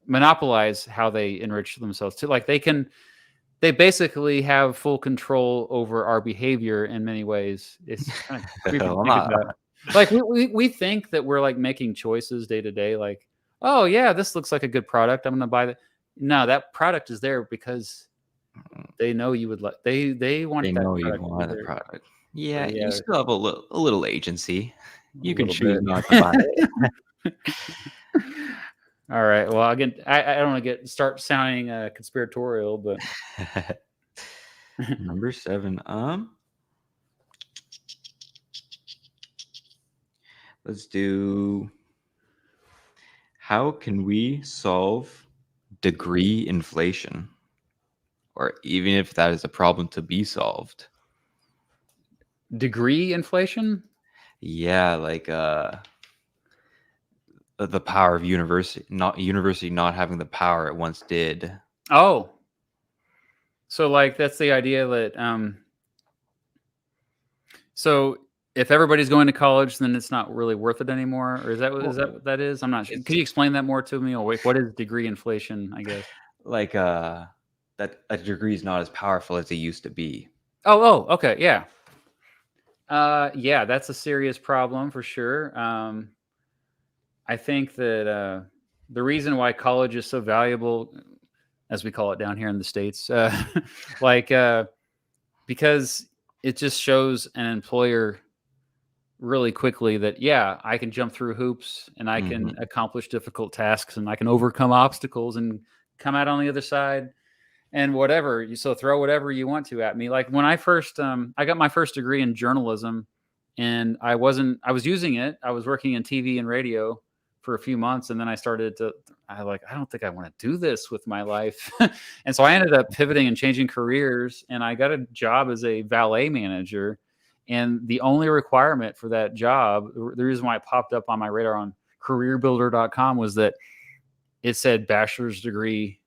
monopolize how they enrich themselves too. Like, they basically have full control over our behavior in many ways. It's kind of creepy to I'm think not, about. Like, we think that we're like making choices day to day, like, oh yeah, this looks like a good product. I'm going to buy that. No, that product is there because they know you would like. They They want that know you product to be want the there. product. So Yeah, you yeah, still have a little agency. a You can little choose bit. not to buy it. All right. Well, again, I don't want to start sounding conspiratorial, but Number 7. Let's do, how can we solve degree inflation? Or even if that is a problem to be solved. degree inflation. Yeah, like the power of university not having the power it once did. Oh, so like that's the idea that so if everybody's going to college, then it's not really worth it anymore, or is Well, that what that is? I'm not sure. Could it's you explain that more to me, or wait, what is degree inflation? I guess. like that a degree is not as powerful as it used to be. Oh, okay, yeah. Yeah, that's a serious problem for sure. I think that the reason why college is so valuable, as we call it down here in the States, like because it just shows an employer really quickly that, yeah, I can jump through hoops and I can Hmm. accomplish difficult tasks and I can overcome obstacles and come out on the other side and whatever. So throw whatever you want to at me. Like when I got my first degree in journalism, and I was using it. I was working in TV and radio for a few months, and then I don't think I want to do this with my life. And so I ended up pivoting and changing careers, and I got a job as a valet manager. And the only requirement for that job, the reason why it popped up on my radar on careerbuilder.com, was that it said bachelor's degree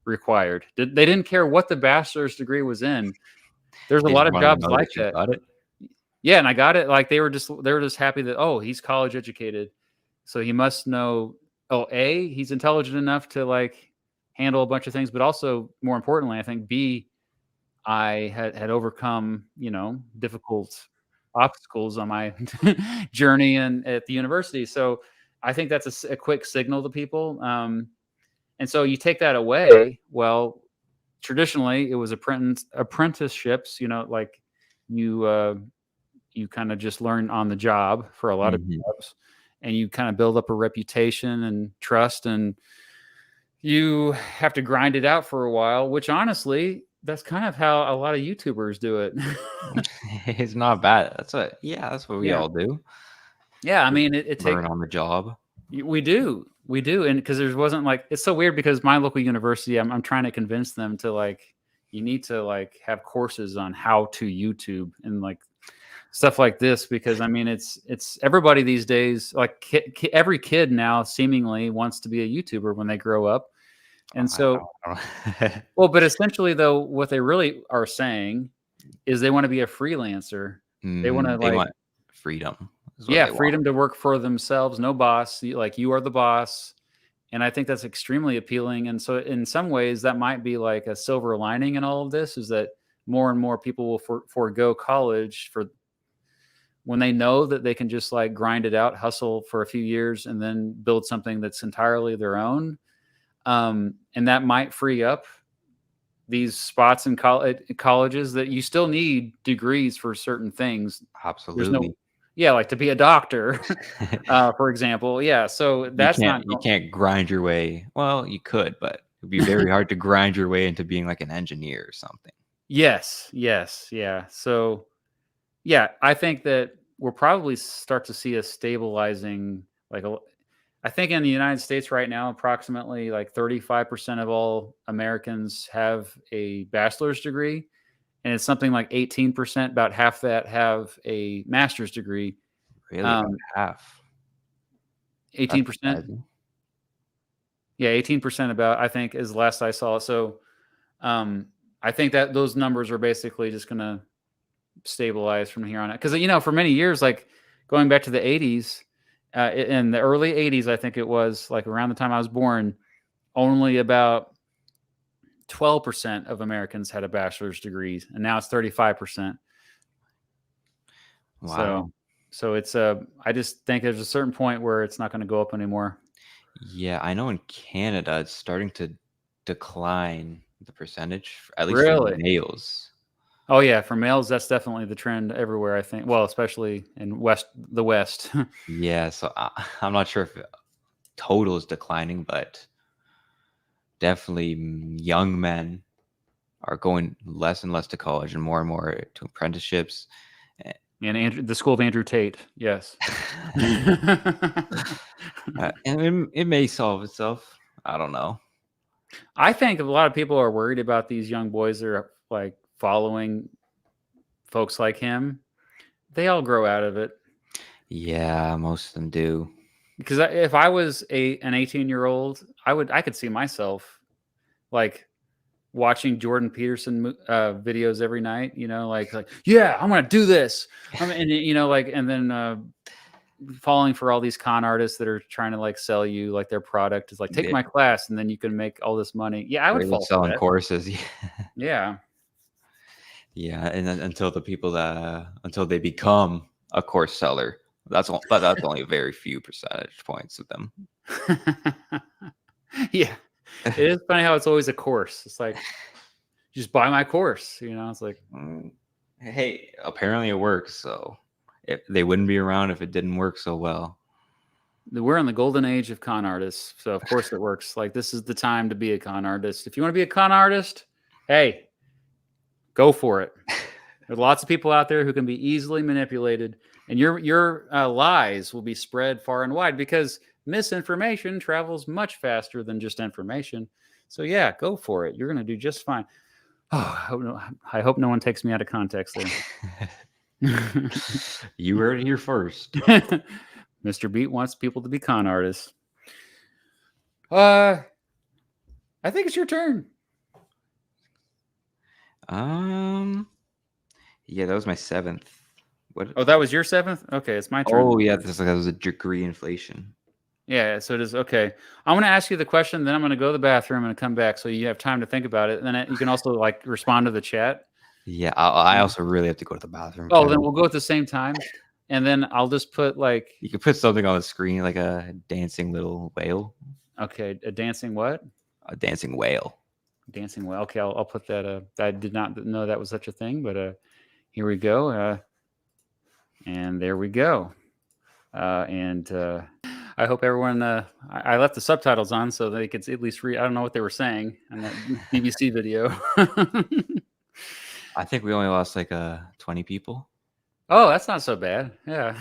required. They didn't care what the bachelor's degree was in. There's a They just lot of wanted to jobs know like that you that. got it. Yeah, and I got it. Like they were just happy that, oh, he's college educated, so he must know. Oh, A, he's intelligent enough to like handle a bunch of things, but also more importantly, I think B, I had overcome difficult obstacles on my journey and at the university. So I think that's a quick signal to people. And so you take that away. Well, traditionally it was apprenticeships. Like you you kind of just learn on the job for a lot of Hmm. jobs, and you kind of build up a reputation and trust, and you have to grind it out for a while, which honestly, that's kind of how a lot of YouTubers do it. It's not bad. That's what we Yeah. all do. Yeah. I Just mean, it takes, learn on the job. we do. We do. And because there wasn't like, it's so weird because my local university, I'm trying to convince them to like, you need to like have courses on how to YouTube and like stuff like this, because I mean it's everybody these days, like every kid now seemingly wants to be a YouTuber when they grow up. And I so, don't know. well, but essentially though, what they really are saying is they want to be a freelancer. They want to They like, want freedom. Is what yeah, they want. freedom to work for themselves, no boss. Like you are the boss. And I think that's extremely appealing. And so in some ways that might be like a silver lining in all of this, is that more and more people will forego college for when they know that they can just like grind it out, hustle for a few years, and then build something that's entirely their own. And that might free up these spots in colleges that you still need degrees for certain things. There's no, Absolutely. yeah, like to be a doctor, for example. Yeah. So You that's can't not, you can't grind your way. Well, you could, but it'd be very hard to grind your way into being like an engineer or something. yes, yes. Yeah. So, yeah, I think that we'll probably start to see a stabilizing, like I think in the United States right now, approximately like 35% of all Americans have a bachelor's degree, and it's something like 18%, about half that have a master's degree. Really, about Um, half. That's 18%, surprising. yeah, 18% about, I think, is the last I saw. So um, I think that those numbers are basically just going to stabilize from here on out. Because for many years, like going back to the 80s, in the early 80s, I think it was like around the time I was born, only about 12% of Americans had a bachelor's degree, and now it's 35%. So, Wow. so it's I just think there's a certain point where it's not going to go up anymore. Yeah, I know in Canada it's starting to decline the percentage, at least for Really? males. Oh yeah, for males, that's definitely the trend everywhere. I think. Well, especially in the West. Yeah, so I'm not sure if total is declining, but definitely young men are going less and less to college and more to apprenticeships. And the school of Andrew Tate. Yes. And it may solve itself. I don't know. I think a lot of people are worried about these young boys that are like following folks like him. They all grow out of it. Yeah, most of them do. Because if I was an 18-year-old, I could see myself like watching Jordan Peterson videos every night. You know, like yeah, I'm gonna do this. And you know, like and then falling for all these con artists that are trying to like sell you like their product is like take They, my class and then you can make all this money. Yeah, I would they're fall just for selling that. courses. Yeah. Yeah. Yeah, and then until the people that until they become a course seller, but that's only a very few percentage points of them. Yeah. It is funny how it's always a course. It's like just buy my course, you know. It's like Hey, apparently it works, so they wouldn't be around if it didn't work so well. we're in the golden age of con artists, so of course it works. Like this is the time to be a con artist. If you want to be a con artist, hey, go for it. There's lots of people out there who can be easily manipulated, and your lies will be spread far and wide because misinformation travels much faster than just information. So yeah, go for it. You're going to do just fine. Oh, I hope no one takes me out of context there. You heard it here first. Mr. Beat wants people to be con artists. I think it's your turn. Yeah, that was my seventh. What? Oh, that was your seventh? Okay, it's my turn. Oh, yeah, that was a degree inflation. Yeah, so it is okay. I'm going to ask you the question, then I'm going to go to the bathroom and come back so you have time to think about it. And then you can also like respond to the chat. Yeah, I also really have to go to the bathroom Oh, then too. we'll go at the same time. And then I'll just put like You could put something on the screen like a dancing little whale. okay, a dancing what? A dancing whale. Dancing well. Okay, I'll put that I did not know that was such a thing, but here we go. And there we go. And I hope everyone. I left the subtitles on so they could at least read. I don't know what they were saying on that BBC video. I think we only lost like 20 people. Oh, that's not so bad. Yeah.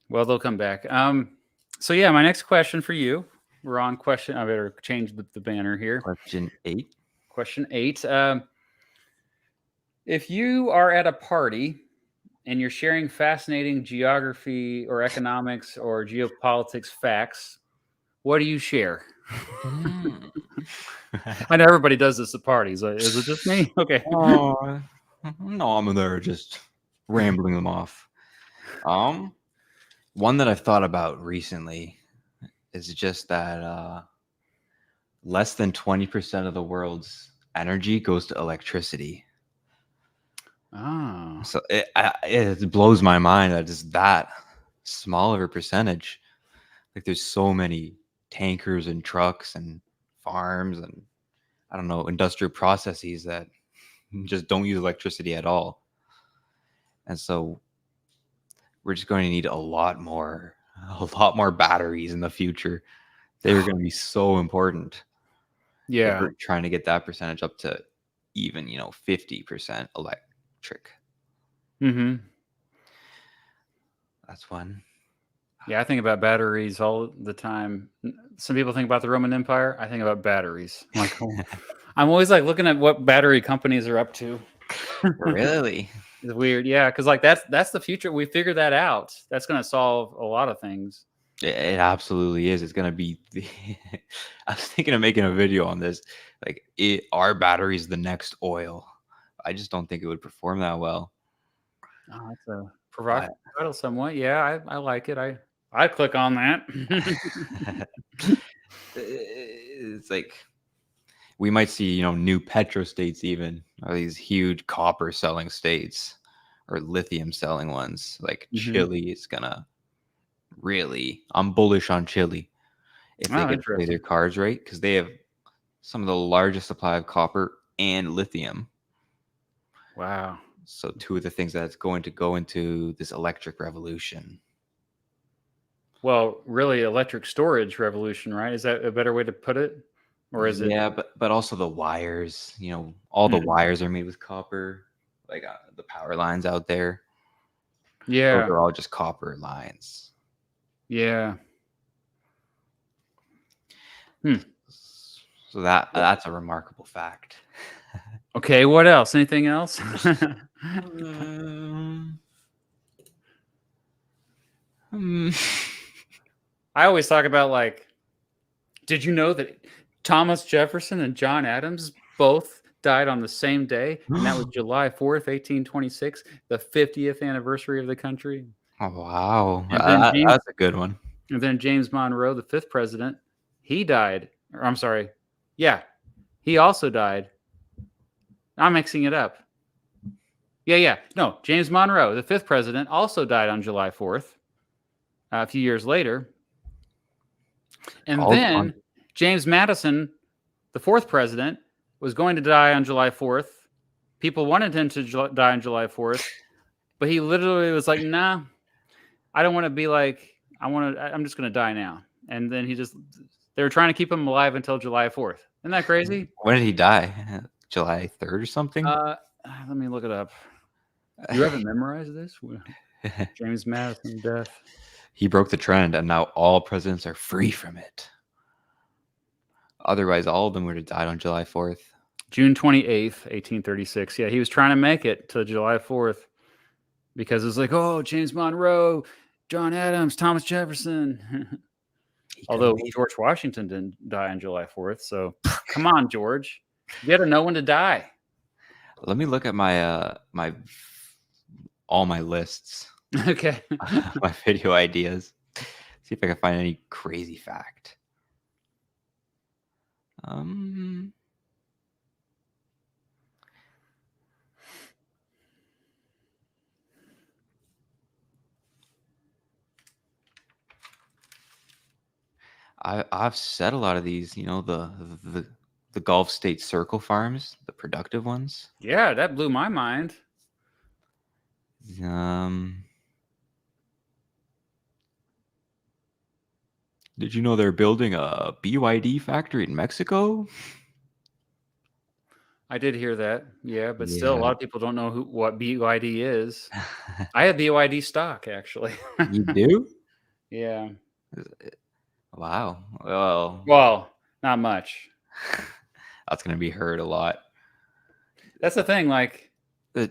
Well, they'll come back. So yeah, my next question for you. We're on question. I better change the banner here. Question 8. Question 8. If you are at a party and you're sharing fascinating geography or economics or geopolitics facts, what do you share? I know everybody does this at parties. Is it just me? Okay. Oh, no, I'm there just rambling them off. One that I've thought about recently is just that less than 20% of the world's energy goes to electricity. Oh. So it blows my mind that it's that small of a percentage. Like there's so many tankers and trucks and farms and I don't know, industrial processes that just don't use electricity at all. And so we're just going to need a lot more batteries in the future. They're going to be so important. If Yeah. we're trying to get that percentage up to even, 50% electric. Mm-hmm. That's one. Yeah, I think about batteries all the time. Some people think about the Roman Empire. I think about batteries. Like, I'm always like looking at what battery companies are up to. Really? It's weird, yeah, because like that's the future. We figured that out. That's going to solve a lot of things. It absolutely is. It's gonna be. I was thinking of making a video on this. Like, are batteries the next oil? I just don't think it would perform that well. Oh, that's a But provocative title, somewhat. Yeah, I like it. I click on that. it's like we might see, new petro states even, or these huge copper selling states, or lithium selling ones. Like Mhm. Chile is gonna really. I'm bullish on Chile if they Oh, could play their interesting. cards right, because they have some of the largest supply of copper and lithium. Wow. So two of the things that's going to go into this electric revolution. Well, really, electric storage revolution, right? Is that a better way to put it, or is it? Yeah, but also the wires. All the Mhm. wires are made with copper. Like the power lines out there, those Yeah, are all just copper lines. yeah. Hmm. So that's a remarkable fact. Okay, what else? Anything else? Um, hmm. I always talk about like, did you know that Thomas Jefferson and John Adams both died on the same day, and that was July 4th, 1826, the 50th anniversary of the country. Oh, wow, And then James, that's a good one. and then James Monroe, the fifth president, he died. Or I'm sorry, yeah, he also died. I'm mixing it up. Yeah. No, James Monroe, the fifth president, also died on July 4th. A few years later, and All on. then James Madison, the fourth president, was going to die on July 4th. People wanted him to die on July 4th, but he literally was like, "Nah, I don't want to be like I'm just going to die now." And then they were trying to keep him alive until July 4th. Isn't that crazy? When did he die? July 3rd or something? Let me look it up. You haven't memorized this? James Madison death. He broke the trend, and now all presidents are free from it. Otherwise, all of them would have died on July 4th. June 28th, 1836. Yeah, he was trying to make it to July 4th because it was like, oh, James Monroe, John Adams, Thomas Jefferson. He could have Although made. George Washington didn't die on July 4th. So come on, George. You got to know when to die. Let me look at my all my lists, Okay. my video ideas. See if I can find any crazy fact. Um, I've said a lot of these. The Gulf State circle farms, the productive ones. Yeah, that blew my mind. Um, did you know they're building a BYD factory in Mexico? I did hear that. Yeah, but still, a Yeah. lot of people don't know what BYD is. I have BYD stock, actually. You do? Yeah. Wow. Well, Well, not much. that's gonna be heard a lot. That's the thing. Like, The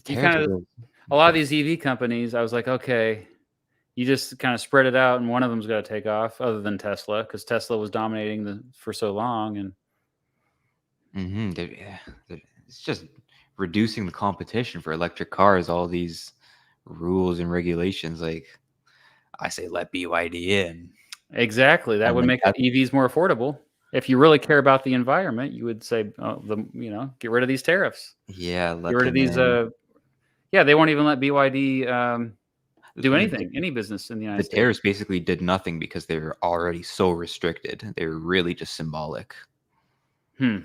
you kind of, territory. a lot of these EV companies, I was like, okay, you just kind of spread it out, and one of them's got to take off, other than Tesla, because Tesla was dominating for so long. And It's just reducing the competition for electric cars. All these rules and regulations, like I say, let BYD in, exactly, that and would then make EVs more affordable. If you really care about the environment, you would say, get rid of these tariffs, yeah, get let rid of them these. in. Yeah, they won't even let BYD do The, anything, any business in the United the States. tariffs basically did nothing because they were already so restricted. They were really just symbolic. Hmm.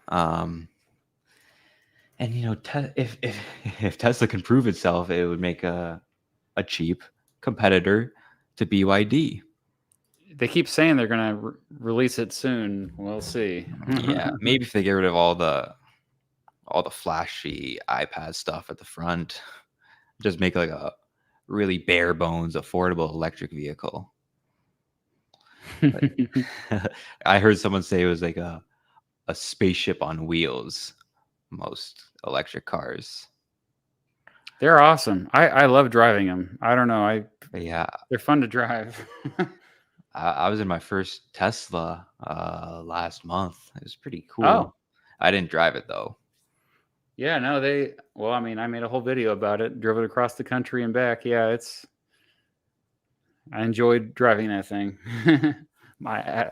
Um, and if Tesla can prove itself, it would make a cheap competitor to BYD. They keep saying they're going to release it soon. We'll see. Yeah, maybe if they get rid of all the flashy iPad stuff at the front, just make like a really bare bones affordable electric vehicle. I heard someone say it was like a spaceship on wheels, most electric cars. They're awesome. I love driving them. I don't know. But yeah, They're fun to drive. I was in my first Tesla last month. It was pretty cool. Oh, I didn't drive it though. yeah. No, well, I mean, I made a whole video about it, drove it across the country and back. Yeah, I enjoyed driving that thing.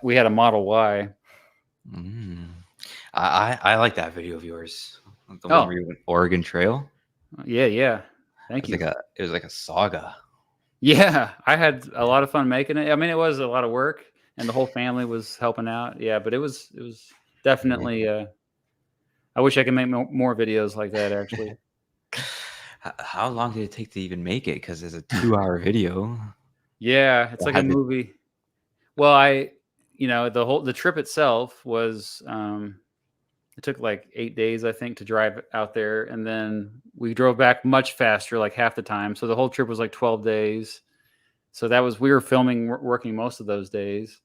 We had a Model Y. Mm. I like that video of yours, the one Oh, where you went Oregon Trail. yeah. Thank you. It was like a saga. Yeah, I had a lot of fun making it. I mean, it was a lot of work, and the whole family was helping out. Yeah, but it was Yeah. definitely. I wish I could make more videos like that. Actually, How long did it take to even make it? Because it's a 2-hour video. yeah, it's I like a had to. movie. Well, the trip itself was it took like 8 days, I think, to drive out there, and then we drove back much faster, like half the time. So the whole trip was like 12 days. So we were filming, working most of those days,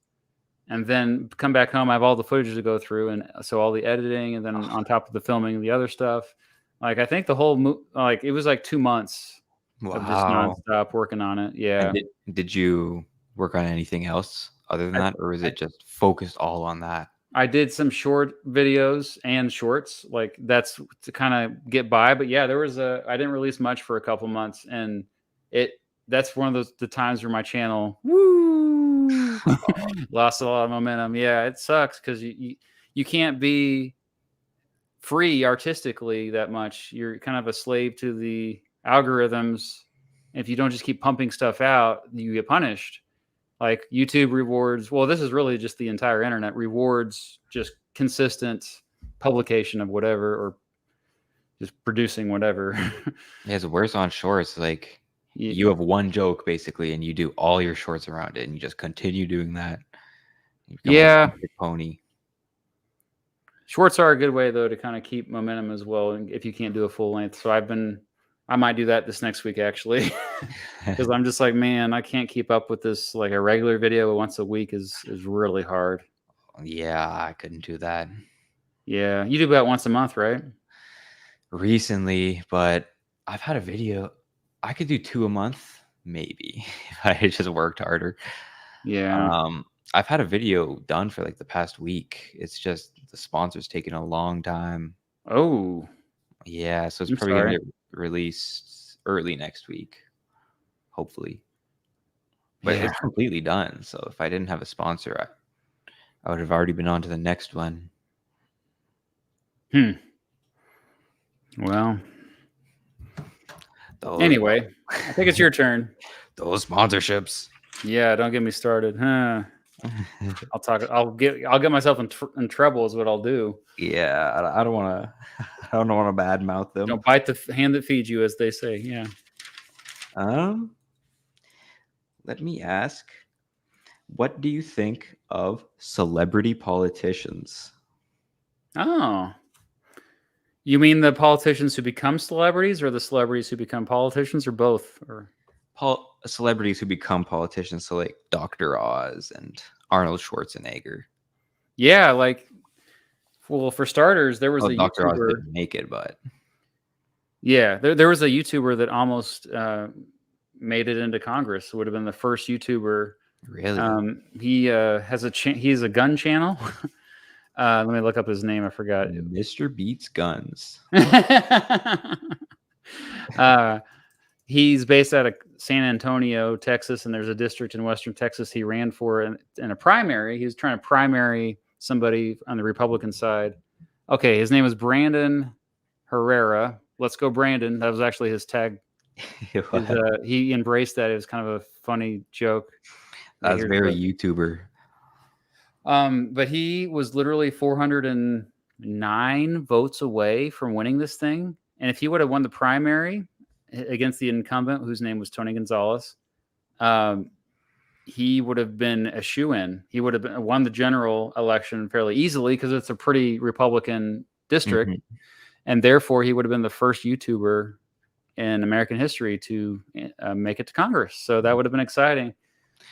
and then come back home. I have all the footage to go through, and so all the editing, and then on top of the filming, the other stuff. Like I think the whole like it was like 2 months of just Wow. nonstop working on it. And Yeah. did you work on anything else other than I, that, or was I it just focused all on that? I did some short videos and shorts, like that's to kind of get by. But yeah, I didn't release much for a couple months, and it that's one of the times where my channel lost a lot of momentum. Yeah, it sucks because you can't be free artistically that much. You're kind of a slave to the algorithms. If you don't just keep pumping stuff out, you get punished. Like YouTube rewards, well, this is really just the entire internet rewards just consistent publication of whatever or just producing whatever. Yeah, it's worse on shorts. Like Yeah. you have one joke basically, and you do all your shorts around it, and you just continue doing that. You become a Yeah. one-trick pony. Shorts are a good way though to kind of keep momentum as well. And if you can't do a full length, so I might do that this next week actually, because I'm just like, man, I can't keep up with this. Like a regular video once a week is really hard. Yeah, I couldn't do that Yeah, you do about once a month, right? recently, but I've had a video. I could do 2 a month, maybe, if I had just worked harder. Yeah. I've had a video done for like the past week. It's just the sponsor's taking a long time. Oh, Yeah, so it's I'm probably gonna sorry. get released early next week, hopefully. But Yeah. it's completely done. So if I didn't have a sponsor, I would have already been on to the next one. Hmm. Well, Those anyway, I think it's your turn. those sponsorships. Yeah, don't get me started. Huh. I'll talk. I'll get myself in trouble. Is what I'll do. Yeah, I don't want to. I don't want to badmouth them. Don't bite the hand that feeds you, as they say. Yeah. Um, Let me ask, what do you think of celebrity politicians? Oh, you mean the politicians who become celebrities, or the celebrities who become politicians, or both? Or Celebrities who become politicians, so like Dr. Oz and Arnold Schwarzenegger. yeah, like, well, for starters, there was Oh, a Dr. Oz YouTuber. didn't make it, but Yeah, there was a YouTuber that almost made it into Congress. Would have been the first YouTuber. really, He he's a gun channel. Let me look up his name. I forgot. Mr. Beats Guns. uh, he's based out of San Antonio, Texas, and there's a district in Western Texas he ran for in a primary. He was trying to primary somebody on the Republican side. Okay, his name was Brandon Herrera. Let's go, Brandon. That was actually his tag. He embraced that. It was kind of a funny joke. That's very YouTuber. But he was literally 409 votes away from winning this thing. And if he would have won the primary against the incumbent, whose name was Tony Gonzalez, he would have been a shoo-in. He would have won the general election fairly easily because it's a pretty Republican district. Mm-hmm. And therefore, he would have been the first YouTuber in American history to make it to Congress. So that would have been exciting.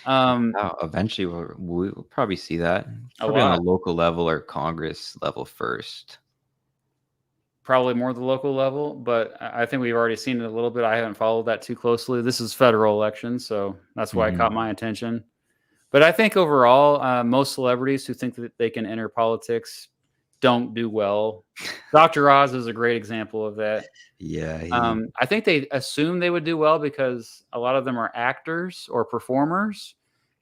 Eventually, we'll probably see that. A Probably on lot. a local level or Congress level first. Probably more the local level, but I think we've already seen it a little bit. I haven't followed that too closely. This is federal election, so that's why it caught my attention. But I think overall, most celebrities who think that they can enter politics don't do well. Dr. Oz is a great example of that. Yeah. I think they assume they would do well because a lot of them are actors or performers.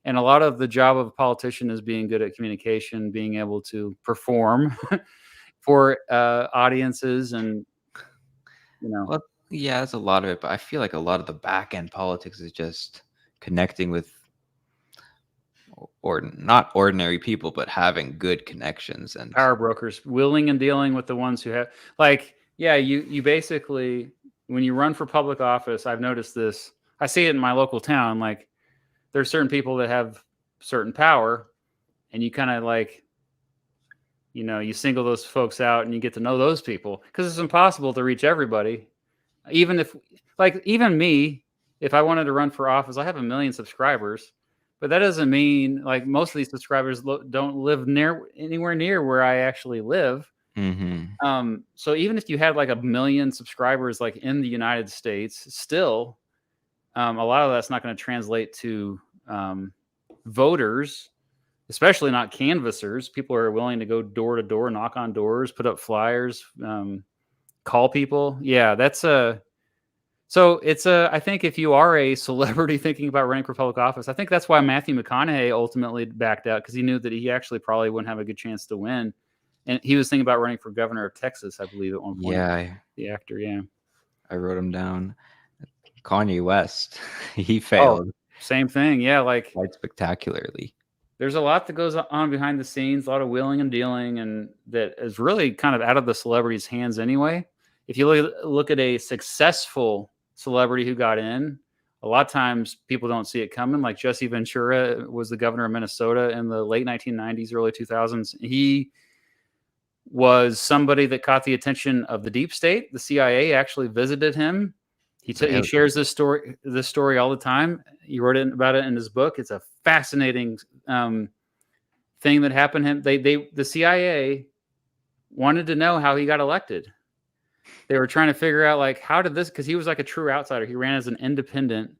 And a lot of the job of a politician is being good at communication, being able to perform for audiences, and Well, yeah, that's a lot of it, but I feel like a lot of the back end politics is just connecting with, or not ordinary people, but having good connections. And Power brokers, willing and dealing with the ones who have, like, yeah, you basically, when you run for public office, I've noticed this. I see it in my local town. Like, there's certain people that have certain power, and you kind of like, you single those folks out and you get to know those people, because it's impossible to reach everybody. Even if, like, even me, if I wanted to run for office, I have 1 million subscribers, but that doesn't mean, like, most of these subscribers don't live anywhere near where I actually live. So even if you had like 1 million subscribers, like in the United States, still, a lot of that's not going to translate to voters, especially not canvassers. People are willing to go door to door, knock on doors, put up flyers, call people. Yeah, that's a. So it's I think if you are a celebrity thinking about running for public office, I think that's why Matthew McConaughey ultimately backed out, because he knew that he actually probably wouldn't have a good chance to win. And he was thinking about running for governor of Texas, I believe, at one point. yeah, The actor, yeah. I wrote him down. Kanye West, he Oh, failed same thing. Yeah, like, quite spectacularly. there's a lot that goes on behind the scenes, a lot of wheeling and dealing, and that is really kind of out of the celebrity's hands anyway. If you look at a successful celebrity who got in, a lot of times people don't see it coming. Like Jesse Ventura was the governor of Minnesota in the late 1990s, early 2000s. He was somebody that caught the attention of the deep state. The CIA actually visited him. He shares this story all the time. He wrote about it in his book. It's a fascinating thing that happened to him. The CIA wanted to know how he got elected. They were trying to figure out, like, how did this, because he was like a true outsider. He ran as an independent,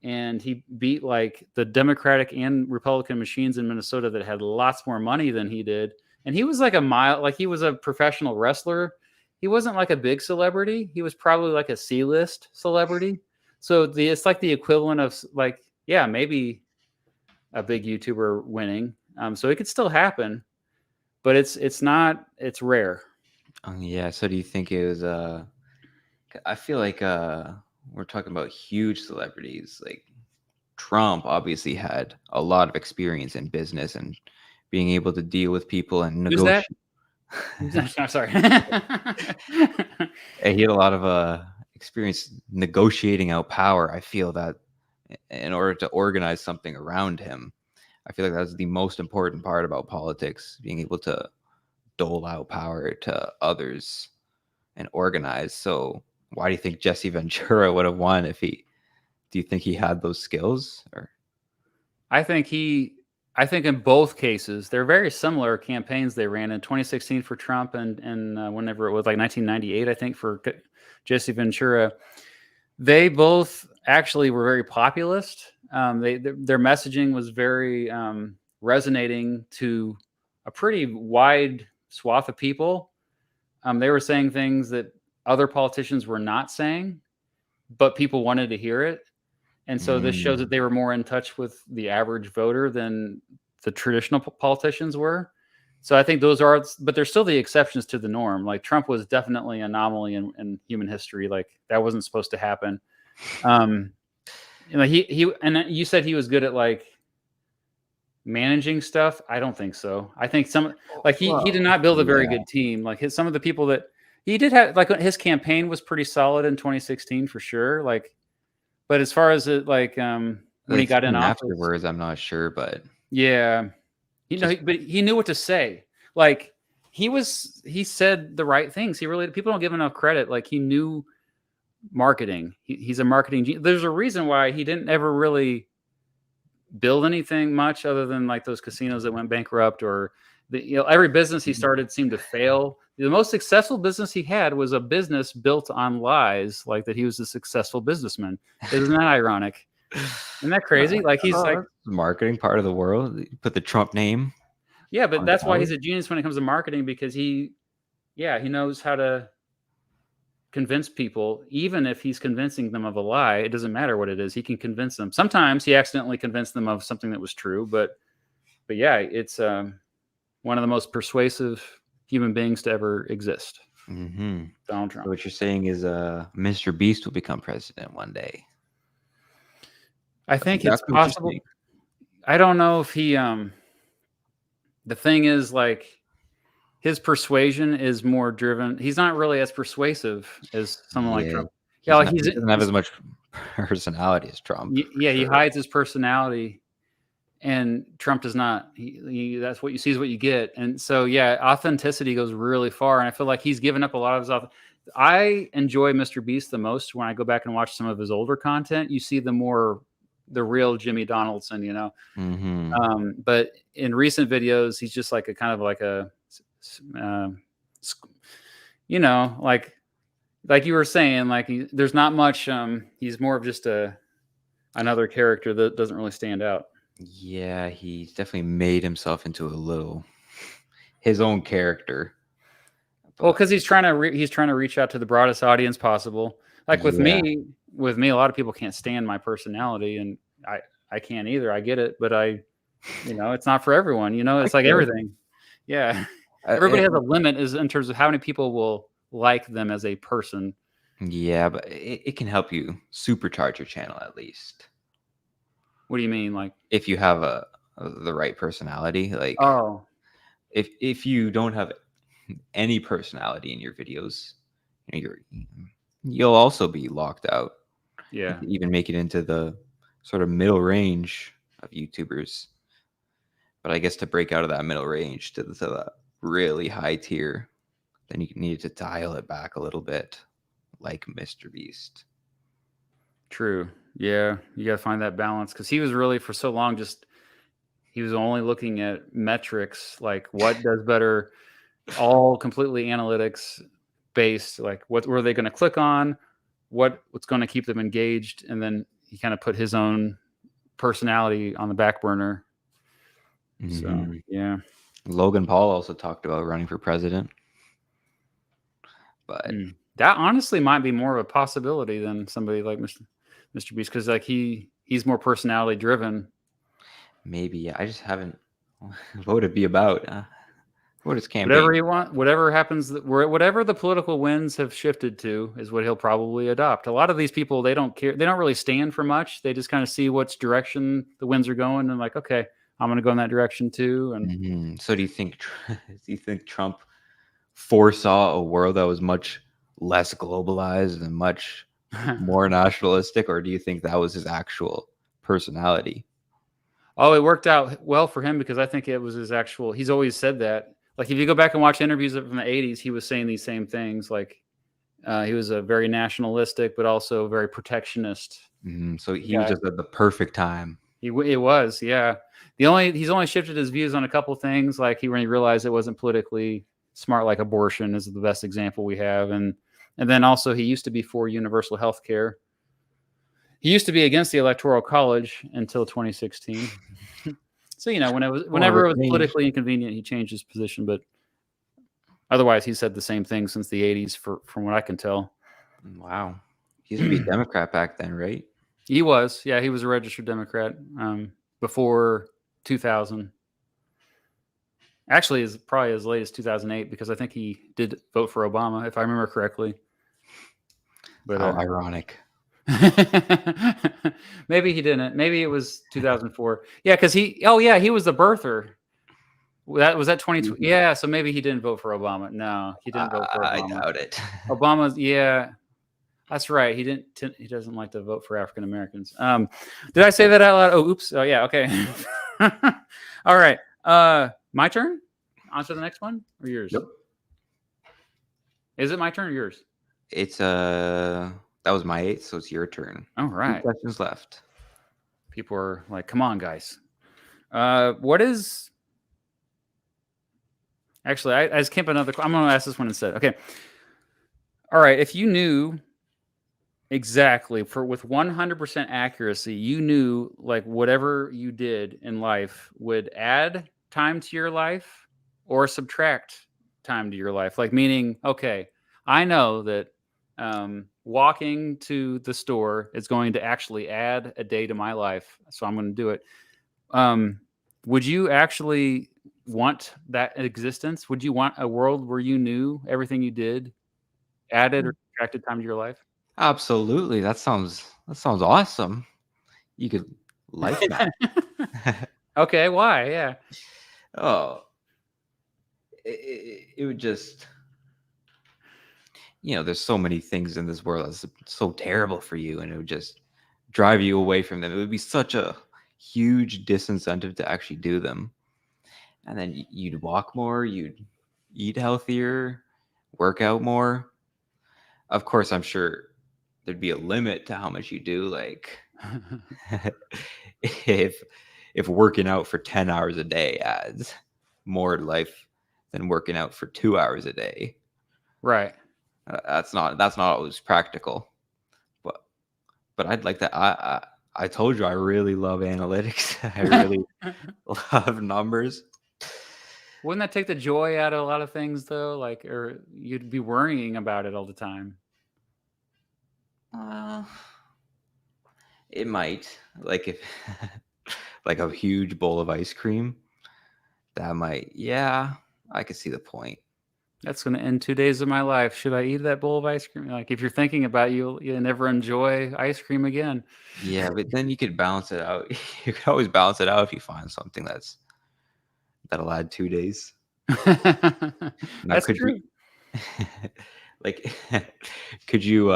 and he beat like the Democratic and Republican machines in Minnesota that had lots more money than he did. And he was like he was a professional wrestler. He wasn't like a big celebrity. He was probably like a C-list celebrity. So it's like the equivalent of, like, yeah, maybe a big YouTuber winning. So it could still happen, but it's rare. Yeah. So do you think it was? I feel like we're talking about huge celebrities. Like Trump obviously had a lot of experience in business and being able to deal with people and Who's that? negotiate. I'm sorry. He had a lot of experience negotiating out power. I feel that in order to organize something around him, I feel like that's the most important part about politics, being able to dole out power to others and organize. So why do you think Jesse Ventura would have won if do you think he had those skills? Or I think in both cases, they're very similar campaigns they ran in 2016 for Trump and whenever it was, like 1998, I think, for Jesse Ventura. They both actually were very populist. Their messaging was very resonating to a pretty wide swath of people. They were saying things that other politicians were not saying, but people wanted to hear it. And so this shows that they were more in touch with the average voter than the traditional politicians were. So I think but they're still the exceptions to the norm. Like Trump was definitely an anomaly in human history. Like that wasn't supposed to happen. He and you said he was good at like managing stuff. I don't think so. I think he did not build a very good team. Like some of the people that he did have, like his campaign was pretty solid in 2016 for sure. Like, but as far as it, like, when he got in office afterwards, I'm not sure, but yeah, but he knew what to say. Like he said the right things. People don't give enough credit. Like he knew marketing. He's a marketing genius. There's a reason why he didn't ever really build anything much other than like those casinos that went bankrupt, or every business he started seemed to fail. The most successful business he had was a business built on lies, like that he was a successful businessman. Isn't that ironic? Isn't that crazy? Like he's like the marketing part of the world. You put the Trump name. Yeah, but that's why he's a genius when it comes to marketing, because he knows how to convince people. Even if he's convincing them of a lie, it doesn't matter what it is. He can convince them. Sometimes he accidentally convinced them of something that was true, but yeah, it's one of the most persuasive human beings to ever exist. Mm-hmm. Donald Trump. So what you're saying is Mr. Beast will become president one day. I That's think it's exactly what you're possible. saying. I don't know if he the thing is, like, his persuasion is more driven. He's not really as persuasive as someone like Yeah, Trump. Yeah, like he doesn't have as much personality as Trump, for yeah, he sure. hides his personality, and Trump does not. He that's what you see is what you get, and so yeah, authenticity goes really far, and I feel like he's given up a lot of his. I enjoy Mr. Beast the most when I go back and watch some of his older content. You see the real Jimmy Donaldson, you know. Mhm. But in recent videos, he's just like a kind of like a, uh, you know, like you were saying, like there's not much. He's more of just another character that doesn't really stand out. Yeah, he's definitely made himself into a little his own character, Well, but because he's trying to reach out to the broadest audience possible. Like yeah. with me, a lot of people can't stand my personality, and I can't either. I get it, but it's not for everyone. You know, I it's like could. everything. Yeah, And everybody has a limit is in terms of how many people will like them as a person. yeah, but it can help you supercharge your channel at least. What do you mean? Like, If you have the right personality, like oh, if you don't have any personality in your videos, you'll also be locked out. You yeah, can even make it into the sort of middle range of YouTubers. But I guess to break out of that middle range to that really high tier, then you need to dial it back a little bit, like Mr. Beast. true. Yeah, you got to find that balance because he was really for so long just he was only looking at metrics like what does better, all completely analytics based. Like what were they going to click on, what's going to keep them engaged, and then he kind of put his own personality on the back burner. So Mhm. yeah. Logan Paul also talked about running for president, but That honestly might be more of a possibility than somebody like Mr. Beast because like he's more personality driven. maybe I just haven't. What would it be about? What is Whatever campaign? he want, whatever happens, whatever the political winds have shifted to is what he'll probably adopt. A lot of these people, they don't care. They don't really stand for much. They just kind of see which direction the winds are going and like, okay, I'm going to go in that direction too. And So do you think do you think Trump foresaw a world that was much less globalized and much more nationalistic, or do you think that was his actual personality? oh, it worked out well for him because I think it was his actual. He's always said that. Like if you go back and watch interviews from the '80s, he was saying these same things. Like he was a very nationalistic, but also very protectionist So he was guy. just at the perfect time. It was, yeah. He's only shifted his views on a couple things, like when he realized it wasn't politically smart, like abortion is the best example we have, and then also he used to be for universal health care. He used to be against the Electoral College until 2016. So Oh, whenever it was range. politically inconvenient, he changed his position. But otherwise, he said the same thing since the '80s, from what I can tell. Wow. He used to be a Democrat back then, right? He was, yeah, he was a registered Democrat before 2000. Actually, is probably as late as 2008 because I think he did vote for Obama, if I remember correctly. But How ironic. maybe he didn't. Maybe it was 2004. Yeah, because he was the birther. That was that 2020. Mhm. Yeah, so maybe he didn't vote for Obama. No, he didn't vote for I Obama. doubt it. Obama's, yeah, that's right. He doesn't like to vote for African Americans. Did I say that out loud? Oh, oops. Oh, yeah. Okay. All right. My turn. On to the next one or yours? Yep. Is it my turn or yours? It's that was my 8th, so it's your turn. All 2 right. questions left. People are like, "Come on, guys." What is actually? I just came up with another. I'm going to ask this one instead. Okay. All right. If you knew exactly with 100% accuracy, you knew like whatever you did in life would add time to your life or subtract time to your life. Like meaning, okay, I know that walking to the store is going to actually add a day to my life, so I'm going to do it. Um, would you actually want that existence? Would you want a world where you knew everything you did added or subtracted time to your life? Absolutely. That sounds awesome. You could life map. Okay, why? Yeah. Oh, it would just, there's so many things in this world that's so terrible for you, and it would just drive you away from them. It would be such a huge disincentive to actually do them. And then you'd walk more, you'd eat healthier, work out more. Of course, I'm sure there'd be a limit to how much you do. Like, if working out for 10 hours a day adds more life than working out for 2 hours a day, Right. that's not always practical. But I'd like that. I told you I really love analytics. I really love numbers. Wouldn't that take the joy out of a lot of things though? Like, or you'd be worrying about it all the time. Uh, it might, like, if like a huge bowl of ice cream, that might, yeah, I could see the point. That's going to end 2 days of my life. Should I eat that bowl of ice cream? Like, if you're thinking about it, you'll never enjoy ice cream again. Yeah, but then you could balance it out. You could always balance it out if you find something that'll add 2 days. Now, That's could true. you, like, could you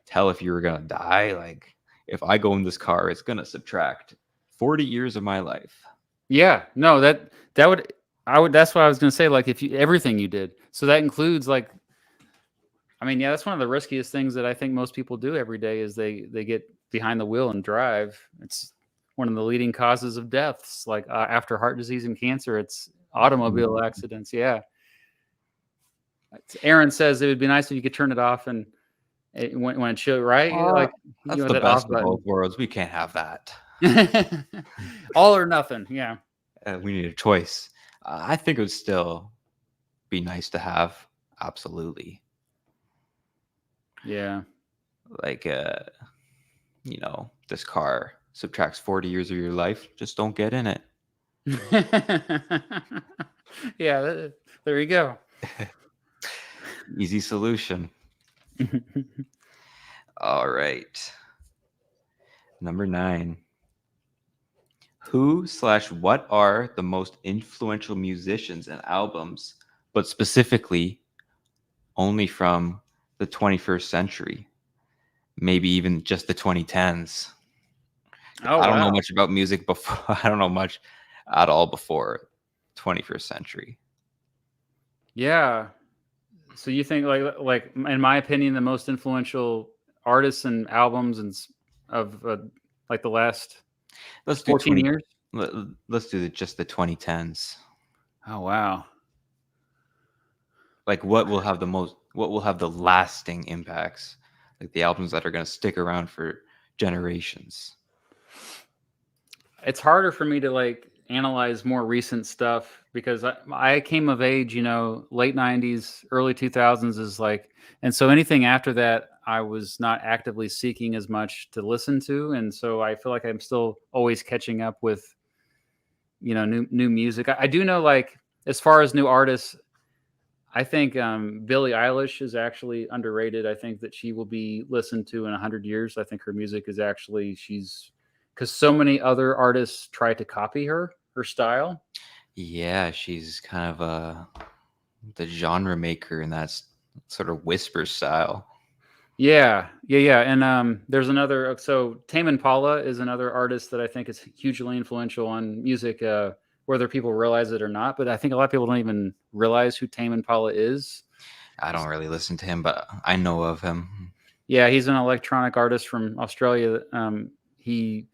tell if you were gonna die? Like, if I go in this car, it's gonna subtract 40 years of my life. Yeah. No, that would I would that's what I was going to say, like if you everything you did. So that includes like I mean, yeah, that's one of the riskiest things that I think most people do every day is they get behind the wheel and drive. It's one of the leading causes of deaths, like after heart disease and cancer. It's automobile Mhm. accidents. Yeah, Aaron says it would be nice if you could turn it off and when it show right, like That's the that off best of button. both worlds. We can't have that. All or nothing. Yeah, We need a choice. I think it would still be nice to have. Absolutely. yeah. Like, this car subtracts 40 years of your life. Just don't get in it. Yeah, there you go. Easy solution. All right. Number 9. Who/what are the most influential musicians and albums, but specifically only from the 21st century? Maybe even just the 2010s. Oh I don't know wow. much about music before. I don't know much at all before 21st century. Yeah. So you think like in my opinion, the most influential artists and albums of like the last Let's do 14 20. years? Let's do just the 2010s. Oh wow. Like, what will have the lasting impacts? Like the albums that are going to stick around for generations. It's harder for me to like analyze more recent stuff because I came of age, late 90s, early 2000s is like, and so anything after that, I was not actively seeking as much to listen to. And so I feel like I'm still always catching up with, new music. I do know like, as far as new artists, I think Billie Eilish is actually underrated. I think that she will be listened to in 100 years. I think her music is actually she's because so many other artists try to copy her style. Yeah, she's kind of the genre maker in that sort of whisper style. Yeah. And there's another. So Tame Impala is another artist that I think is hugely influential on music, whether people realize it or not. But I think a lot of people don't even realize who Tame Impala is. I don't really listen to him, but I know of him. Yeah, he's an electronic artist from Australia. He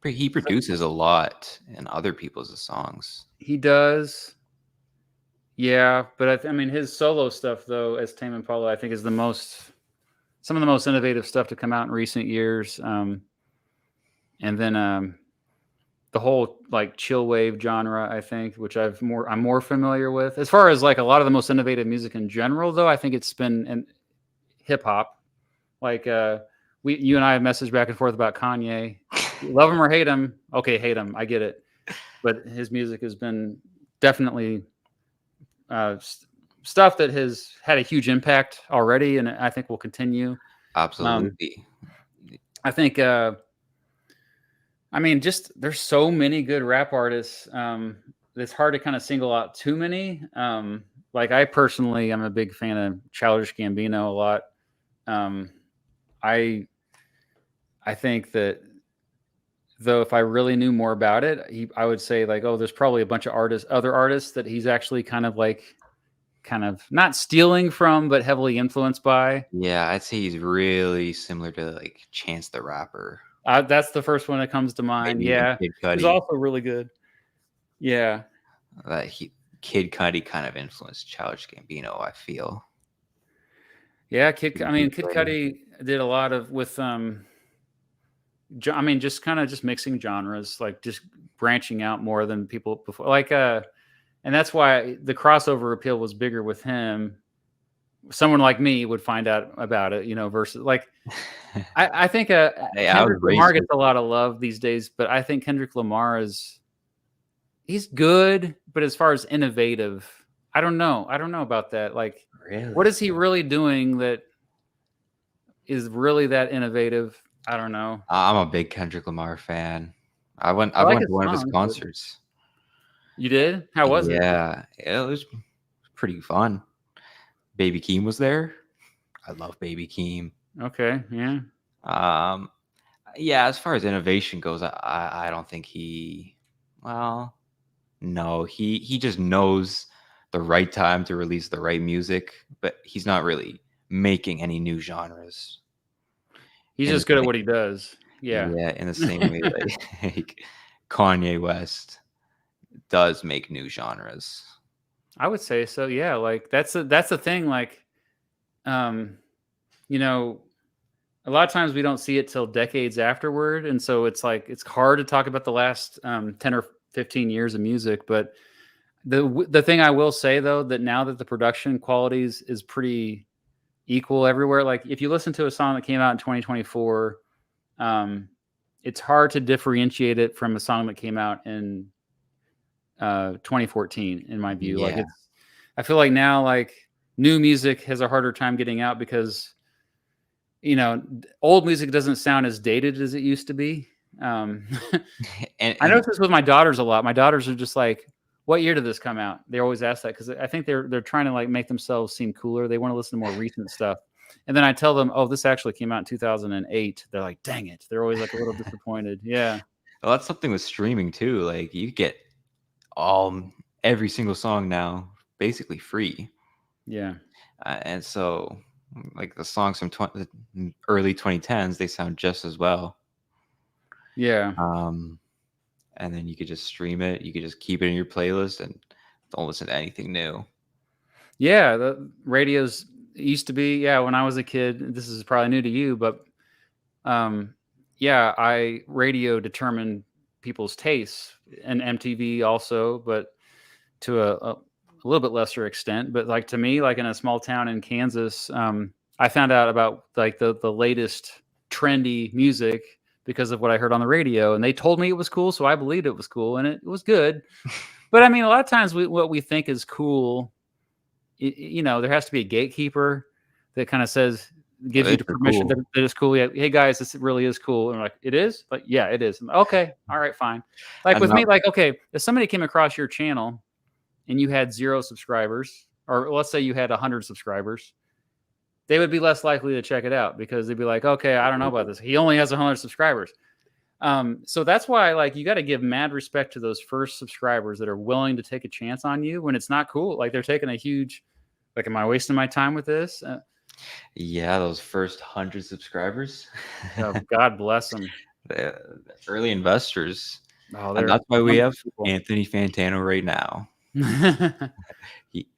He produces a lot in other people's songs. He does. Yeah, but I mean, his solo stuff though, as Tame Impala, I think is some of the most innovative stuff to come out in recent years. And then the whole like chill wave genre, I think, which I'm more familiar with. As far as like a lot of the most innovative music in general, though, I think it's been in hip hop. Like you and I have messaged back and forth about Kanye. Love him or hate him. Okay, hate him. I get it. But his music has been definitely stuff that has had a huge impact already, and I think will continue. Absolutely. I think I mean, just there's so many good rap artists. It's hard to kind of single out too many. Like I personally, I'm a big fan of Childish Gambino a lot. Um, I I think that though, if I really knew more about it, I would say like, oh, there's probably a bunch of other artists that he's actually kind of not stealing from, but heavily influenced by. Yeah, I'd say he's really similar to like Chance the Rapper, That's the first one that comes to mind. maybe even Yeah, Kid who's Cudi. also really good. Yeah, He Kid Cudi kind of influenced Childish Gambino, I feel. yeah. In I a mean, big Kid way. Cudi did a lot of with I mean, just kind of just mixing genres, like just branching out more than people before. And that's why the crossover appeal was bigger with him. Someone like me would find out about it, versus like I think Hey, I was Kendrick Lamar raised gets with a lot of love these days, but I think Kendrick Lamar he's good, but as far as innovative, I don't know. I don't know about that. Like, what really. is he really doing that is really that innovative? I don't know. I'm a big Kendrick Lamar fan. I I like went his to one of his songs, but concerts. you did? How was it? Yeah, it was pretty fun. Baby Keem was there. I love Baby Keem. Okay, yeah. Um, yeah, as far as innovation goes, I don't think he. Well, no, he just knows the right time to release the right music, but he's not really making any new genres. He's In the just good at same, what he does. Yeah. yeah, in the same way, like Kanye West does make new genres. I would say so. Yeah, like that's the thing. Like, um, you know, a lot of times we don't see it till decades afterward, and so it's like it's hard to talk about the last 10 or 15 years of music. But the thing I will say though, that now that the production qualities is pretty equal everywhere, like if you listen to a song that came out in 2024, um, it's hard to differentiate it from a song that came out in 2014 in my view. Like Yeah, I feel like now like new music has a harder time getting out because old music doesn't sound as dated as it used to be. um I and notice this with my daughters a lot. My daughters are just like, what year did this come out? They always ask that because I think they're trying to like make themselves seem cooler. They want to listen to more recent stuff. And then I tell them, oh, this actually came out in 2008. They're like, dang it. They're always like a little disappointed. Yeah. well, that's something with streaming too. Like you get all every single song now basically free, Yeah. and so like the songs from the early 2010s, they sound just as well. Yeah. Um, and then you could just stream it. You could just keep it in your playlist and don't listen to anything new. Yeah, the radios used to be, yeah, when I was a kid, this is probably new to you, but um yeah, I radio determined people's tastes, and MTV also, but to a little bit lesser extent. But like to me, like in a small town in Kansas, I found out about like the latest trendy music because of what I heard on the radio, and they told me it was cool, so I believed it was cool, and it was good. But I mean, a lot of times what we think is cool, there has to be a gatekeeper that kind of says, gives you It's the permission cool. that it's cool. Yeah, hey guys, this really is cool. And I'm like, it is? Like, yeah, it is. Okay, all right, fine. Like And with me, like, okay, if somebody came across your channel and you had 0 subscribers, or let's say you had 100 subscribers, they would be less likely to check it out because they'd be like, okay, I don't know about this. He only has 100 subscribers. So that's why, like, you got to give mad respect to those first subscribers that are willing to take a chance on you when it's not cool. Like, they're taking a huge, like, am I wasting my time with this? yeah, those first 100 subscribers, God bless them. the early investors, Oh, and they're that's why we wonderful have people. Anthony Fantano right now. He,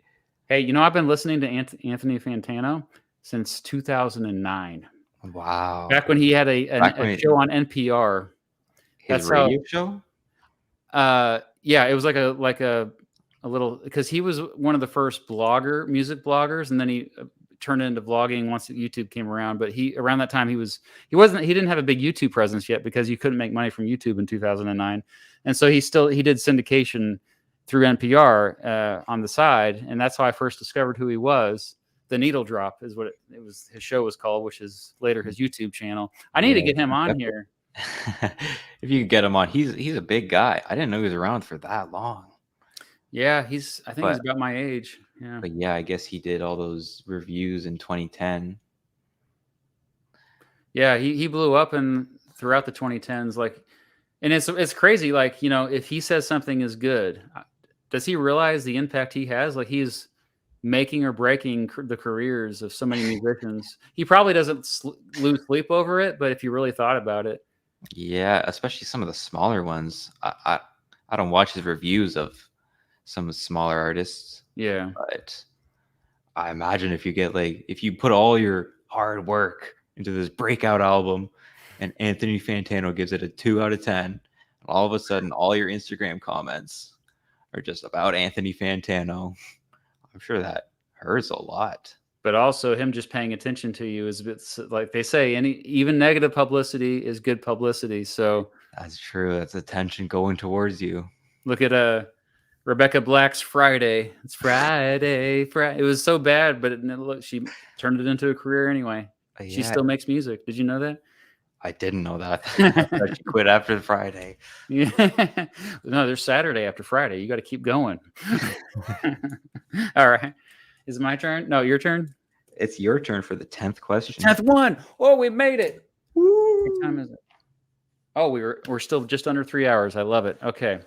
Hey, I've been listening to Anthony Fantano since 2009. wow, Back when he had back a when show on NPR. his That's how. radio show. Yeah, it was like a little, because he was one of the first music bloggers, and then he turned into vlogging once YouTube came around. But around that time he didn't have a big YouTube presence yet because you couldn't make money from YouTube in 2009, and so he did syndication through NPR on the side, and that's how I first discovered who he was. The Needle Drop is what it was. His show was called, which is later his YouTube channel. I need to Yeah, get him on definitely. here. If you could get him on, he's a big guy. I didn't know he was around for that long. Yeah, I think he's But about my age. Yeah. but yeah, I guess he did all those reviews in 2010. Yeah, he blew up and throughout the 2010s, like, and it's crazy. Like, if he says something is good, does he realize the impact he has? Like, he's making or breaking the careers of so many musicians. He probably doesn't lose sleep over it, but if you really thought about it, Yeah, especially some of the smaller ones. I don't watch his reviews of some smaller artists, yeah. but I imagine if you put all your hard work into this breakout album and Anthony Fantano gives it a 2 out of 10, and all of a sudden all your Instagram comments are just about Anthony Fantano, I'm sure that hurts a lot. But also him just paying attention to you is a bit like they say, even negative publicity is good publicity. So That's true. That's attention going towards you. look at Rebecca Black's Friday. It's Friday. It was so bad, but look, she turned it into a career anyway. She Yeah, still makes music. Did you know that? I didn't know that. I thought she quit after the Friday. Yeah. No, there's Saturday after Friday. You got to keep going. All right. Is it my turn? No, your turn. It's your turn for the 10th question. 10th one. Oh, we made it. Woo! What time is it? Oh, we're still just under 3 hours. I love it. Okay.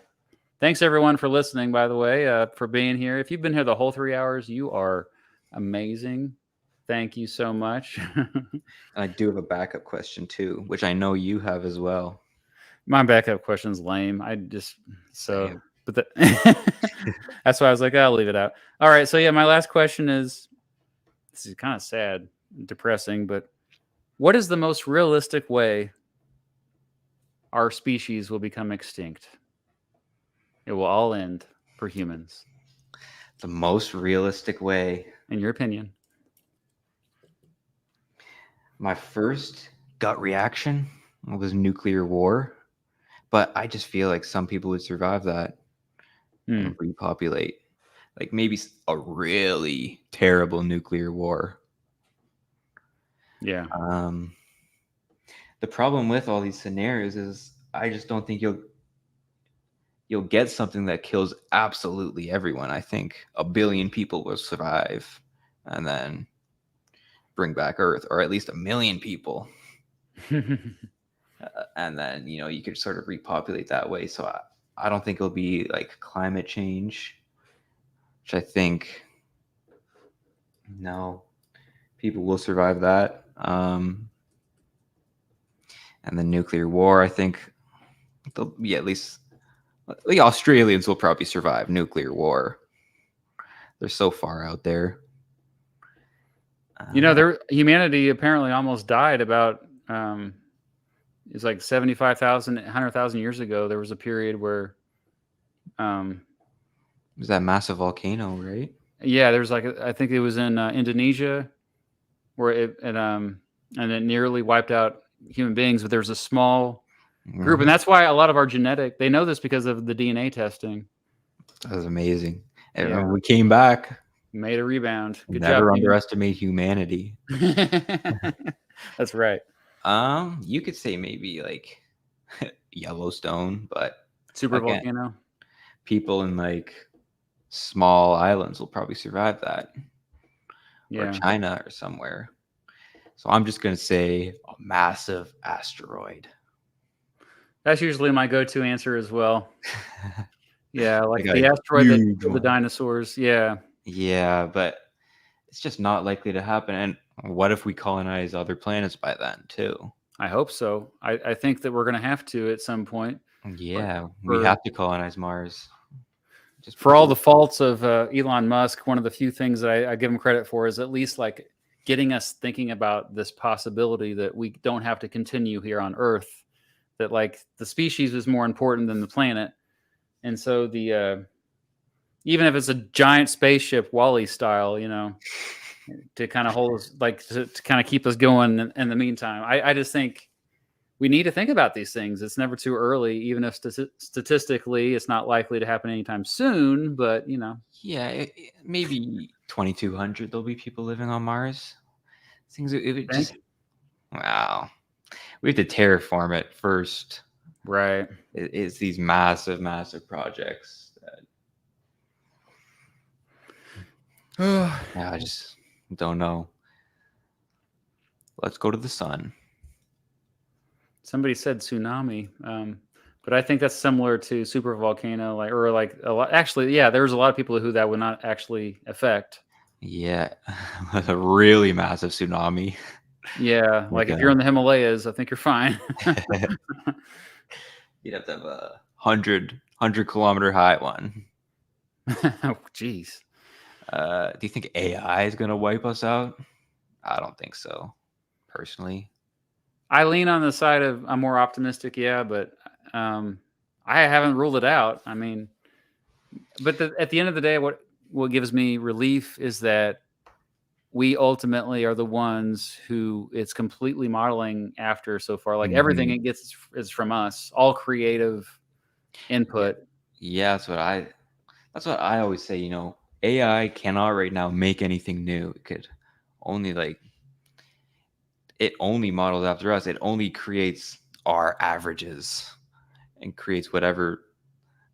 Thanks everyone for listening, by the way, for being here. If you've been here the whole 3 hours, you are amazing. Thank you so much. I do have a backup question too, which I know you have as well. My backup question's lame. Same. But that's why I was like, I'll leave it out. All right. So yeah, my last question is, this is kind of sad, depressing, but what is the most realistic way our species will become extinct? It will all end for humans. The most realistic way. In your opinion? My first gut reaction was nuclear war, but I just feel like some people would survive that and repopulate. Like maybe a really terrible nuclear war. Yeah. The problem with all these scenarios is I just don't think you'll get something that kills absolutely everyone. I think a billion people will survive and then bring back Earth, or at least a million people. And then, you could sort of repopulate that way. So I don't think it'll be like climate change, which I think, no, people will survive that. And the nuclear war, I think, at least the Australians will probably survive nuclear war. They're so far out there. Humanity apparently almost died about it's like 75,000, 100,000 years ago. There was a period where it was that massive volcano, right? Yeah, there's I think it was in Indonesia where and it nearly wiped out human beings, but there's a small group, and that's why a lot of our they know this because of the DNA testing. That was amazing. Yeah. We came back. Made a rebound. Good Never job, underestimate humanity. That's right. You could say maybe like Yellowstone, but super volcano. People in like small islands will probably survive that. Yeah. Or China or somewhere. So I'm just gonna say a massive asteroid. That's usually my go-to answer as well. Yeah, like the asteroid that killed the dinosaurs. Yeah. Yeah, but it's just not likely to happen. And what if we colonize other planets by then too? I hope so. I think that we're going to have to at some point. Yeah, we have to colonize Mars. Just for all the faults of Elon Musk, one of the few things that I give him credit for is at least like getting us thinking about this possibility that we don't have to continue here on Earth, that like the species is more important than the planet. And so even if it's a giant spaceship, Wall-E style, to kind of hold us, like to kind of keep us going in the meantime. I just think we need to think about these things. It's never too early, even if statistically it's not likely to happen anytime soon, but Yeah, maybe 2200 there'll be people living on Mars. Things it would just wow. We have to terraform it first. Right. It's these massive, massive projects. Yeah, I just don't know. Let's go to the sun. Somebody said tsunami, but I think that's similar to super volcano, like or like a lot. Actually, yeah, there's a lot of people who that would not actually affect. Yeah, a really massive tsunami. Yeah, Like like if you're in the Himalayas, I think you're fine. you'd have to have a 100 kilometer high one. Oh, jeez. Do you think AI is gonna wipe us out? I don't think so, personally. I lean on the side of I'm more optimistic, yeah, but um, I haven't ruled it out. I mean, but at the end of the day, what gives me relief is that we ultimately are the ones who it's completely modeling after so far. Like everything Mhm. it gets is from us, all creative Yeah, input. yeah. That's what I always say. AI cannot right now make anything new. It could only it only models after us. It only creates our averages and creates whatever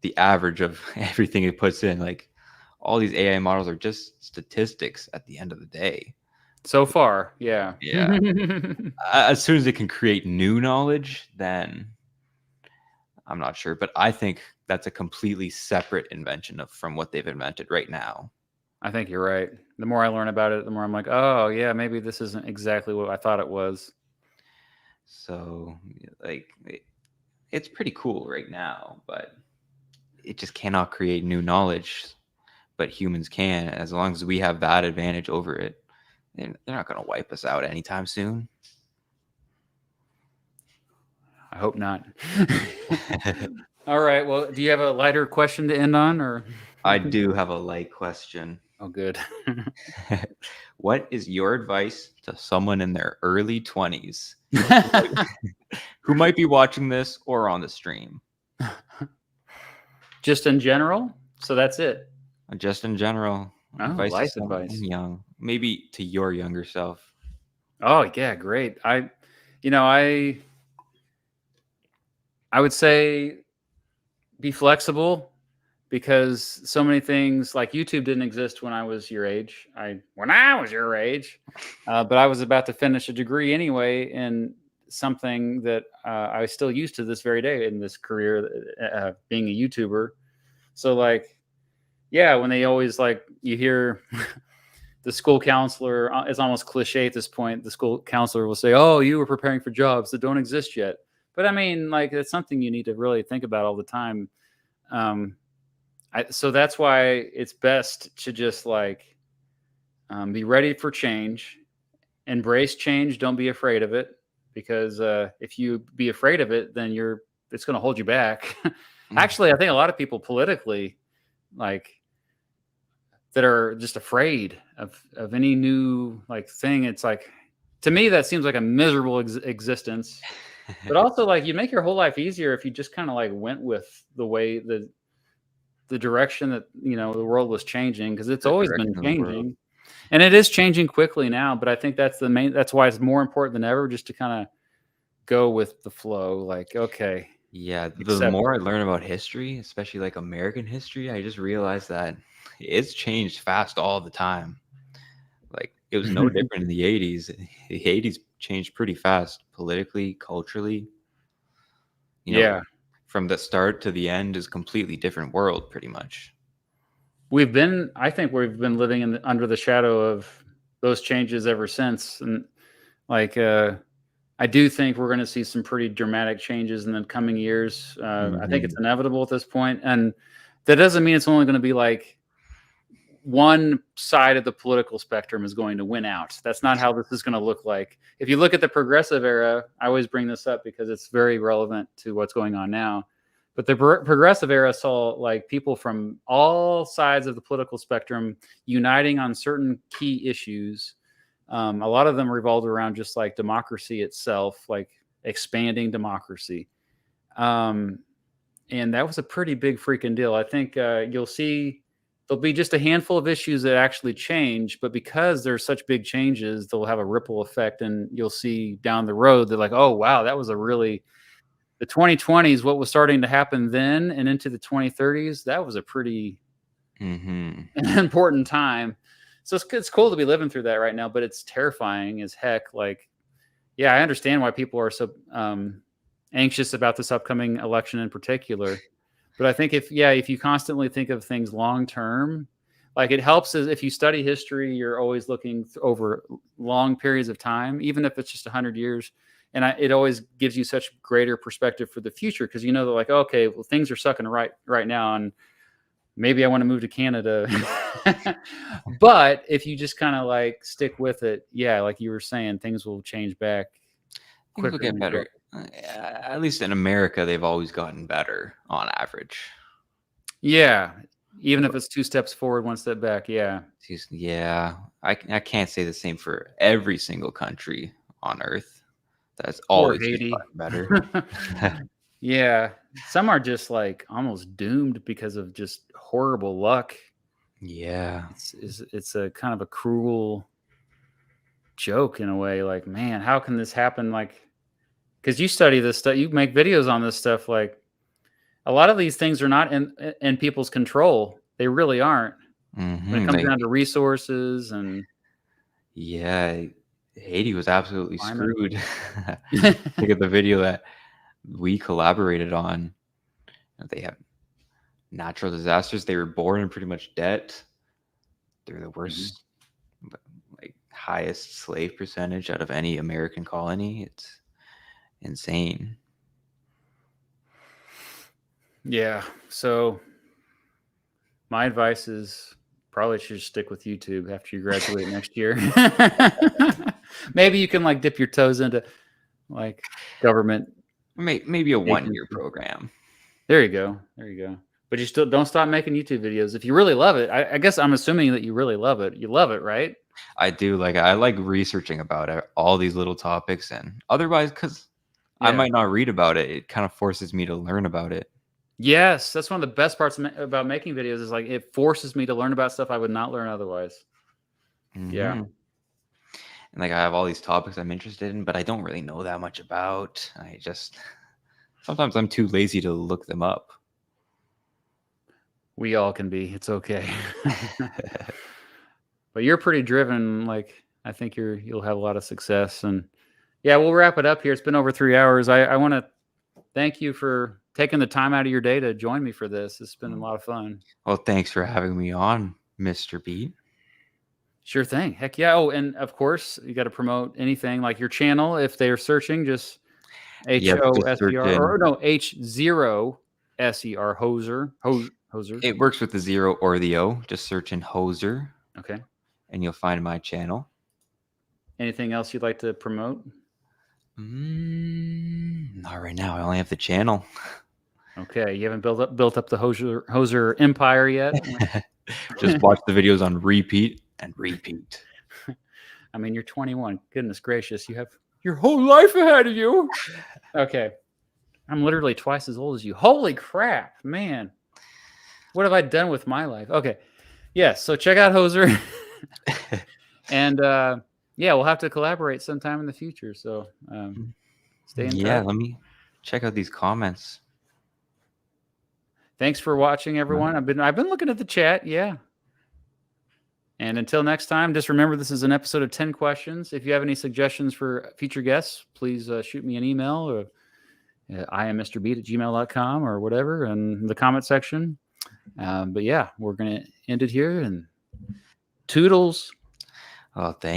the average of everything it puts in. Like all these AI models are just statistics at the end of the day. So far, yeah. Yeah. As soon as it can create new knowledge, then I'm not sure. But I think that's a completely separate invention from what they've invented right now. I think you're right. The more I learn about it, the more I'm like, oh yeah, maybe this isn't exactly what I thought it was. So, like, it's pretty cool right now, but it just cannot create new knowledge. But humans can, as long as we have that advantage over it. And they're not going to wipe us out anytime soon. I hope not. All right. Well, do you have a lighter question to end on, or? I do have a light question. Oh, good. What is your advice to someone in their early 20s who might be watching this or on the stream? Just in general. So that's it. Just in general, Oh, advice to life someone advice. young, maybe to your younger self. Oh yeah, great. I would say be flexible because so many things like YouTube didn't exist when I was your age. When I was your age, but I was about to finish a degree anyway in something that I still use to this very day in this career, being a YouTuber. So like, yeah, when they always like you hear the school counselor, it's almost cliche at this point. The school counselor will say, "Oh, you were preparing for jobs that don't exist yet." But I mean, like, it's something you need to really think about all the time. Um, so that's why it's best to just like be ready for change, embrace change. Don't be afraid of it because if you be afraid of it, then it's going to hold you back. Actually, I think a lot of people politically like that are just afraid of any new like thing. It's like to me that seems like a miserable existence. But also like you make your whole life easier if you just kind of like went with the way the direction that the world was changing because it's The always been direction of the world. changing and it is changing quickly now. But I think that's why it's more important than ever just to kind of go with the flow. Like okay, Yeah, the accept more it. I learn about history, especially like American history, I just realized that it's changed fast all the time. Like it was no different in the 80s. The 80s changed pretty fast politically, culturally. You know, Yeah. from the start to the end is completely different world pretty much. I think we've been living under the shadow of those changes ever since. And like, I do think we're going to see some pretty dramatic changes in the coming years. I think it's Mhm. inevitable at this point. And that doesn't mean it's only going to be like one side of the political spectrum is going to win out. That's not how this is going to look like. If you look at the progressive era, I always bring this up because it's very relevant to what's going on now. But the progressive era saw like people from all sides of the political spectrum uniting on certain key issues. A lot of them revolved around just like democracy itself, like expanding democracy. Um, and that was a pretty big freaking deal. I think you'll see there'll be just a handful of issues that actually change, but because there's such big changes, they'll have a ripple effect, and you'll see down the road they're like, oh wow, that was a really the 2020s, what was starting to happen then and into the 2030s, that was a pretty important time. So it's cool to be living through that right now, but it's terrifying as heck. Like, yeah, I understand why people are so anxious about this upcoming election in particular. But I think if you constantly think of things long term, like it helps if you study history, you're always looking over long periods of time, even if it's just 100 years. And it always gives you such greater perspective for the future, because you know, they're like, okay, well, things are sucking right now, and maybe I want to move to Canada. But if you just kind of like stick with it, yeah, like you were saying, things will change back Things will quicker get than you better. At least in America, they've always gotten better on average. Yeah, even if it's 2 steps forward, 1 step back. Yeah. Yeah, I can't say the same for every single country on Earth. That's Or always just Haiti. gotten better. Yeah, some are just like almost doomed because of just horrible luck. Yeah. It's a kind of a cruel joke in a way. Like, man, how can this happen? Like, because you study this stuff, you make videos on this stuff. Like, a lot of these things are not in people's control. They really aren't. When it comes down to resources and yeah, Haiti was absolutely climate. screwed. Look at the video that we collaborated on. They have natural disasters. They were born in pretty much debt. They're the worst, like highest slave percentage out of any American colony. It's insane. Yeah. So my advice is probably should stick with YouTube after you graduate next year. Maybe you can like dip your toes into like government. Maybe a 1-year program. There you go. But you still don't stop making YouTube videos. If you really love it, I guess I'm assuming that you really love it. You love it, right? I do. I like researching about it, all these little topics, and otherwise, because I might not read about it, it kind of forces me to learn about it. Yes, that's one of the best parts about making videos is like it forces me to learn about stuff I would not learn otherwise. Yeah. And like I have all these topics I'm interested in, but I don't really know that much about. Sometimes I'm too lazy to look them up. We all can be. It's okay. But you're pretty driven. Like, I think you'll have a lot of success. And yeah, we'll wrap it up here. It's been over 3 hours. I want to thank you for taking the time out of your day to join me for this. It's been a lot of fun. Well, thanks for having me on, Mr. Beat. Sure thing. Heck yeah. Oh, and of course, you got to promote anything like your channel. If they're searching, just HOSER or no, H0SER, Hoser. It works with the 0 or the O. Just search in Hoser. Okay. And you'll find my channel. Anything else you'd like to promote? Not right now. I only have the channel. Okay, you haven't built up the Hoser empire yet. Just watch the videos on repeat and repeat. I mean, you're 21. Goodness gracious, you have your whole life ahead of you. Okay, I'm literally twice as old as you. Holy crap, man! What have I done with my life? Okay, yes. So check out Hoser, and yeah, we'll have to collaborate sometime in the future. So stay in touch. Yeah, let me check out these comments. Thanks for watching, everyone. I've been looking at the chat. Yeah. And until next time, just remember this is an episode of 10 questions. If you have any suggestions for future guests, please shoot me an email or iamMrBeat@gmail.com or whatever in the comment section. But yeah, we're going to end it here and toodles. Oh, thank